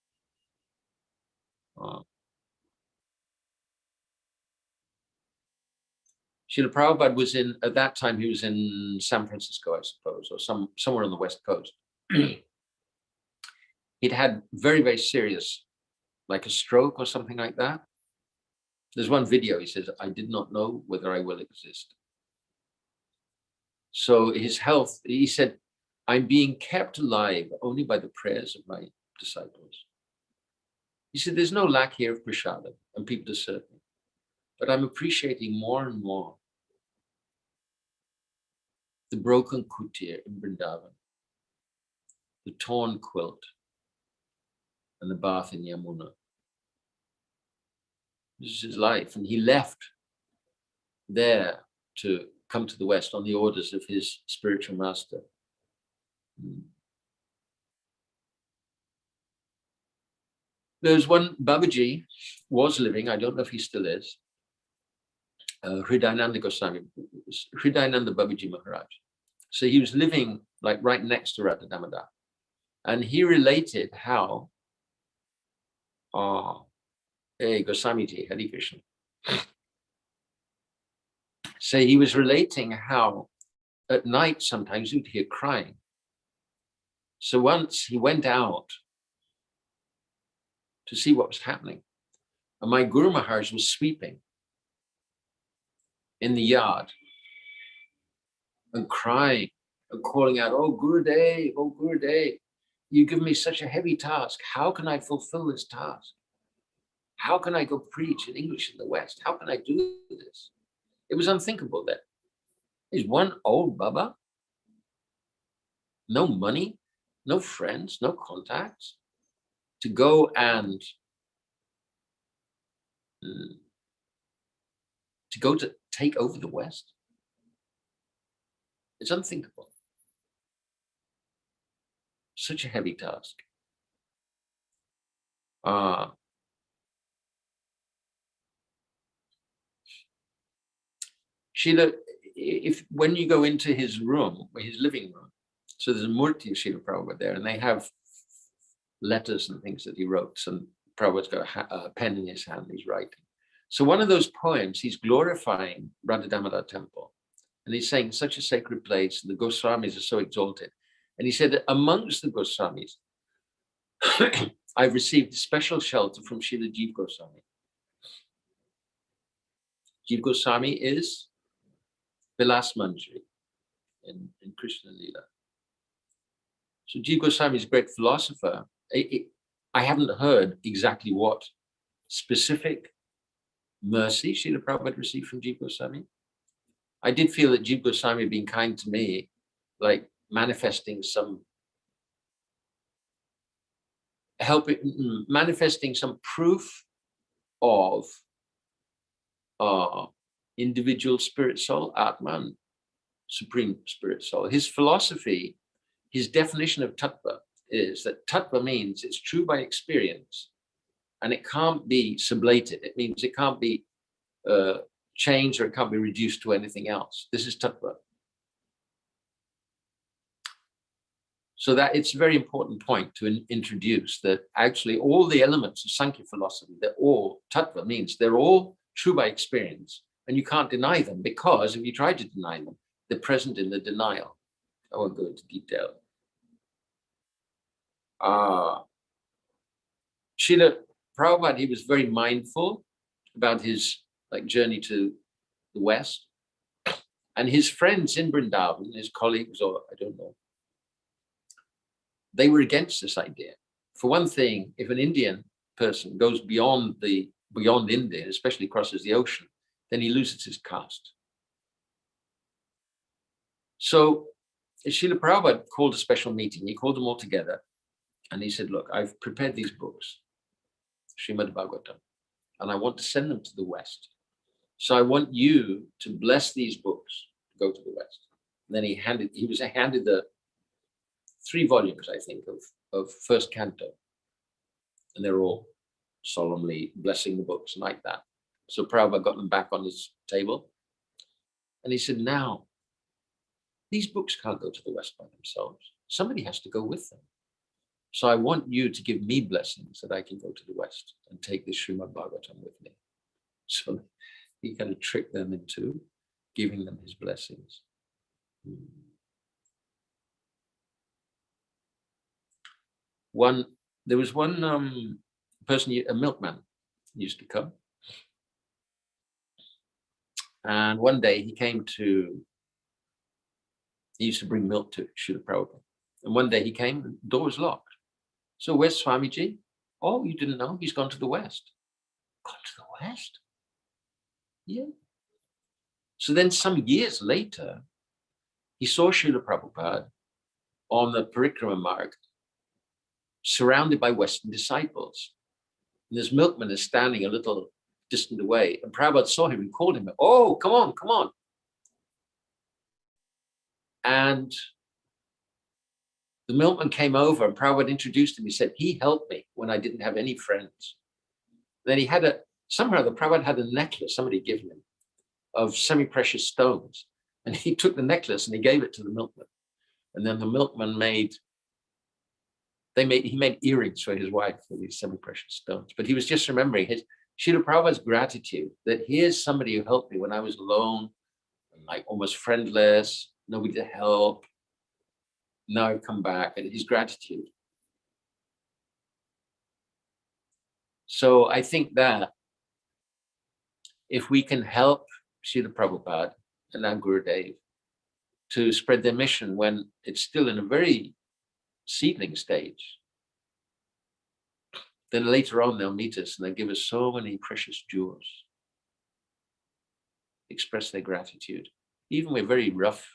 Srila Prabhupada was at that time, he was in San Francisco, I suppose, or somewhere on the West Coast. He'd had very, very serious, like a stroke or something like that. There's one video, he says, "I did not know whether I will exist." So his health, he said, "I'm being kept alive only by the prayers of my disciples." He said, "There's no lack here of prasadam and people to serve me, but I'm appreciating more and more the broken kutir in Vrindavan, the torn quilt, and the bath in Yamuna." This is his life. And he left there to come to the West on the orders of his spiritual master. There's one Babaji was living, I don't know if he still is, Hridayananda Goswami, Hridayananda Babaji Maharaj. So he was living like right next to Radha-Damodara. And he related how, hey, Goswamiji, Hare Krishna. So he was relating how at night sometimes you'd hear crying. So once he went out to see what was happening, and my Guru Maharaj was sweeping in the yard and crying and calling out, "Oh Gurudev, oh Gurudev, you give me such a heavy task. How can I fulfill this task? How can I go preach in English in the West? How can I do this?" It was unthinkable then. He's one old Baba, no money, no friends, no contacts, to go and to go to take over the West. It's unthinkable. Such a heavy task. Srila, when you go into his room, his living room, so there's a murti of Srila Prabhupada there, and they have letters and things that he wrote, and Prabhupada's got a pen in his hand, he's writing. So one of those poems, he's glorifying Radha-Damodara Temple, and he's saying such a sacred place, the Goswamis are so exalted. And he said that amongst the Goswamis, I've received special shelter from Srila Jiva Goswami. Jiva Goswami is Vilas Manjari in Krishna Lila. So Jiva Goswami is a great philosopher. I haven't heard exactly what specific mercy Srila Prabhupada received from Jiva Goswami. I did feel that Jiva Goswami being kind to me, like manifesting some proof of individual spirit soul, Atman, supreme spirit soul. His philosophy, his definition of tattva is that tattva means it's true by experience and it can't be sublated. It means it can't be changed or it can't be reduced to anything else. This is tattva. So that it's a very important point to introduce that actually all the elements of Sankhya philosophy, they're all, tattva means they're all true by experience, and you can't deny them, because if you try to deny them, they're present in the denial. I won't go into detail. Srila Prabhupada, he was very mindful about his journey to the West, and his friends in Vrindavan, his colleagues, or I don't know, they were against this idea. For one thing, if an Indian person goes beyond India, especially crosses the ocean, then he loses his caste. So Srila Prabhupada called a special meeting. He called them all together and he said, look, I've prepared these books, Srimad Bhagavatam, and I want to send them to the West. So I want you to bless these books to go to the West. And then he was handed the 3 volumes, I think, of first canto. And they're all solemnly blessing the books like that. So Prabhupada got them back on his table. And he said, now, these books can't go to the West by themselves. Somebody has to go with them. So I want you to give me blessings that I can go to the West and take this Srimad Bhagavatam with me. So he kind of tricked them into giving them his blessings. There was one person, a milkman, used to come. And one day he used to bring milk to Srila Prabhupada. And one day he came, the door was locked. So where's Swamiji? Oh, you didn't know? He's gone to the West. Gone to the West? Yeah. So then some years later, he saw Srila Prabhupada on the Parikrama marg, surrounded by Western disciples. And this milkman is standing a little distant away. And Prabhupada saw him and called him, oh, come on, come on. And the milkman came over and Prabhupada introduced him. He said, he helped me when I didn't have any friends. Then he had somehow the Prabhupada had a necklace somebody had given him of semi-precious stones. And he took the necklace and he gave it to the milkman. And then the milkman he made earrings for his wife with these semi-precious stones. But he was just remembering Srila Prabhupada's gratitude that here's somebody who helped me when I was alone, and almost friendless, nobody to help. Now I've come back, and his gratitude. So I think that if we can help Srila Prabhupada and our Gurudev to spread their mission when it's still in a very seedling stage, then later on they'll meet us and they'll give us so many precious jewels, express their gratitude. Even we're very rough,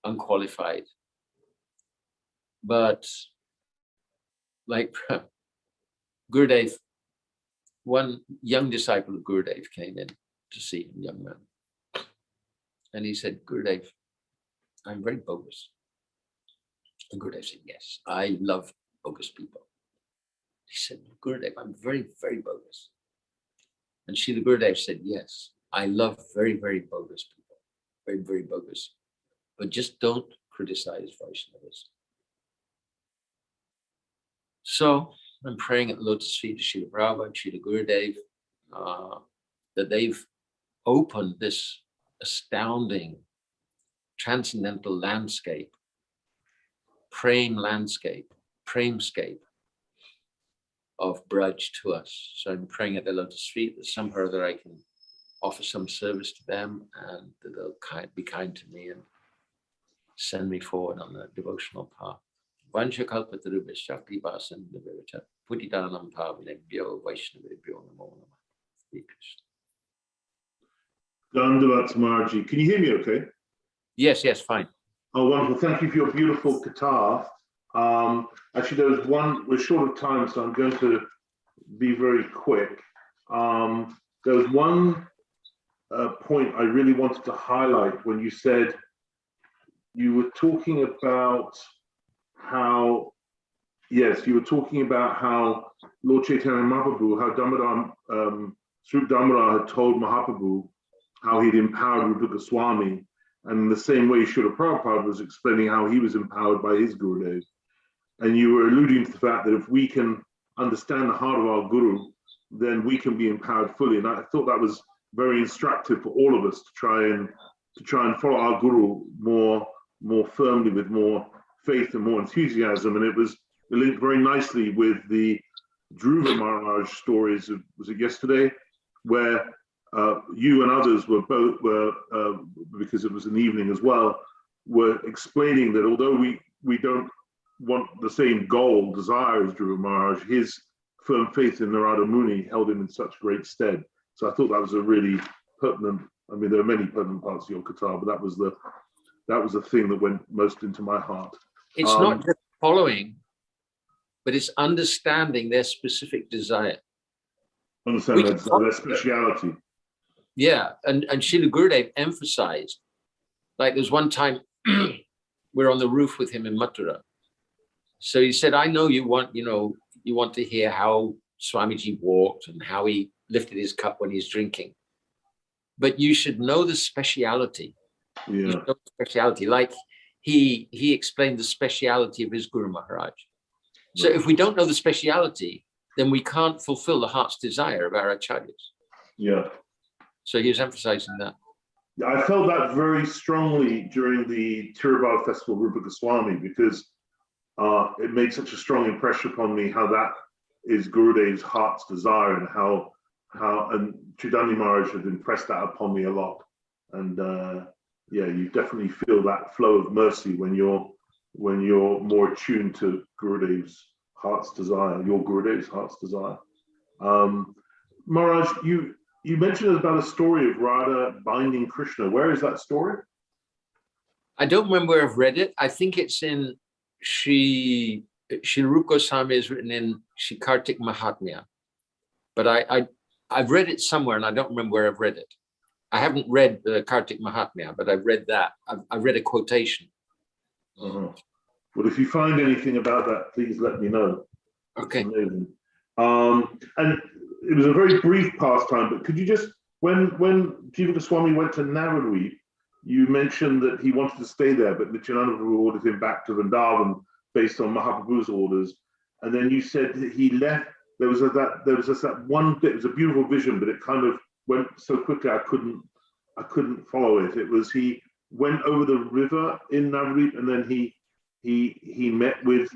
unqualified, but like Gurudev one young disciple of Gurudev came in to see him, young man. And he said, Gurudev, I'm very bogus. And Gurudev said, yes, I love bogus people. He said, Gurudev, I'm very, very bogus. And Srila Gurudev said, yes, I love very, very bogus people. Very, very bogus. But just don't criticize Vaishnavas. So I'm praying at the lotus feet of Srila Prabhupada and Srila Gurudev that they've opened this astounding transcendental landscape, premscape of Braj to us. So I'm praying at the lotus feet that somehow or other I can offer some service to them and that they'll be kind to me and send me forward on the devotional path. Vanchakalpatarubhasya kripasindavirata putitanam pavinebhyo vaishnavibhyo namo namah. Hare Krishna. Dandavat Marji. Can you hear me okay? Yes, yes, fine. Oh, wonderful. Thank you for your beautiful katha. Actually, there was one, we're short of time, so I'm going to be very quick. There was one point I really wanted to highlight when you said you were talking about how, yes, you were talking about how Lord Chaitanya Mahaprabhu, how Damada, Sri Damada had told Mahaprabhu how he'd empowered Rupa Goswami, and in the same way Srila Prabhupada was explaining how he was empowered by his Gurudev. And you were alluding to the fact that if we can understand the heart of our Guru, then we can be empowered fully. And I thought that was very instructive for all of us to try and follow our Guru more firmly, with more faith and more enthusiasm. And it was linked very nicely with the Dhruva Maharaj stories of, was it yesterday, where you and others were both, because it was an evening as well, were explaining that although we don't want the same goal, desire as Dhruva Maharaj, his firm faith in Narada Muni held him in such great stead. So I thought that was a really pertinent, I mean, there are many pertinent parts of your katha, but that was the thing that went most into my heart. It's not just following, but it's understanding their specific desire. Understand their speciality. Yeah, and Srila Gurudev emphasized, like there's one time we're on the roof with him in Mathura. So he said, I know you want to hear how Swamiji walked and how he lifted his cup when he's drinking, but you should know the speciality. Yeah. You know the speciality, like he explained the speciality of his Guru Maharaj. So if we don't know the speciality, then we can't fulfill the heart's desire of our acharyas. Yeah. So he was emphasizing that. I felt that very strongly during the Tirubal Festival of Rupa Goswami, because it made such a strong impression upon me how that is Gurudev's heart's desire, and how and Chaitanya Maharaj had impressed that upon me a lot. And yeah, you definitely feel that flow of mercy when you're more attuned to Gurudev's heart's desire, your Gurudev's heart's desire. Maharaj, you mentioned about a story of Radha binding Krishna. Where is that story? I don't remember where I've read it. I think it's in Sri Rupa Goswami is written in Sri Kartik Mahatmya. But I've read it somewhere and I don't remember where I've read it. I haven't read the Kartik Mahatmya, but I've read that. I've read a quotation. Well, if you find anything about that, please let me know. Okay. It's amazing. And it was a very brief pastime, but could you just, when Jiva Goswami went to Navadvip, you mentioned that he wanted to stay there, but Nityananda Prabhu ordered him back to Vrindavan based on Mahaprabhu's orders. And then you said that he left. There was just that one bit. It was a beautiful vision, but it kind of went so quickly I couldn't follow it. It was he went over the river in Navadvip, and then he met with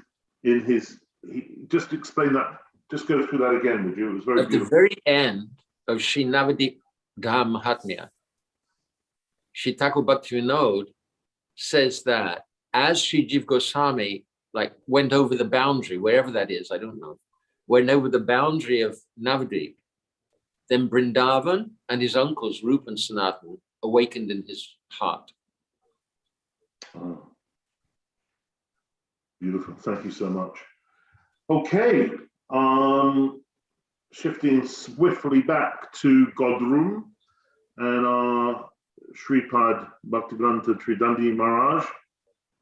just explain that. Just go through that again, would you? It was very beautiful. At the very end of Sri Navadvip Dham Mahatmya, Sri Thakur Bhaktivinoda says that as Sri Jiva Goswami went over the boundary, wherever that is, I don't know, went over the boundary of Navadvip, then Vrindavan and his uncles Rupa and Sanatan awakened in his heart. Oh. Beautiful. Thank you so much. Okay. shifting swiftly back to Godrum and our Shripad Bhaktivedanta Tridandi Maharaj,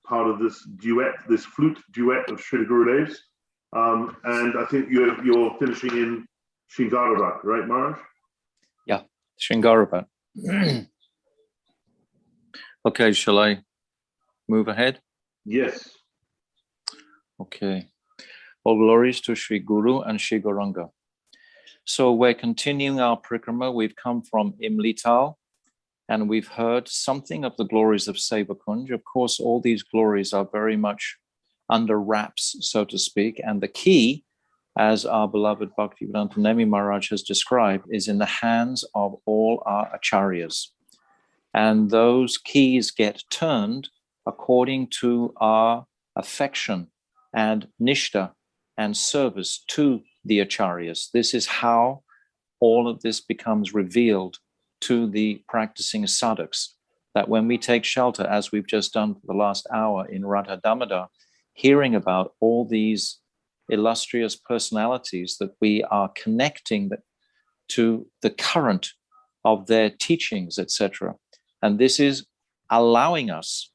part of this duet, this flute duet of Sri Gurudev's. And I think you're finishing in Srngara-vata, right, Maharaj? Yeah, Srngara-vata. Okay, shall I move ahead? Yes. Okay. All glories to Sri Guru and Sri Gauranga. So we're continuing our Parikrama. We've come from Imlitala, and we've heard something of the glories of Seva-kunja. Of course, all these glories are very much under wraps, so to speak. And the key, as our beloved Bhaktivedanta Nemi Maharaj has described, is in the hands of all our acharyas. And those keys get turned according to our affection and nishta and service to the acharyas. This is how all of this becomes revealed to the practicing sadhaks, that when we take shelter, as we've just done for the last hour in Radha-Damodara, hearing about all these illustrious personalities that we are connecting to the current of their teachings, etc. And this is allowing us,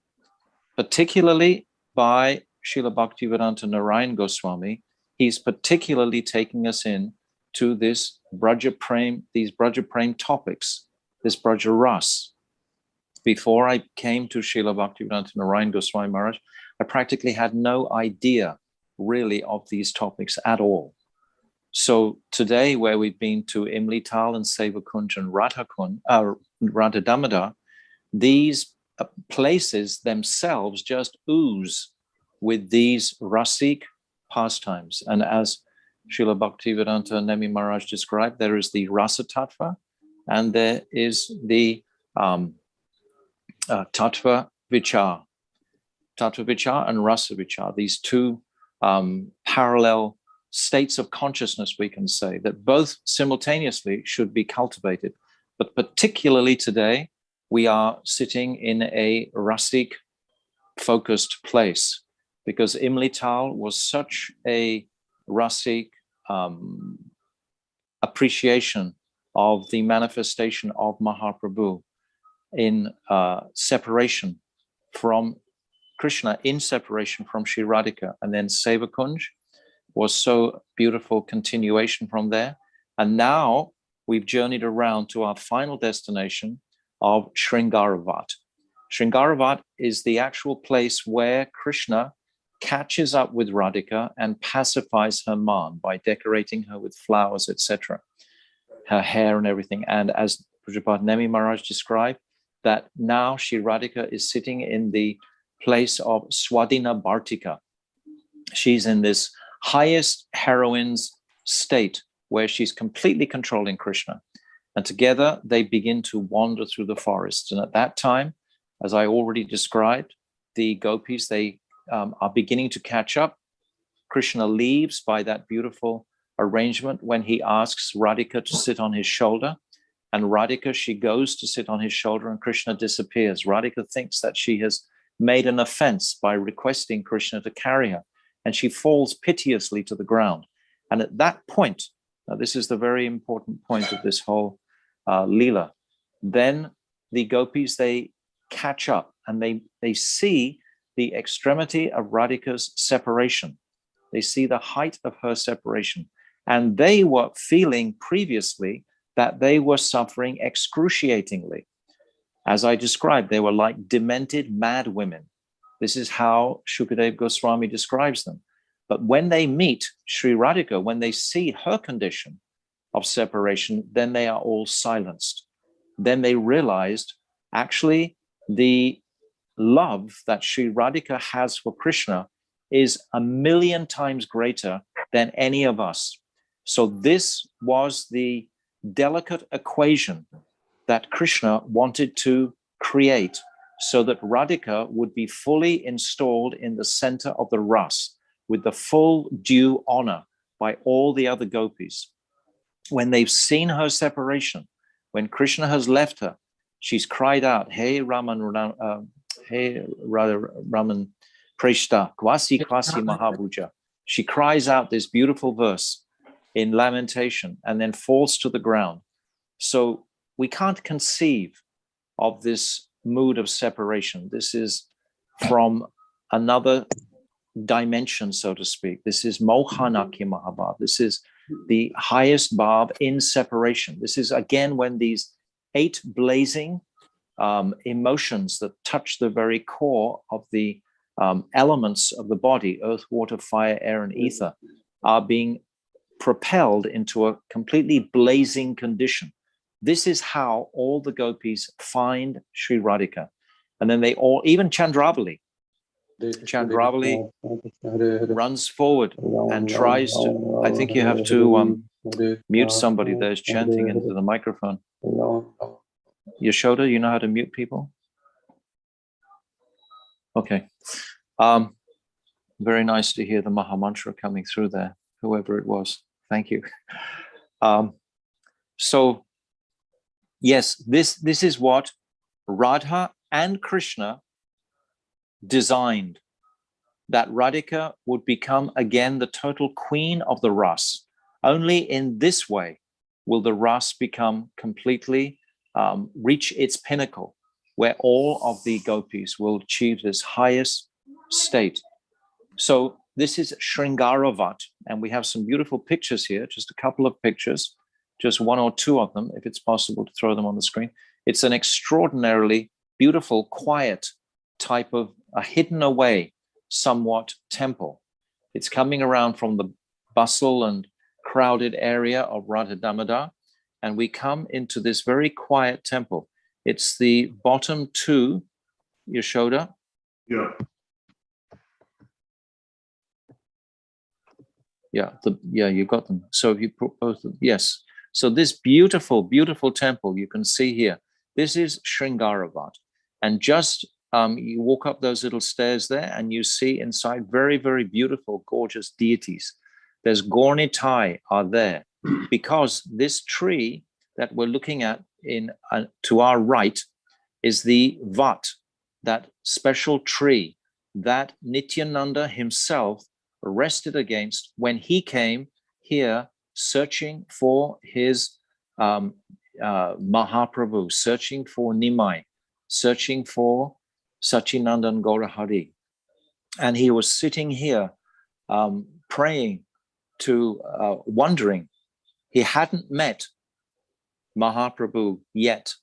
particularly by Srila Bhaktivedanta Narayan Goswami, he's particularly taking us in to this these Braja Prem topics, this Braja Ras. Before I came to Srila Bhaktivedanta Narayan Goswami Maharaj, I practically had no idea really of these topics at all. So today, where we've been to Imlitala and Seva-kunja and Radha-Damodara, these places themselves just ooze with these rasic pastimes. And as Srila Bhaktivedanta Nemi Maharaj described, there is the Rasa Tattva and there is the Tattva Vichar. Tattva Vichar and Rasa Vichar, these two parallel states of consciousness, we can say, that both simultaneously should be cultivated. But particularly today, we are sitting in a rasic focused place because Imlitala was such a rasic appreciation of the manifestation of Mahaprabhu in separation from Krishna, in separation from Sri Radhika, and then Seva-kunja was so beautiful continuation from there. And now we've journeyed around to our final destination of Srngara-vata. Srngara-vata is the actual place where Krishna catches up with Radhika and pacifies her man by decorating her with flowers, etc., her hair and everything. And as Pujapad Nemi Maharaj described, that now Sri Radhika is sitting in the place of Swadhina Bhartika. She's in this highest heroine's state where she's completely controlling Krishna. And together they begin to wander through the forest. And at that time, as I already described, the gopis, they are beginning to catch up. Krishna leaves by that beautiful arrangement when he asks Radhika to sit on his shoulder. And Radhika, she goes to sit on his shoulder and Krishna disappears. Radhika thinks that she has made an offense by requesting Krishna to carry her. And she falls piteously to the ground. And at that point, now this is the very important point of this whole Lila, then the gopis, they catch up and they see the extremity of Radhika's separation. They see the height of her separation. And they were feeling previously that they were suffering excruciatingly. As I described, they were like demented mad women. This is how Shukadev Goswami describes them. But when they meet Sri Radhika, when they see her condition of separation, then they are all silenced. Then they realized actually the love that Sri Radhika has for Krishna is 1,000,000 times greater than any of us. So this was the delicate equation that Krishna wanted to create so that Radhika would be fully installed in the center of the Ras with the full due honor by all the other gopis. When they've seen her separation, when Krishna has left her, she's cried out, "Hey hey Raman Preshta, Kwasi Kwasi Mahabhuja." She cries out this beautiful verse in lamentation and then falls to the ground. So we can't conceive of this mood of separation. This is from another dimension, so to speak. This is Madanakiya Mahabharat. This is the highest bhav in separation. This is again when these 8 blazing emotions that touch the very core of the elements of the body, earth, water, fire, air, and ether, are being propelled into a completely blazing condition. This is how all the gopis find Sri Radhika. And then they all, even Chandravali runs forward and tries to, I think you have to mute somebody. There's chanting into the microphone. Yashoda, you know how to mute people? Okay. Very nice to hear the Maha Mantra coming through there, whoever it was. Thank you. So, yes, this is what Radha and Krishna designed, that Radhika would become again the total queen of the Rasa. Only in this way will the Rasa become completely, reach its pinnacle, where all of the gopis will achieve this highest state. So this is Srngara-vata, and we have some beautiful pictures here, just a couple of pictures, just 1 or 2 of them, if it's possible to throw them on the screen. It's an extraordinarily beautiful, quiet type of a hidden away, somewhat temple. It's coming around from the bustle and crowded area of Radha-Damodara, and we come into this very quiet temple. It's the bottom 2, Yashoda. Yeah. Yeah, you got them. So if you put both of them, yes. So this beautiful, beautiful temple you can see here, this is Srngara-vata. And just you walk up those little stairs there and you see inside very, very beautiful, gorgeous deities. There's Gornitai are there because this tree that we're looking at in to our right is the Vat, that special tree that Nityananda himself rested against when he came here searching for his Mahaprabhu, searching for Nimai, searching for Sachinandan Gaurahari. And he was sitting here praying to, wondering. He hadn't met Mahaprabhu yet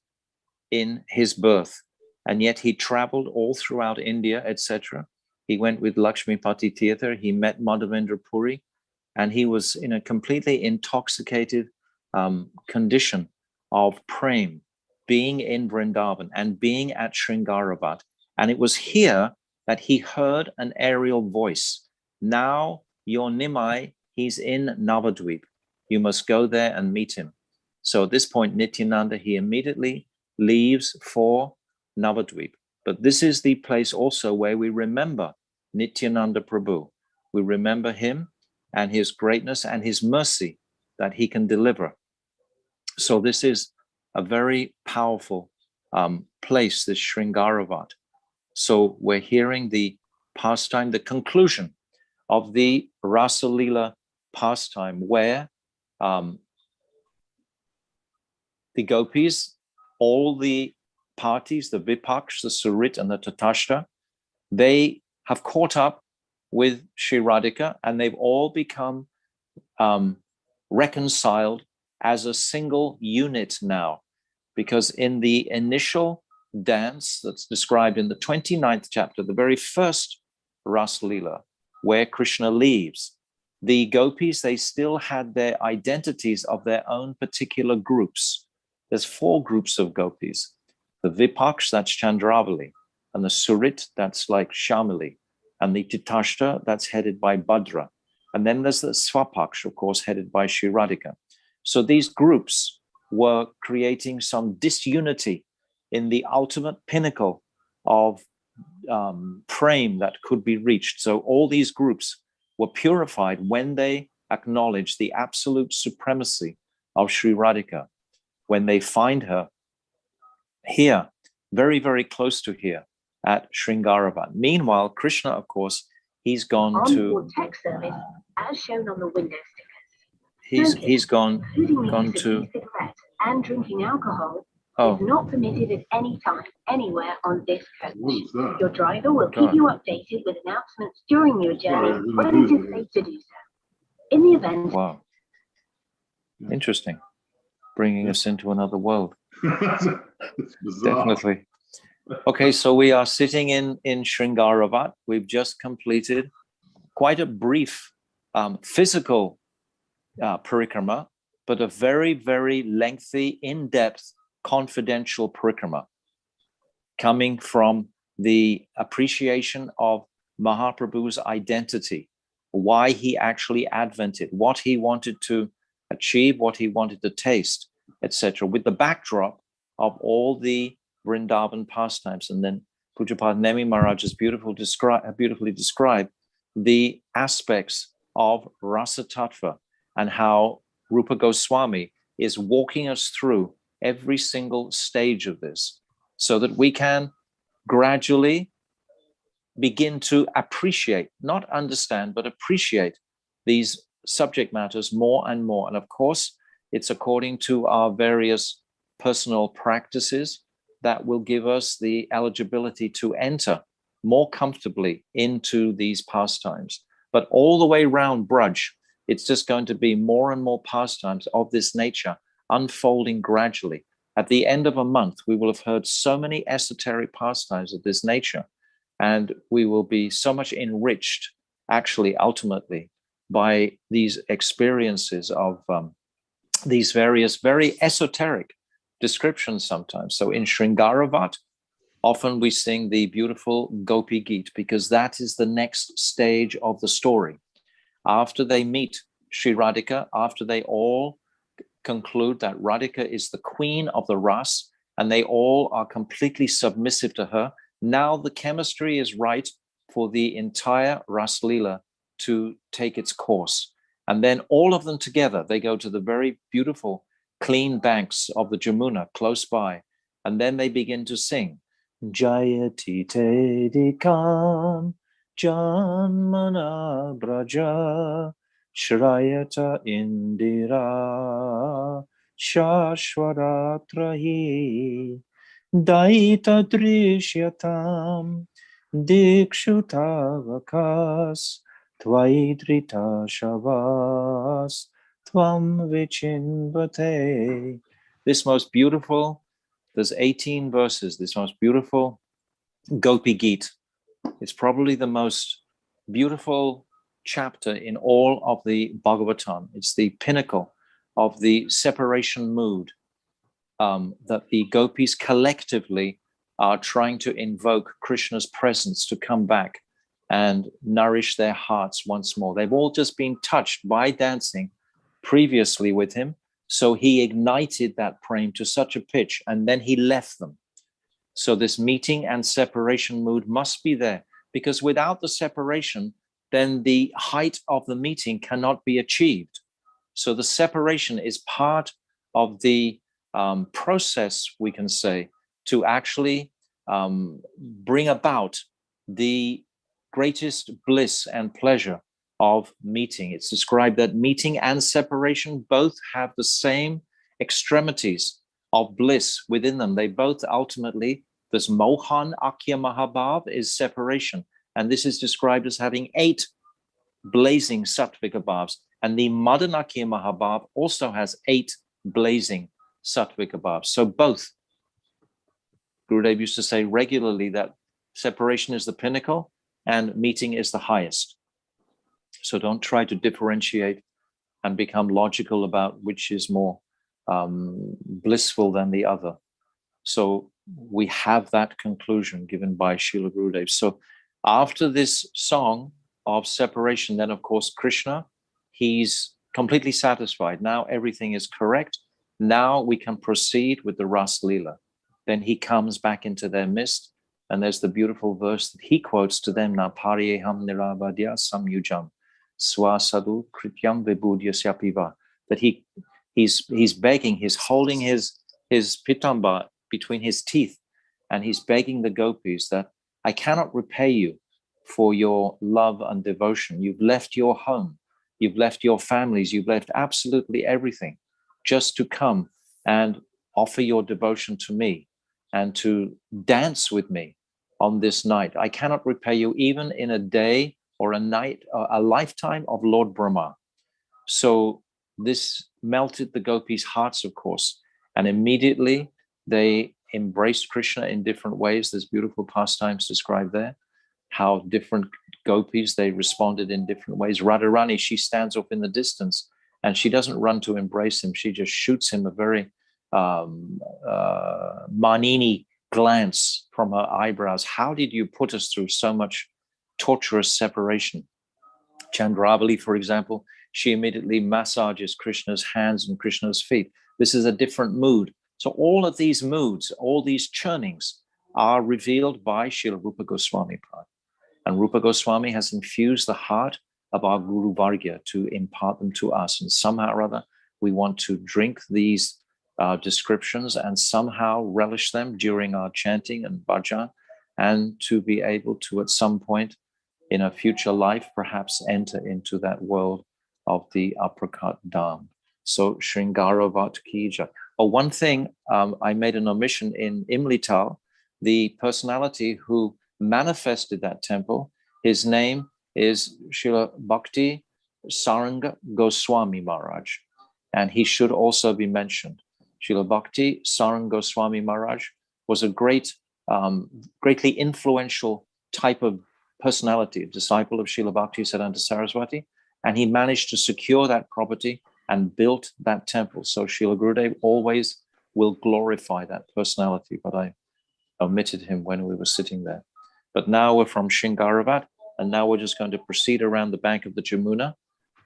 in his birth, and yet he traveled all throughout India, etc. He went with Lakshmipati Theatre, he met Madhavendra Puri, and he was in a completely intoxicated condition of prem, being in Vrindavan and being at Srngara-vata. And it was here that he heard an aerial voice. Now your Nimai, he's in Navadvip. You must go there and meet him. So at this point, Nityananda, he immediately leaves for Navadvip. But this is the place also where we remember Nityananda Prabhu. We remember him and his greatness and his mercy that he can deliver. So this is a very powerful place, this Srngara-vata. So we're hearing the pastime, the conclusion of the Rasa Lila pastime, where the gopis, all the parties, the Vipaksh, the Surit, and the Tatashta, they have caught up with Sri Radhika, and they've all become reconciled as a single unit now. Because in the initial dance that's described in the 29th chapter, the very first Rasa Lila, where Krishna leaves, the gopis, they still had their identities of their own particular groups. There's 4 groups of gopis. The Vipaksh, that's Chandravali, and the Surit, that's like Shamali, and the Tatashta, that's headed by Bhadra. And then there's the Swapaksh, of course, headed by Sri Radhika. So these groups were creating some disunity in the ultimate pinnacle of prem that could be reached. So all these groups were purified when they acknowledged the absolute supremacy of Sri Radhika, when they find her here, very, very close to here at Srngara-vata. Meanwhile, Krishna, of course, he's gone to... text service, as shown on the window stickers. he's gone including the use of to. e-cigarettes and drinking alcohol, Oh, is not permitted at any time, anywhere on this coast. What is that? Your driver will God. keep you updated with announcements during your journey Right, when it is safe to do so. In the event wow. Interesting. Bringing us into another world. It's bizarre. Definitely. Okay, so we are sitting in Srngara-vata. We've just completed quite a brief physical parikrama, but a very, very lengthy, in-depth, confidential parikrama coming from the appreciation of Mahaprabhu's identity, why he actually advented, what he wanted to achieve, what he wanted to taste, etc., with the backdrop of all the Vrindavan pastimes. And then Pujapad Nemi Maharaj has beautifully described the aspects of Rasa Tattva and how Rupa Goswami is walking us through every single stage of this so that we can gradually begin to appreciate, not understand, but appreciate these subject matters more and more. And of course, it's according to our various personal practices that will give us the eligibility to enter more comfortably into these pastimes. But all the way around Braj, it's just going to be more and more pastimes of this nature unfolding gradually. At the end of a month, we will have heard so many esoteric pastimes of this nature, and we will be so much enriched, actually, ultimately, by these experiences of these various very esoteric descriptions sometimes. So in Srngara-vata, often we sing the beautiful Gopi Geet, because that is the next stage of the story. After they meet Sri Radhika, after they all conclude that Radhika is the queen of the Rasa, and they all are completely submissive to her, now the chemistry is right for the entire Ras Lila to take its course. And then all of them together, they go to the very beautiful, clean banks of the Jamuna close by, and then they begin to sing, Jayati te dikam janmana braja shrayata indira shashwaratrahi daita drishyatam dikshutavakas tvaidrita shavas tvam vichinvate. This most beautiful, there's 18 verses, this most beautiful Gopi Geet. It's probably the most beautiful chapter in all of the Bhagavatam. It's the pinnacle of the separation mood that the gopis collectively are trying to invoke Krishna's presence to come back and nourish their hearts once more. They've all just been touched by dancing previously with him, so he ignited that prema to such a pitch, and then he left them. So this meeting and separation mood must be there, because without the separation, then the height of the meeting cannot be achieved. So the separation is part of the process, we can say, to actually bring about the greatest bliss and pleasure of meeting. It's described that meeting and separation both have the same extremities of bliss within them. They both ultimately, this Madanakiya Mahabharat is separation. And this is described as having 8 blazing Sattvika bhavs. And the Madanakiya Mahabharat also has 8 blazing Sattvika bhavs. So both, Gurudev used to say regularly that separation is the pinnacle and meeting is the highest. So don't try to differentiate and become logical about which is more blissful than the other. So we have that conclusion given by Srila Gurudev. So after this song of separation, then of course Krishna, he's completely satisfied. Now everything is correct. Now we can proceed with the Ras Lila. Then he comes back into their midst, and there's the beautiful verse that he quotes to them, Na paryeham niravadya samyujam swasadu krityam vibudya syapiva, that he's begging, he's holding his pitamba between his teeth, and he's begging the gopis that I cannot repay you for your love and devotion. You've left your home. you've left your families, you've left absolutely everything just to come and offer your devotion to me and to dance with me on this night. I cannot repay you even in a day or a night, a lifetime of Lord Brahma. So this melted the gopis' hearts, of course, and immediately they embraced Krishna in different ways. There's beautiful pastimes described there, how different gopis, they responded in different ways. Radharani, she stands up in the distance and she doesn't run to embrace him. She just shoots him a very Manini glance from her eyebrows. How did you put us through so much torturous separation? Chandravali, for example, she immediately massages Krishna's hands and Krishna's feet. This is a different mood. So all of these moods, all these churnings are revealed by Srila Rupa Goswami Pad. And Rupa Goswami has infused the heart of our Guru Vargya to impart them to us. And somehow or other, we want to drink these descriptions and somehow relish them during our chanting and bhajan, and to be able to, at some point in a future life, perhaps enter into that world of the apricot dham. So Srngara-vata ki jai. Oh, one thing, I made an omission in Imlitala, the personality who manifested that temple, his name is Srila Bhakti Saranga Goswami Maharaj, and he should also be mentioned. Srila Bhakti Saranga Goswami Maharaj was a greatly influential type of personality, a disciple of Srila Bhakti Siddhanta Saraswati, and he managed to secure that property and built that temple. So Srila Gurudev always will glorify that personality, but I omitted him when we were sitting there. But now we're from Srngara-vata, and now we're just going to proceed around the bank of the Jamuna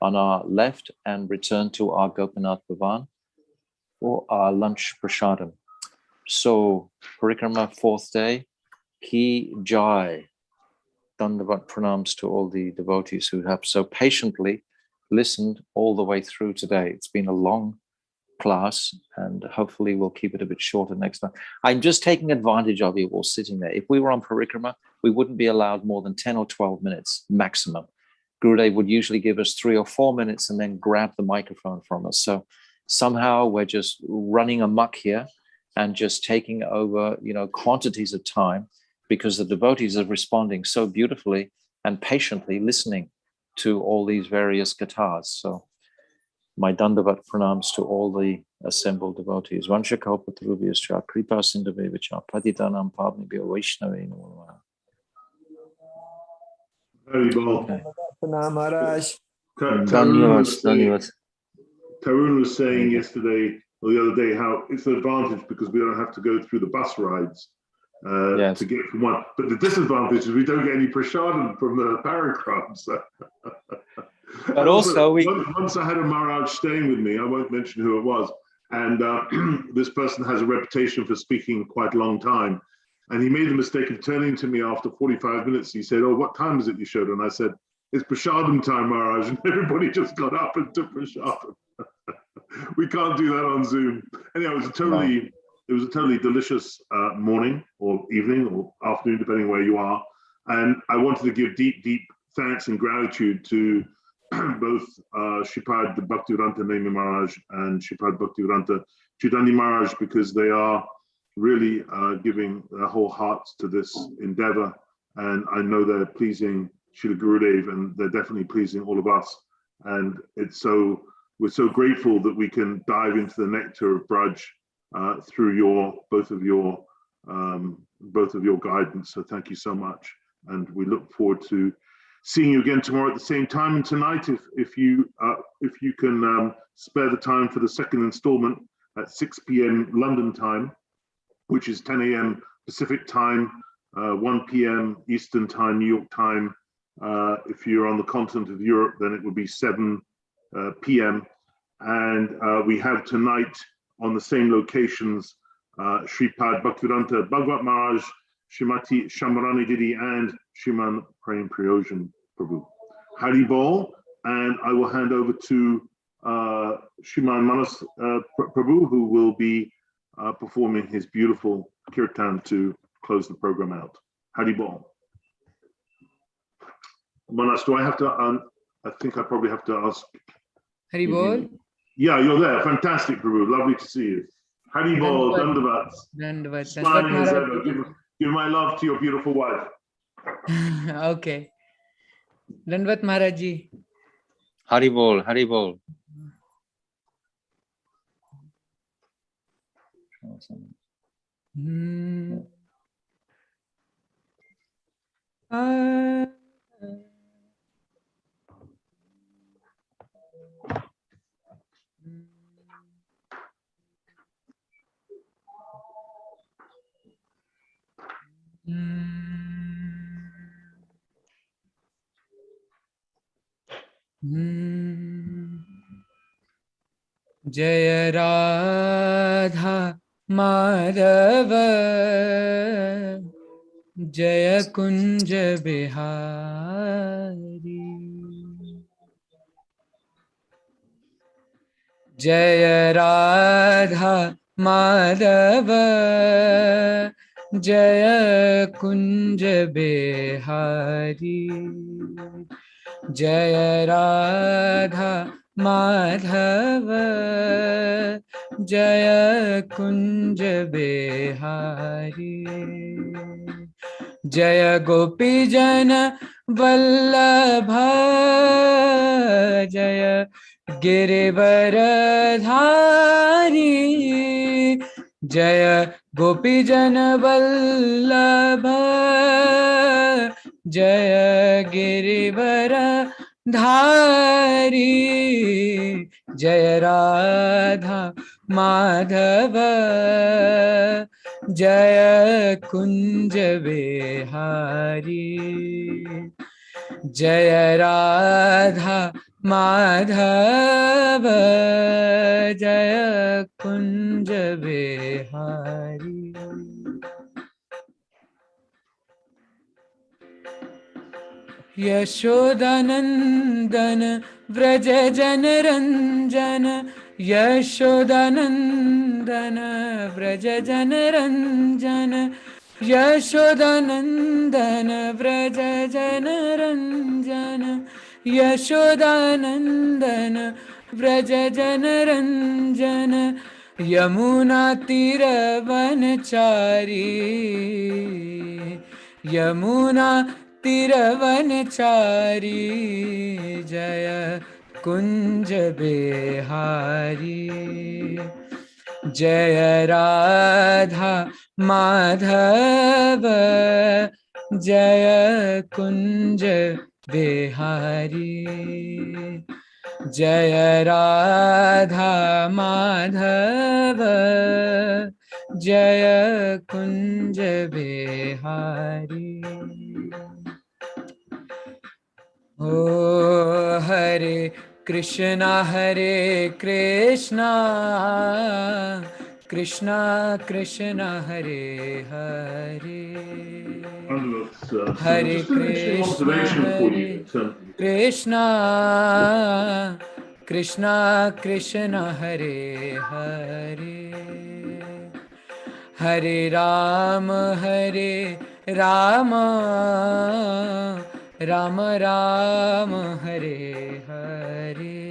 on our left and return to our Gopinath Bhavan for our lunch prasadam. So Parikrama, fourth day, Ki Jai. Dandavat pranams to all the devotees who have so patiently listened all the way through today. It's been a long class, and hopefully we'll keep it a bit shorter next time. I'm just taking advantage of you all sitting there. If we were on Parikrama, we wouldn't be allowed more than 10 or 12 minutes maximum. Gurudev would usually give us 3 or 4 minutes and then grab the microphone from us. So somehow we're just running amok here and just taking over, quantities of time, because the devotees are responding so beautifully and patiently listening to all these various guitars. So my dandavat pranams to all the assembled devotees. Vanchakalpatarubhyascha kripa sindhavevacha patitanam pavnebhyo vaishnave namo namaha. Haribol. Maharaj. Tarun was saying yesterday or the other day how it's an advantage because we don't have to go through the bus rides to get from one. But the disadvantage is we don't get any prasadam from the Parikrama. So. But also, once I had a Maharaj staying with me, I won't mention who it was, and this person has a reputation for speaking quite a long time. And he made the mistake of turning to me after 45 minutes. He said, "Oh, what time is it you showed?" And I said, "It's prasadam time, Maharaj." And everybody just got up and took prasadam. We can't do that on Zoom. Anyhow, it was a totally delicious morning or evening or afternoon, depending where you are. And I wanted to give deep, deep thanks and gratitude to both Shripad Bhaktivedanta Nemi Maharaj and Shripad Bhaktivedanta Chaitanya Maharaj, because they are really giving their whole hearts to this endeavor. And I know they're pleasing Srila Gurudev, and they're definitely pleasing all of us. And we're so grateful that we can dive into the nectar of Braj through both of your guidance. So thank you so much. And we look forward to seeing you again tomorrow at the same time. And tonight, if you can spare the time for the second installment at 6 p.m. London time, which is 10 a.m. Pacific time, 1 p.m. Eastern time, New York time. If you're on the continent of Europe, then it would be 7 p.m. And we have tonight on the same locations, Shripad Bhaktivedanta Bhagavat Maharaj, Srimati Shamarani Didi, and Shriman Prem Priyojan Prabhu. Hari Bol, and I will hand over to Shriman Manas Prabhu, who will be performing his beautiful kirtan to close the program out. Hari Bol. Manas, do I have to I think I probably have to ask. Hari Bol. Yeah, you're there. Fantastic, Prabhu. Lovely to see you. Hari Bol, Dandavat. Dandavat. Dandavat. Smiling as Dandavat ever. Give my love to your beautiful wife. Okay. Dandavat Maharaj Ji. Hari Bol, Hari Bol. Jaya Radha Madhava Jaya Kunja Bihari Jaya Radha Madhava Jaya Kunja Bihari Jaya Radha Madhava Jaya Kunja Bihari Jaya Gopi Jana Vallabha Jaya Girivaradhari Jaya Gopi Jana Vallabha Jaya Girivaradhari Jaya Radha Madhava Jaya Kunja Bihari Jaya Radha Madhava Jaya Kunja Bihari Yashodanandana Vraja Janaranjana Yashodanandana Vraja Janaranjana Yashodanandana Vraja Janaranjana Yashodanandana Vraja Janaranjana Yamuna Tiravanachari Yamuna Tiravanachari Jaya Kunja Bihari Jaya Radha Madhava Jaya Kunja Bihari Jaya Radha Madhava Jaya Kunja Bihari Oh Hare Krishna Krishna Krishna Hare Hare Hare Krishna Krishna Krishna Krishna Hare Hare Hare Rama Rama Rama Hare Hare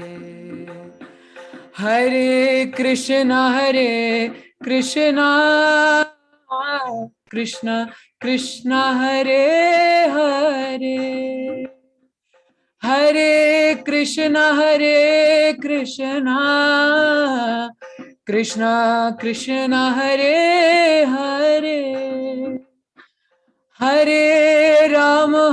Hare Krishna Krishna Krishna Hare Hare Hare Krishna Krishna Krishna Hare Hare Hare Rama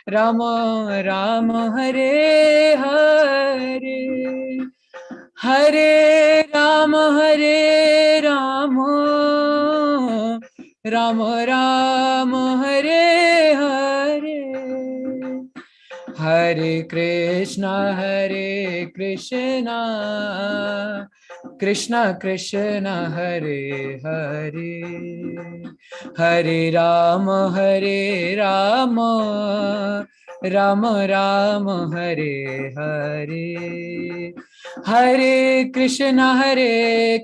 Rama Rama Hare Hare Hare Rama Rama Rama Hare Hare Hare Krishna Krishna Krishna Hare Hare Hare Rama Rama Rama Hare Hare, Hare Krishna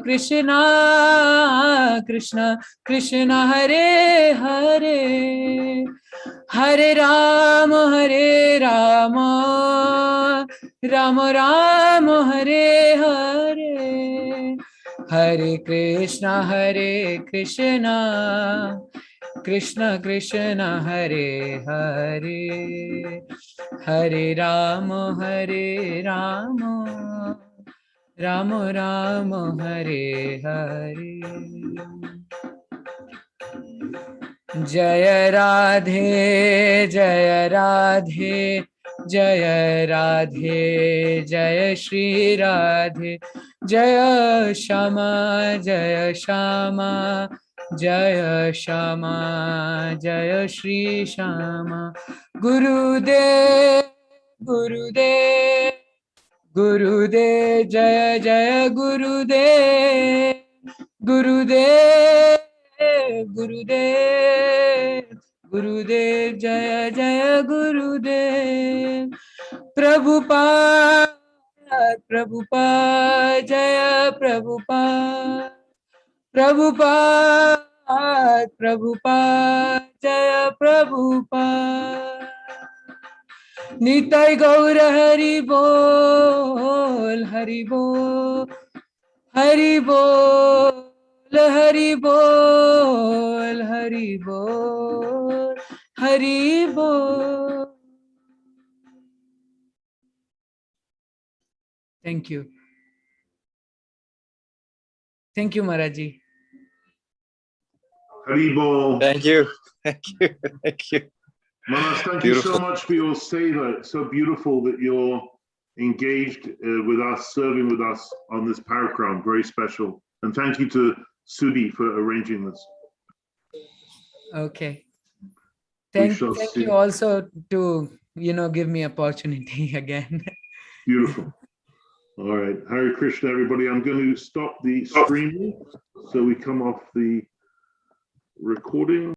Krishna Krishna Hare Hare, Hare Rama Rama Rama Hare Hare, Hare Krishna Krishna Krishna Hare Hare, Hare Rama Rama Rama Hare Hare. Jaya Radhe Jaya Radhe Jaya Radhe Jaya Shri Radhe, Jaya Shama Jaya Shama Jaya Shama Jaya Shri Shama. Gurudev Gurudev Gurudev Jaya Jaya Gurudev Gurudev Gurudev Gurudev Jaya Jaya Gurudev. Prabhupada Prabhupada Jaya Prabhupada, Prabhupada Prabhupada Jaya Prabhupada. Nitai Gaur Hari Bol Hari Bol Hari Bol Hari Bol Hari Bol Hari Bol. Thank you. Thank you, Maharaji. Haribol. Thank you. Thank you. Thank you. Manas, thank Beautiful. you so much for your seva. It's so beautiful that you're engaged with us, serving with us on this Parikrama. Very special. And thank you to Sudhi for arranging this. Okay. Thank shall see. you also to, give me opportunity again. Beautiful. All right. Hare Krishna, everybody. I'm going to stop the streaming so we come off the recording.